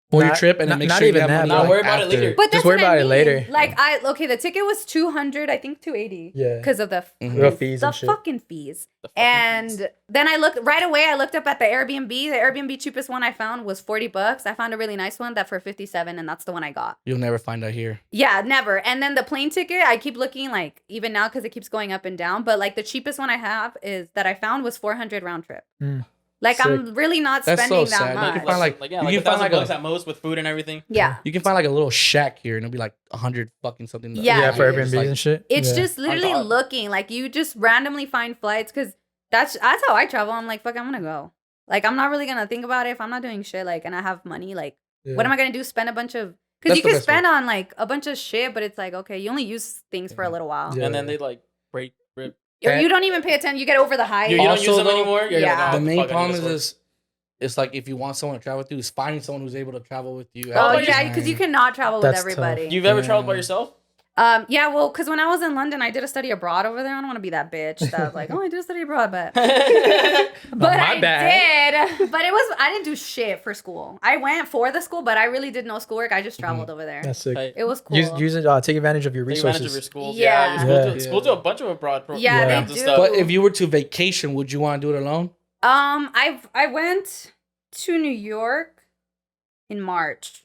for your trip, and then make sure you have money. Not worry about it later. But just worry about it later. Like the ticket was $200, I think $280. Yeah. Because of the fees the and shit. fucking fees. And then I looked up at the Airbnb. The Airbnb cheapest one I found was $40. I found a really nice one that for $57, and that's the one I got. You'll never find that here. Yeah, never. And then the plane ticket, I keep looking like even now because it keeps going up and down. But like the cheapest one I have is that I found was $400 round trip. Like sick. I'm really not spending that much. You can find like you can find $1,000 at most with food and everything. Yeah. You can find like a little shack here and it'll be like 100 fucking something. Yeah, for Airbnb like, and shit. It's just literally looking like you just randomly find flights because that's how I travel. I'm like, fuck, I'm gonna go. Like I'm not really gonna think about it if I'm not doing shit. Like, and I have money. Like, what am I gonna do? Spend a bunch of because you can spend on like a bunch of shit, but it's like okay, you only use things for a little while, and then they like rip. You don't even pay attention. You get over the hype. You don't use them anymore. Yeah. The main problem is. It's like if you want someone to travel with you, is finding someone who's able to travel with you. Oh yeah, because you cannot travel with everybody. Tough. You've ever traveled by yourself? Yeah, well, because when I was in London, I did a study abroad over there. I don't want to be that bitch that was like, oh, I did a study abroad, but but I did. But I didn't do shit for school. I went for the school, but I really did no schoolwork. I just traveled over there. That's sick. It was cool. Take advantage of your resources. Take advantage of your schools. Yeah. Schools do a bunch of abroad programs. Yeah, they do. Stuff. But if you were to vacation, would you want to do it alone? I went to New York in March.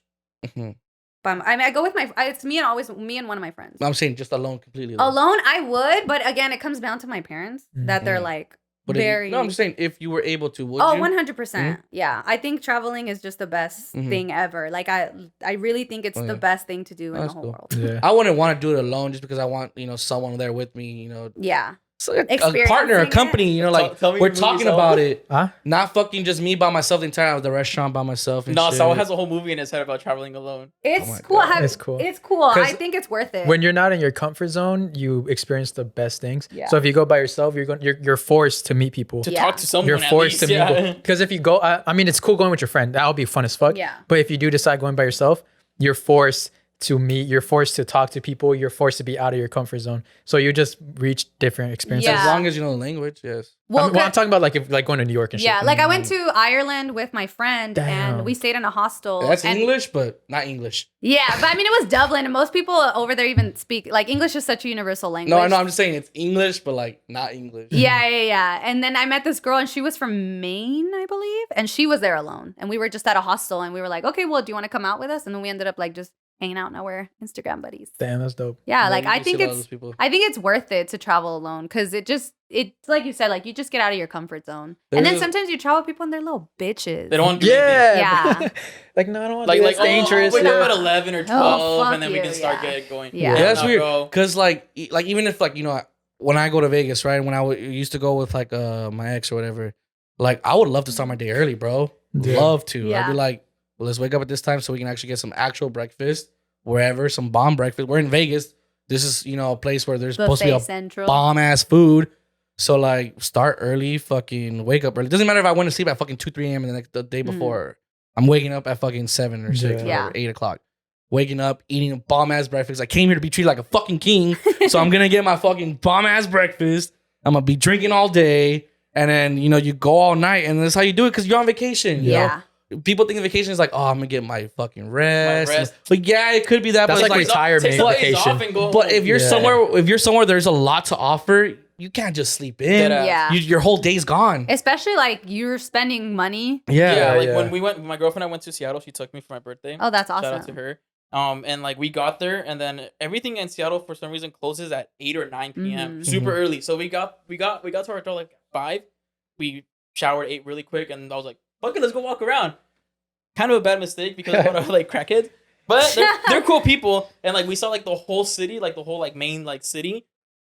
But I go with it's me and one of my friends. I'm saying just alone, completely alone. I would, but again, it comes down to my parents that they're like, But no, I'm just saying, if you were able to, would you? Oh, 100%. Yeah. I think traveling is just the best thing ever. Like, I really think it's the best thing to do in the whole world. Yeah. I wouldn't want to do it alone just because I want, someone there with me, Yeah. So a partner, a company, we're talking about it. Huh? Not fucking just me by myself the entire time at the restaurant by myself. And no, Saul has a whole movie in his head about traveling alone. It's cool. It's cool. It's cool. I think it's worth it. When you're not in your comfort zone, you experience the best things. Yeah. So if you go by yourself, you're forced to meet people. To talk to someone. You're forced to meet people. Because if you go, I mean, it's cool going with your friend. That'll be fun as fuck. Yeah. But if you do decide going by yourself, you're forced to meet, you're forced to talk to people, you're forced to be out of your comfort zone, so you just reach different experiences. As long as you know the language. Yes. Well, I'm talking about like going to New York and shit. Yeah, like I went to Ireland with my friend and we stayed in a hostel. That's English, but not English. Yeah, but I mean it was Dublin and most people over there even speak, like, English is such a universal language. No, I'm just saying it's English, but like not English. Yeah. And then I met this girl and she was from Maine, I believe, and she was there alone, and we were just at a hostel and we were like, okay, well, do you want to come out with us? And then we ended up like just hanging out. Now we're Instagram buddies. Damn, that's dope. Yeah, like I think it's worth it to travel alone because it's like you said, like you just get out of your comfort zone. And then sometimes you travel with people and they're little bitches. They don't want to do anything. Yeah. Like no, I don't want to. Like dangerous. Wake up at 11 or 12 and then we can start getting going. Yeah, that's weird. Because like even if like when I go to Vegas, right? When I used to go with like my ex or whatever, like I would love to start my day early, bro. Love to. Yeah. I'd be like, well, let's wake up at this time so we can actually get some actual breakfast wherever, some bomb breakfast. We're in Vegas. This is, a place where there's supposed to be a bomb ass food. So like start early, fucking wake up early. Doesn't matter if I went to sleep at fucking 2, 3 a.m. and the day before. I'm waking up at fucking 7 or 6 or 8 o'clock. Waking up, eating a bomb ass breakfast. I came here to be treated like a fucking king. So I'm gonna get my fucking bomb ass breakfast. I'm gonna be drinking all day. And then, you go all night and that's how you do it because you're on vacation. You know? People think vacation is like, oh, I'm gonna get my fucking rest. But yeah, it could be that. That's but like retirement vacation. But if you're somewhere, there's a lot to offer. You can't just sleep in. Yeah, your whole day's gone. Especially like you're spending money. Yeah. When we went, my girlfriend and I went to Seattle. She took me for my birthday. Oh, that's awesome. Shout out to her. And like we got there, and then everything in Seattle for some reason closes at 8 or 9 p.m. Super early. So we got to our hotel like 5. We showered, ate really quick, and I was like, fuck it, let's go walk around. Kind of a bad mistake because of our like crackheads, but they're cool people. And like we saw like the whole city, like the whole like main like city,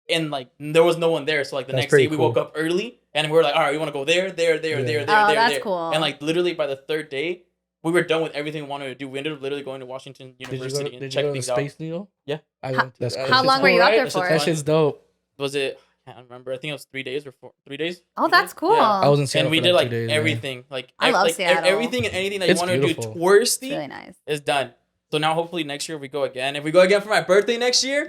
and like there was no one there. So like the next day we woke up early and we were like, all right, we want to go there. That's cool. And like literally by the 3rd day, we were done with everything we wanted to do. We ended up literally going to Washington University and check things out. Space Needle? Yeah. How long were you out there for? That shit's dope. Was it? I can't remember. I think it was 3 days or 3 days. Oh, that's cool. Yeah. I was in Seattle and we did like everything. Like I love like Seattle. Everything and anything that you want to do touristy really nice. is done. So now hopefully next year we go again. If we go again for my birthday next year,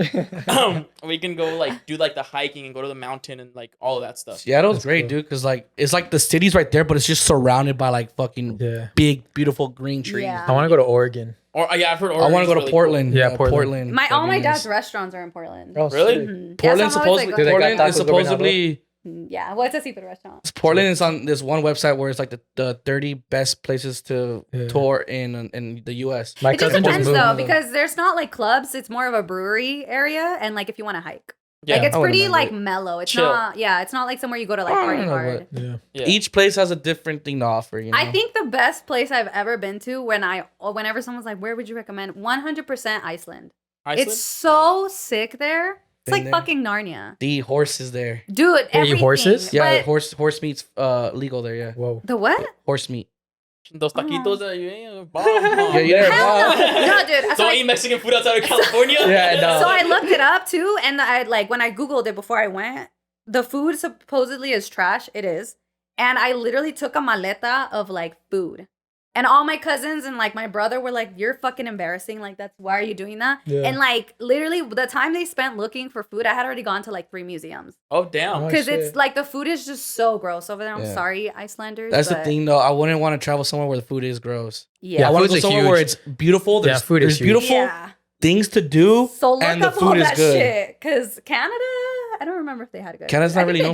we can go like do like the hiking and go to the mountain and like all of that stuff. Seattle's great, dude, because like it's like the city's right there, but it's just surrounded by like fucking big, beautiful green trees. Yeah. I want to go to Oregon. Or I've heard Oregon. I want to go to Portland. Cool. Yeah, Portland. All my dad's restaurants are in Portland. Oh, really? Mm-hmm. Portland is supposedly. Yeah, what's a seafood restaurant? Portland is on this one website where it's like the 30 best places to tour in the U.S. My cousin just moved though because there's not like clubs. It's more of a brewery area and like if you want to hike. Yeah, like it's pretty like mellow. It's chill. It's not like somewhere you go to like party hard. Yeah. Each place has a different thing to offer. I think the best place I've ever been to whenever someone's like, where would you recommend? 100% Iceland. It's so sick there. It's like fucking Narnia. The horses there. Dude, everything. Horses? Yeah, horse meat's legal there, yeah. Whoa. The what? Horse meat. Those taquitos that No, dude. So I eat Mexican food outside of California? Yeah, no. So I looked it up too, and I like when I Googled it before I went, the food supposedly is trash. It is. And I literally took a maleta of like food. And all my cousins and like my brother were like, you're fucking embarrassing. Like, why are you doing that? Yeah. And like literally the time they spent looking for food, I had already gone to like 3 museums. Oh, damn. Because it's like the food is just so gross over there. I'm sorry, Icelanders. That's the thing though. I wouldn't want to travel somewhere where the food is gross. Yeah. I want to go somewhere where it's beautiful. There's beautiful things to do. So look and up the food all is that good. shit. Because Canada, I don't remember if they had good. Canada's not really known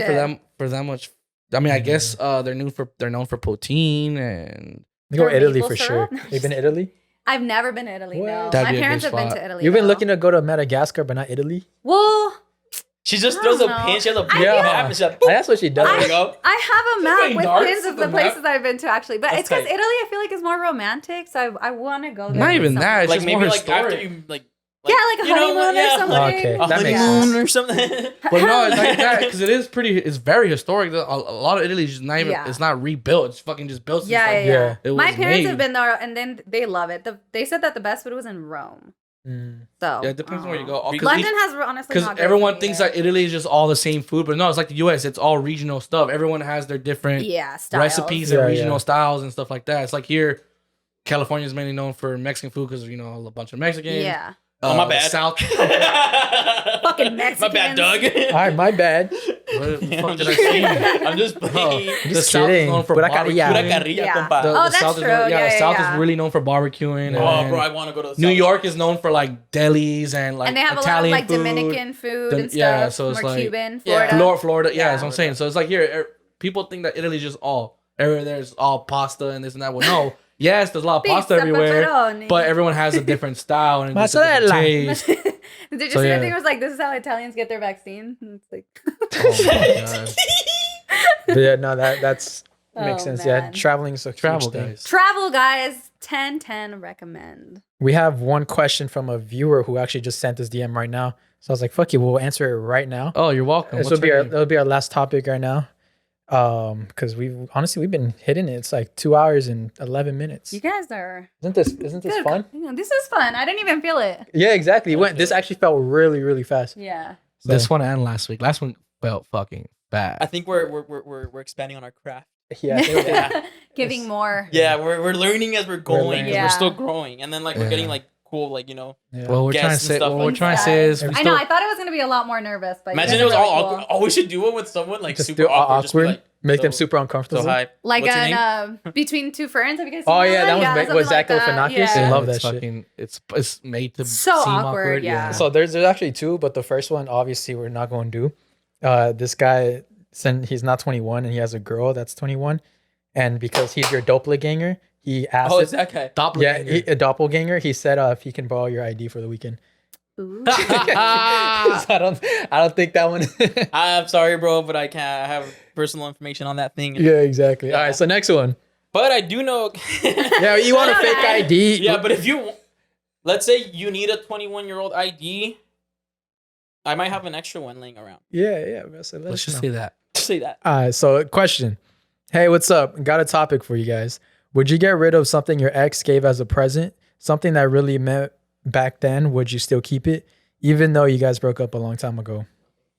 for that much. I mean, I guess they're known for poutine and. You go Italy for sure. You've been to Italy? I've never been to Italy, no. That'd my parents have been to Italy. You've been looking to go to Madagascar, but not Italy? Well, She just throws a pin. She has a map. And she's like, that's what she does. I have a map with pins of the places I've been to, actually. But it's because Italy, I feel like, is more romantic. So I want to go there. Not even that. It's like just maybe more like historic. after you like yeah, like a honeymoon or something. Okay, that makes sense. Or something. But no, it's like that because it's very historic. A lot of Italy is just not even. It's not rebuilt. It's fucking just built. Yeah. My parents have been there, and then they love it. They said that the best food was in Rome. So yeah, it depends on where you go. London has honestly because everyone thinks that Italy is just all the same food, but no, it's like the U.S. It's all regional stuff. Everyone has their different recipes and regional styles and stuff like that. It's like here, California is mainly known for Mexican food because a bunch of Mexicans. Yeah. Oh, my bad. South. Fucking Mexicans. My bad, Doug. All right, my bad. What the fuck did I say? I'm just playing. The South is known for barbecue. Oh, that's true. The South is really known for barbecuing. Oh, bro, I want to go to the South. New York is known for like delis and like and they have Italian a lot of like food. Dominican food and stuff. Yeah, so it's more like Cuban, Florida. Florida. Yeah, that's what I'm saying. So it's like here, people think that Italy is just everywhere there's all pasta and this and that. Well, no. Yes, there's a lot of pasta everywhere, but everyone has a different style and a different taste. Did you see the thing? It was like, this is how Italians get their vaccine. And it's like, oh my God. But yeah, no, that's makes sense. Man. Yeah, traveling is a travel thing. guys. Travel guys, 10/10 recommend. We have one question from a viewer who actually just sent us DM right now. So I was like, "Fuck you, we'll answer it right now." Oh, you're welcome. This will be our last topic right now. Because we've been hitting it. It's like 2 hours and 11 minutes. You guys are. Isn't this fun? This is fun. I didn't even feel it. Yeah, exactly. This actually felt really, really fast. Yeah. So. This one and last week. Last one felt fucking bad. I think we're expanding on our craft. Yeah. Giving more. Yeah, we're learning as we're going. We're still growing, and then like we're getting like cool, like Well, we're trying to say. What we're trying to say is, I know. I thought it was gonna be a lot more nervous, but imagine it was all awkward. Oh, we should do it with someone like just super awkward. Just like, make them super uncomfortable. So hype. Like Between Two Ferns. Have you guys seen that? That was Zach Galifianakis. I love that shit. It's made to so seem awkward. Yeah. So there's actually two, but the first one obviously we're not going to do. This guy, he's not 21 and he has a girl that's 21, and because he's your doppelganger, he asked. Oh, it's that guy. Doppelganger. Yeah, a doppelganger. He said if he can borrow your ID for the weekend. Ooh. So I don't think that one. I'm sorry, bro, but I can't. I have personal information on that thing. Yeah, exactly. All right, so next one. But I do know. Yeah, you want a fake ID? Yeah, but if let's say you need a 21-year-old ID, I might have an extra one laying around. Yeah. So let's just say that. Say that. All right. So question. Hey, what's up? Got a topic for you guys. Would you get rid of something your ex gave as a present? Something that really meant back then? Would you still keep it, even though you guys broke up a long time ago?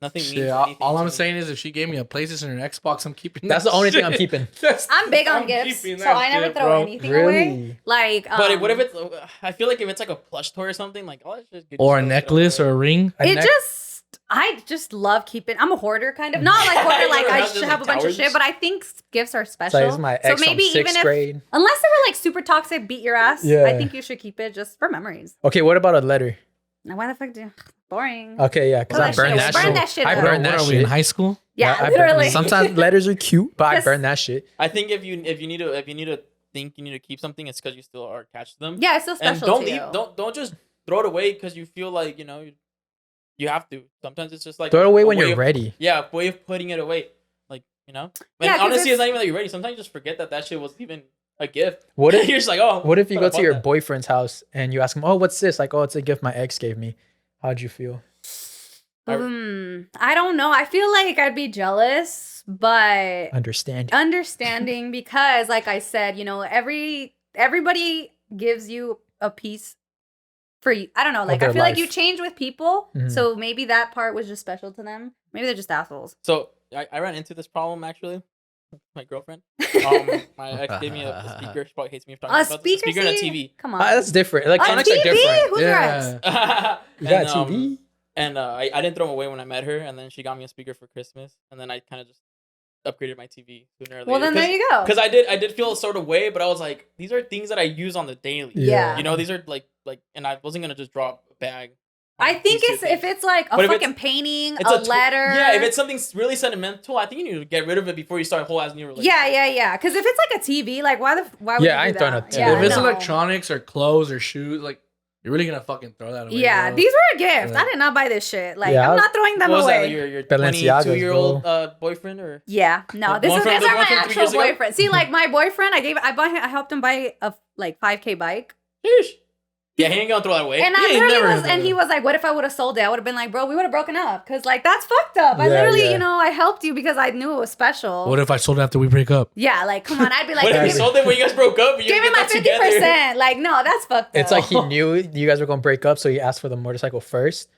Nothing means anything. All I'm saying is, if she gave me a PlayStation or an Xbox, I'm keeping. That's the only thing I'm keeping. I'm big on gifts, so I never throw anything away. Like, but what if it's? I feel like if it's like a plush toy or something, like or a necklace or a ring. I just love keeping. I'm a hoarder, kind of. Not like hoarder, like I should have a bunch of shit, but I think gifts are special. Like my ex so maybe even grade. Unless they were like super toxic, beat your ass. Yeah. I think you should keep it just for memories. Okay, what about a letter? Now, why the fuck do? Boring. Okay, yeah, because I burned that shit. I burned that shit. Are we in high school? Yeah, literally. Sometimes letters are cute, but I burned that shit. I think if you need to think you need to keep something, it's because you still are attached to them. Yeah, it's still special. And don't just throw it away because you feel like you have to. Sometimes it's just like throw it away when you're ready. Yeah, way of putting it away. Like, And honestly, it's not even that you're ready. Sometimes you just forget that shit was even a gift. What if you're just like, oh? What if you go to your boyfriend's house and you ask him, oh, what's this? Like, oh, it's a gift my ex gave me. How'd you feel? I don't know. I feel like I'd be jealous, but understanding because, like I said, everybody gives you a piece. For you, I don't know. Like I feel like you change with people, so maybe that part was just special to them. Maybe they're just assholes. So I ran into this problem actually. My girlfriend. My ex gave me a speaker. She probably hates me for talking about speaker. A speaker and a TV. Come on, that's different. Electronics are different. Who's your ex? You got a TV. And I didn't throw them away when I met her, and then she got me a speaker for Christmas, and then I kind of just upgraded my TV sooner or later. Well, then there you go. Because I did feel a sort of way, but I was like, these are things that I use on the daily. Yeah. These are like, and I wasn't gonna just drop a bag. I think if it's like a fucking painting, a letter. Yeah, if it's something really sentimental, I think you need to get rid of it before you start a whole ass new relationship. Yeah. Because if it's like a TV, like why would you do I ain't throwing a TV. If it's electronics or clothes or shoes, like You're really gonna fucking throw that away? Yeah, bro? these were a gift. I did not buy this shit. Like, I'm not throwing them what was away. That, your Balenciagas, 22-year-old boyfriend or? Yeah, no, these are my actual boyfriend. See, like my boyfriend, I helped him buy a like 5K bike. Sheesh. Yeah, he ain't gonna throw that away. And he was like, "What if I would have sold it?" I would have been like, "Bro, we would have broken up." Because like that's fucked up. I literally, I helped you because I knew it was special. What if I sold it after we break up? Yeah, like come on, I'd be like, what if you sold it when you guys broke up? Give me my 50%. Like, no, that's fucked up. It's like he knew you guys were gonna break up, so he asked for the motorcycle first.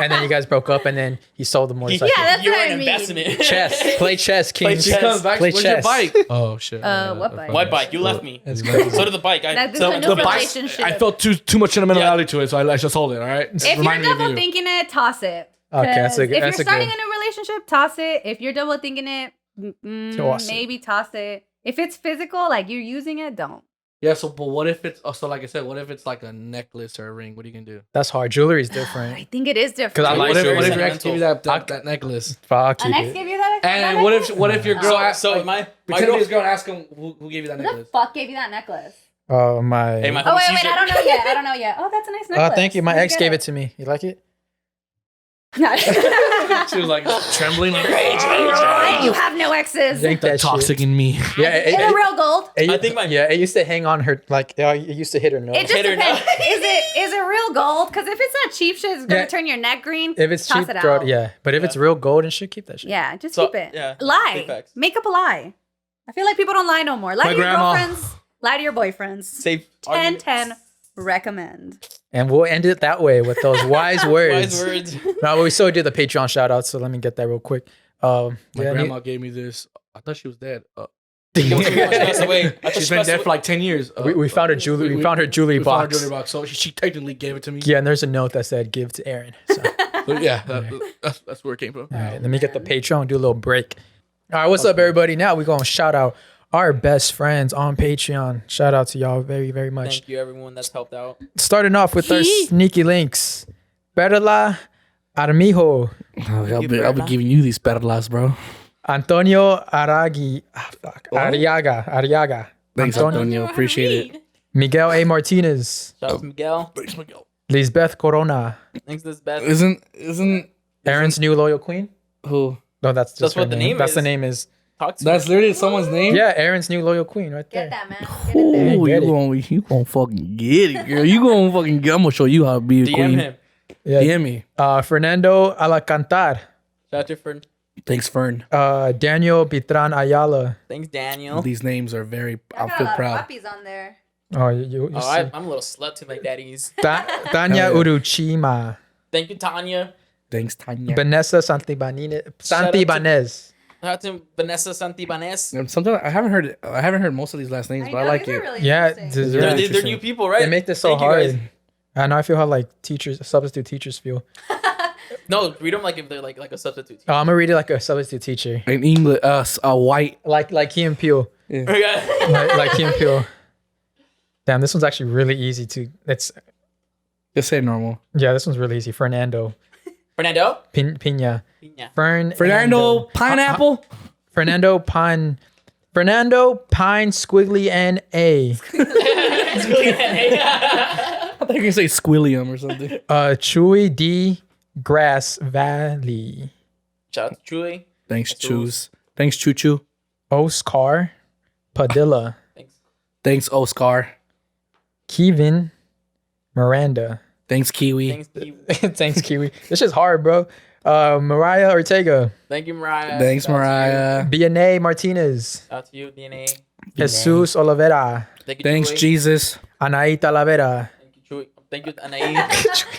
And then you guys broke up, and then he sold the motorcycle. Yeah, that's what I mean. Chess. Play chess, King. Play chess. Comes back, Play where's chess. your bike? Oh shit. What bike? What bike? You left me. It's crazy. So did the bike. The bike. I felt too much sentimentality to it, so I just sold it. All right. If you're double thinking it, toss it. Okay, that's a good. If you're starting a new relationship, toss it. If you're double thinking it, maybe toss it. If it's physical, like you're using it, don't. Yeah, but what if it's like I said, what if it's like a necklace or a ring? What are you gonna do? That's hard. Jewelry is different. I think it is different. Because I like what if jewelry. your ex gave you that necklace? Fuck An ex gave you that? And what if your girl asked? So my girl girl ask him who gave you that Who necklace? the fuck gave you that necklace? My. Hey, my Oh wait, I don't know yet. Oh, that's a nice necklace. Thank you. My ex gave it to me. You like it? She was like trembling, like you have no exes. Think the that toxic shit. in me. Yeah, Is it real gold? I think it used to hang on her like it used to hit her nose. It just depends. Is it real gold? Because if it's not cheap shit, it's gonna turn your neck green. If it's toss cheap, it throw out. it. Yeah, but if it's real gold and shit, keep that shit. Yeah, just keep it. Yeah, Lie. Make up a lie. I feel like people don't lie no more. Lie to your girlfriends. Lie to your boyfriends. Safe. 10-10 recommend. And we'll end it that way with those wise words. Wise words. No, but we still do the Patreon shout out, so let me get that real quick. My grandma gave me this. I thought she was dead. She's been dead for like 10 years. We found her jewelry. We found her jewelry box. So she technically gave it to me. Yeah, and there's a note that said "Give to Aaron." So. But yeah, that's where it came from. All right, let me get the Patreon. Do a little break. All right, what's up, everybody? Now we're gonna shout out our best friends on Patreon. Shout out to y'all very, very much. Thank you, everyone that's helped out. Starting off with our sneaky links. Perla Armijo. I'll be giving you these perlas, bro. Antonio Ariaga. Thanks, Antonio. Appreciate it. Miguel A. Martinez. Shout out to Miguel. Thanks, Miguel. Lisbeth Corona. Thanks, Lisbeth. Isn't Aaron's new loyal queen. who? No, that's just what the name That's is. the name is. That's literally someone's name. Yeah, Aaron's new loyal queen right there. Get that, man. Oh, Get it. you gonna fucking get it, girl. You gonna fucking get. I'm gonna show you how to be a DM queen. him. Yeah. DM me. Fernando Alacantar. Shout out to Fern. Thanks, Fern. Daniel Pitran Ayala. Thanks, Daniel. These names are very. I I got a feel lot proud. of puppies on there. Oh, you see. I'm a little slut to my daddies. Tanya Uruchima. Thank you, Tanya. Thanks, Tanya. Vanessa Santibanez. Shout out to Vanessa Santibanez. Sometimes I haven't heard most of these last names, but I like it. Really Yeah, interesting. They're new people, right? They make this so Thank you, hard. guys. I know. I feel how like substitute teachers feel. No, read them like if they're like a substitute teacher. Oh, I'm gonna read it like a substitute teacher, In English, a white. like Key and Peele, like Key and Peele. Damn, this one's actually really easy to. Just say normal. Yeah, this one's really easy. Fernando Pina. Fernando Pineapple. Fernando Pine Squiggly N.A. I thought you were gonna say Squilliam or something. Chewy D. Grass Valley. Shout out to Chewy. Thanks, Choos. Thanks, Choo Choo. Oscar Padilla. Thanks, Oscar. Kevin Miranda. Thanks, Kiwi. Thanks, Kiwi. Thanks, Kiwi. This shit's hard, bro. Mariah Ortega. Thank you, Mariah. Thanks, Shout out to Mariah. BNA Martinez. Shout out to you, DNA. Jesus Oliveira. Thank you, Thanks, Chewy. Jesus. Anaí Talavera. Thank you, Chewy. Thank you, Anaí.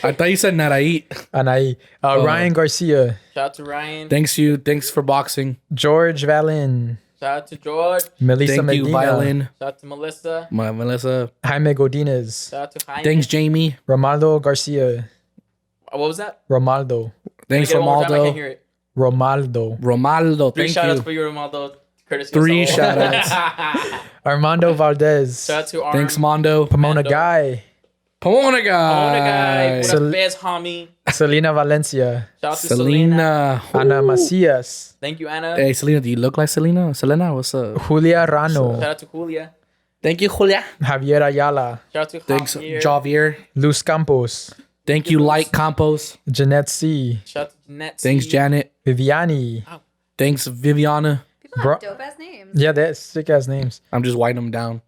I thought you said Naraí. Anaí. Ryan Garcia. Shout out to Ryan. Thanks you. Thanks for boxing. George Valen. Shout out to George. Melissa Thank Medina. you, violin. Shout out to Melissa. Melissa. Jaime Godinez. Shout out to Jaime. Thanks, Jamie. Romaldo Garcia. What was that? Romaldo. Thanks, Say it one more time, I can't Romaldo. hear it. Romaldo. Three Thank shout outs you. for you, Romaldo. Courtesy of Three Saul. shout outs. Armando Valdez. Shout out to Arm. Thanks, Mondo. Pomona Mando. Guy. Pomona Pomona guy. guy. What up, best homie? Selena Valencia. Shout out to Selena. Selena. Ana Macias. Thank you, Anna. Hey, Selena, do you look like Selena? Selena, what's up? Julia Rano. Shout out to Julia. Thank you, Julia. Javier Ayala. Shout out to Thanks, Javier. Javier. Luz Campos. Thank you, Light Campos. Jeanette C. Shout out to Net. Thanks, Janet. Viviani. Thanks, Viviana. People have dope ass names. Yeah, that's sick ass names. I'm just writing them down.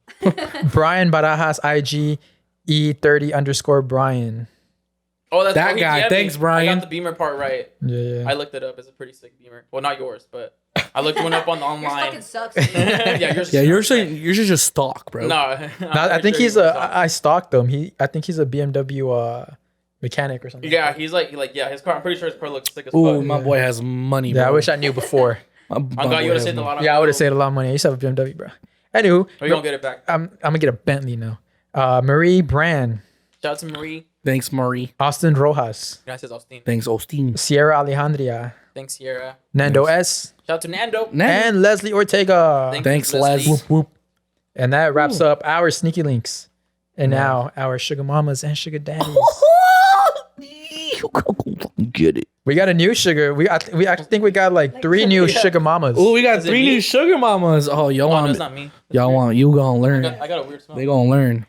Brian Barajas IG E30_Brian. Oh, that's That guy. Thanks, Brian. I got the Beamer part right. Yeah. I looked it up. It's a pretty sick Beamer. Well, not yours, but I looked one up on the online. Yours fucking sucks. Yeah, yours. Yeah, yours is just stock, bro. No, I think he's I stalked him. I think he's a BMW mechanic or something. Yeah, he's like yeah. His car. I'm pretty sure his car looks sick as fuck. Ooh, my boy has money, bro. Yeah, I wish I knew before. I'm glad you would have saved a lot of. Yeah, I would have saved a lot of money. I used to have a BMW, bro. Anywho, Are you gonna get it back? I'm gonna get a Bentley now. Marie Brand. Shout out to Marie. Thanks, Marie. Austin Rojas. Gracias, Austin. Thanks, Austin. Sierra Alejandria. Thanks, Sierra. Nando S. Shout out to Nando. And Leslie Ortega. Thanks, Les. Whoop, whoop. And that wraps up our sneaky links. And now our sugar mamas and sugar daddies. Get it. We got a new sugar. We actually think we got like 3 new sugar mamas. Ooh, we got Is it 3 me? new sugar mamas. Oh, y'all Oh, no, want it's not me. you gonna learn. I got a weird smell. They gonna learn.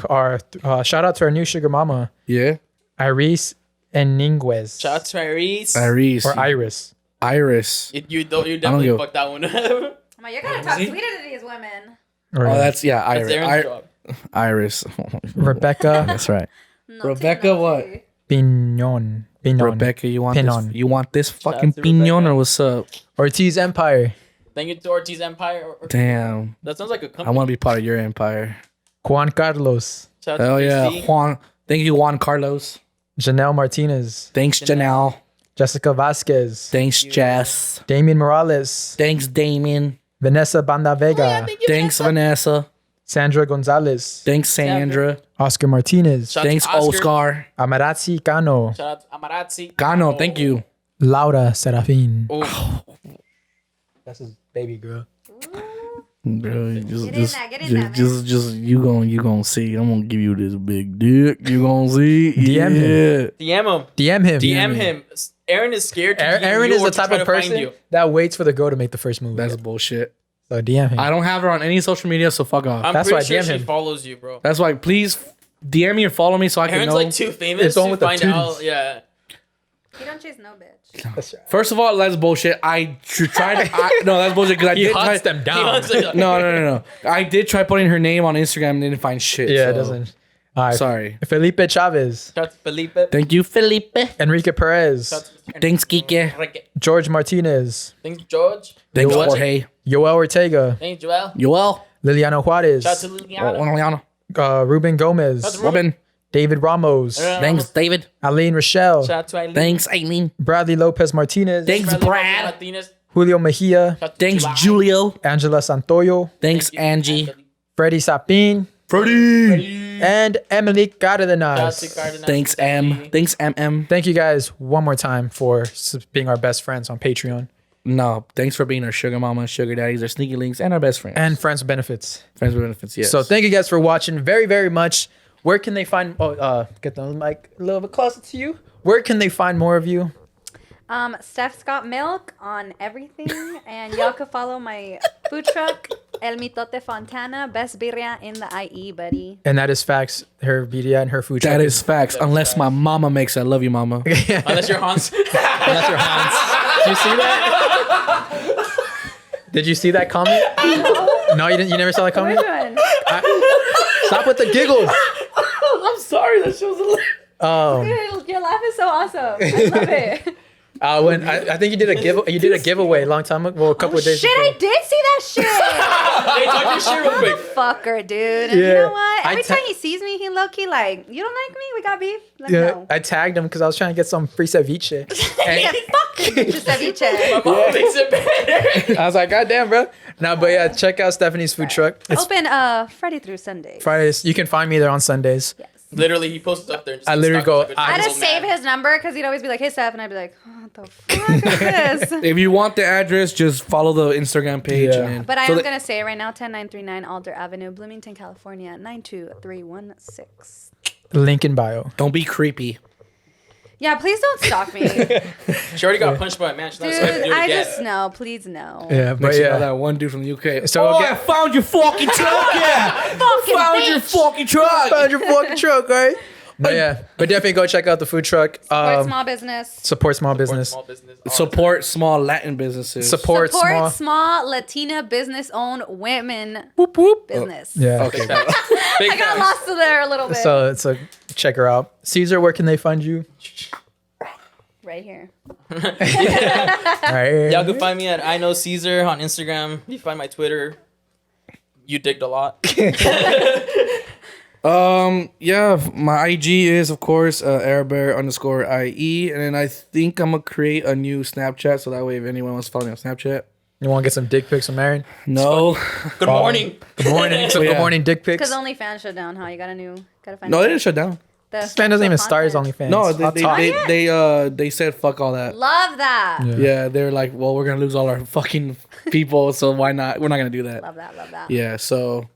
Our shout out to our new sugar mama, Yeah. Iris and Ninguez. Shout out to Iris. Iris. Or Iris. Iris. You definitely fucked that one up. I'm like, you're gonna talk sweeter to these women. Or Oh, that's That's Iris. Aaron's job. Iris. Rebecca That's right. Naughty, Rebecca, what? naughty. Pinon. Rebecca, you want Pinon. this? You want this Shout out fucking to pinon Rebecca. or what's up? Ortiz Empire. Thank you to Ortiz Empire. Damn. That sounds like a company. I want to be part of your empire. Juan Carlos. Shout out Hell to yeah. JC. Juan. Thank you, Juan Carlos. Janelle Martinez. Thanks, Janelle. Jessica Vasquez. Thanks, Jess. Damien Morales. Thanks, Damien. Vanessa Banda Vega. Thanks, Vanessa. Sandra Gonzalez. Thanks, Sandra. Oscar Martinez. Shout out to Thanks, Oscar. Amarazzi Cano. Shout out to Amarazzi. Gano, thank you. Laura Serafin. Oh, That's his baby girl. Bro, Get in there, man. just you gonna see. I'm gonna give you this big dick. You gonna see. DM him. DM him. DM him. DM him. Aaron is scared to DM Aaron you is or the to type try of to find person you. that waits for the girl to make the first move. That's bullshit. So DM him. I don't have her on any social media, so fuck off. I'm That's pretty why sure DM she him. follows you, bro. That's why please DM me or follow me so I can Aaron's know. like too famous It's on to with the find titties. out. Yeah. You don't chase no bitch. That's right. First of all, that's bullshit. I tried. No, that's bullshit because I He did hunts try. them down. No. I did try putting her name on Instagram and didn't find shit. Yeah, so. it doesn't. All right. Sorry. Felipe Chavez. Shout out to Felipe. Thank you, Felipe. Enrique Perez. Shout out to Thanks, Kike. Enrique. George Martinez. Thanks, George. Thanks, George. Jorge. Yoel Ortega. Thanks, Joel. Yoel. Liliana Juarez. Shout out to Liliana. Ruben Shout out Gomez. to Robin. David Ramos. Thanks, David. Aline Rochelle. Shout out to Eileen. Thanks, Aileen. Bradley Lopez Martinez. Thanks, Bradley Brad. Martinez. Julio Mejia. Shout out to Thanks, July. Julio. Angela Santoyo. Thanks, Thank you, Angie. Freddie Sapin. Freddie. And Emily Shout out to Cardenas. Cardenas. Thanks, M. Thanks, MM. Thank you guys one more time for being our best friends on Patreon No, thanks for being our sugar mama, sugar daddies, our sneaky links, and our best friends. and friends with benefits. friends with benefits, yes. So thank you guys for watching very, very much. Where can they find? Get the mic a little bit closer to you. Where can they find more of you? Steph's Got Milk on everything. And y'all can follow my food truck, El Mitote Fontana, best birria in the IE, buddy. And that is facts. Her BDA and her food truck. that is facts. Unless my mama makes it. I love you, mama. Unless you're Hans. Unless you're Hans. Did you see that? Did you see that comment? No, you didn't. You never saw that What are comment. you doing? Stop with the giggles. I'm sorry. That show's Your laugh is so awesome. I love it. When I think you did a giveaway a long time ago. Well, a couple of days Shit, ago. I did see that shit. Hey, talk your shit real quick. Fucker, dude. And you Yeah. know what? Every I time he sees me, he low-key like, you don't like me? We got beef? Let me Yeah, know. I tagged him because I was trying to get some free ceviche. Yeah, fuck just ceviche. Mom makes it better. I was like, God damn, bro. No, but yeah, check out Stephanie's food truck. It's Open Friday through Sunday. Fridays. You can find me there on Sundays. Yes. Literally, he posts up there. And just I literally stalks go, everything. I had to He's so save mad. his number because he'd always be like, hey, Steph. And I'd be like, oh, what the fuck is this? If you want the address, just follow the Instagram page. Yeah. And then, But I so am that- going to say it right now, 10939 Alder Avenue, Bloomington, California, 92316. Link in bio. Don't be creepy. Yeah, please don't stalk me. She already got punched by a man. She's not Dude, supposed to do it I again. just know. Please no. Yeah, but You know that one dude from the UK. So I found your fucking truck. Yeah, found your fucking truck. Found your fucking truck, right? But yeah, but definitely go check out the food truck. Support small business. Support small business. Support small Latin businesses. Support small Latina business-owned women whoop, whoop. business. Yeah. Okay. I got lost there a little bit. So check her out. Caesar, where can they find you? Right here. Right here. Y'all can find me at I Know Cesar on Instagram. You find my Twitter. You digged a lot. Yeah, my IG is of course @airbear_IE, and then I think I'm gonna create a new Snapchat so that way if anyone wants to follow me on Snapchat. You want to get some dick pics from Marion? No. Good morning. Good morning. Some good morning dick pics. Because OnlyFans shut down, huh? You gotta find. No, they didn't shut down. This man doesn't even start his OnlyFans. No, they said fuck all that. Love that. Yeah, they're like, well, we're gonna lose all our fucking people, so why not? We're not gonna do that. Love that. Yeah, so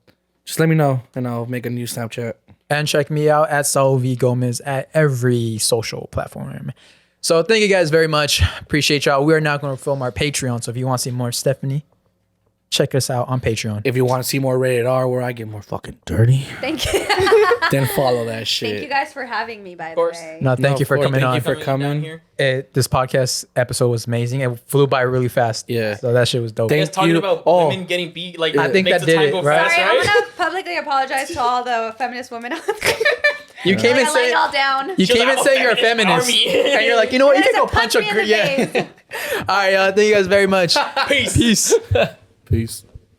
just let me know, and I'll make a new Snapchat. And check me out at Saul V Gomez at every social platform. So thank you guys very much. Appreciate y'all. We are now going to film our Patreon. So if you want to see more Stephanie, check us out on Patreon. If you want to see more rated R, where I get more fucking dirty, thank you. then follow that shit. Thank you guys for having me. By the way. No, thank you for coming on. Thank you for coming here. This podcast episode was amazing. It flew by really fast. Yeah. So that shit was dope. You guys talking about women getting beat. Like I think makes that the did time it, go right? fast, Sorry, right? I'm gonna publicly apologize to all the feminist women out there. You came in saying all down. You came in saying you're a feminist, and you're like, you know what? You can go punch a me in the face. All right, thank you guys very much. Peace. Peace. Peace.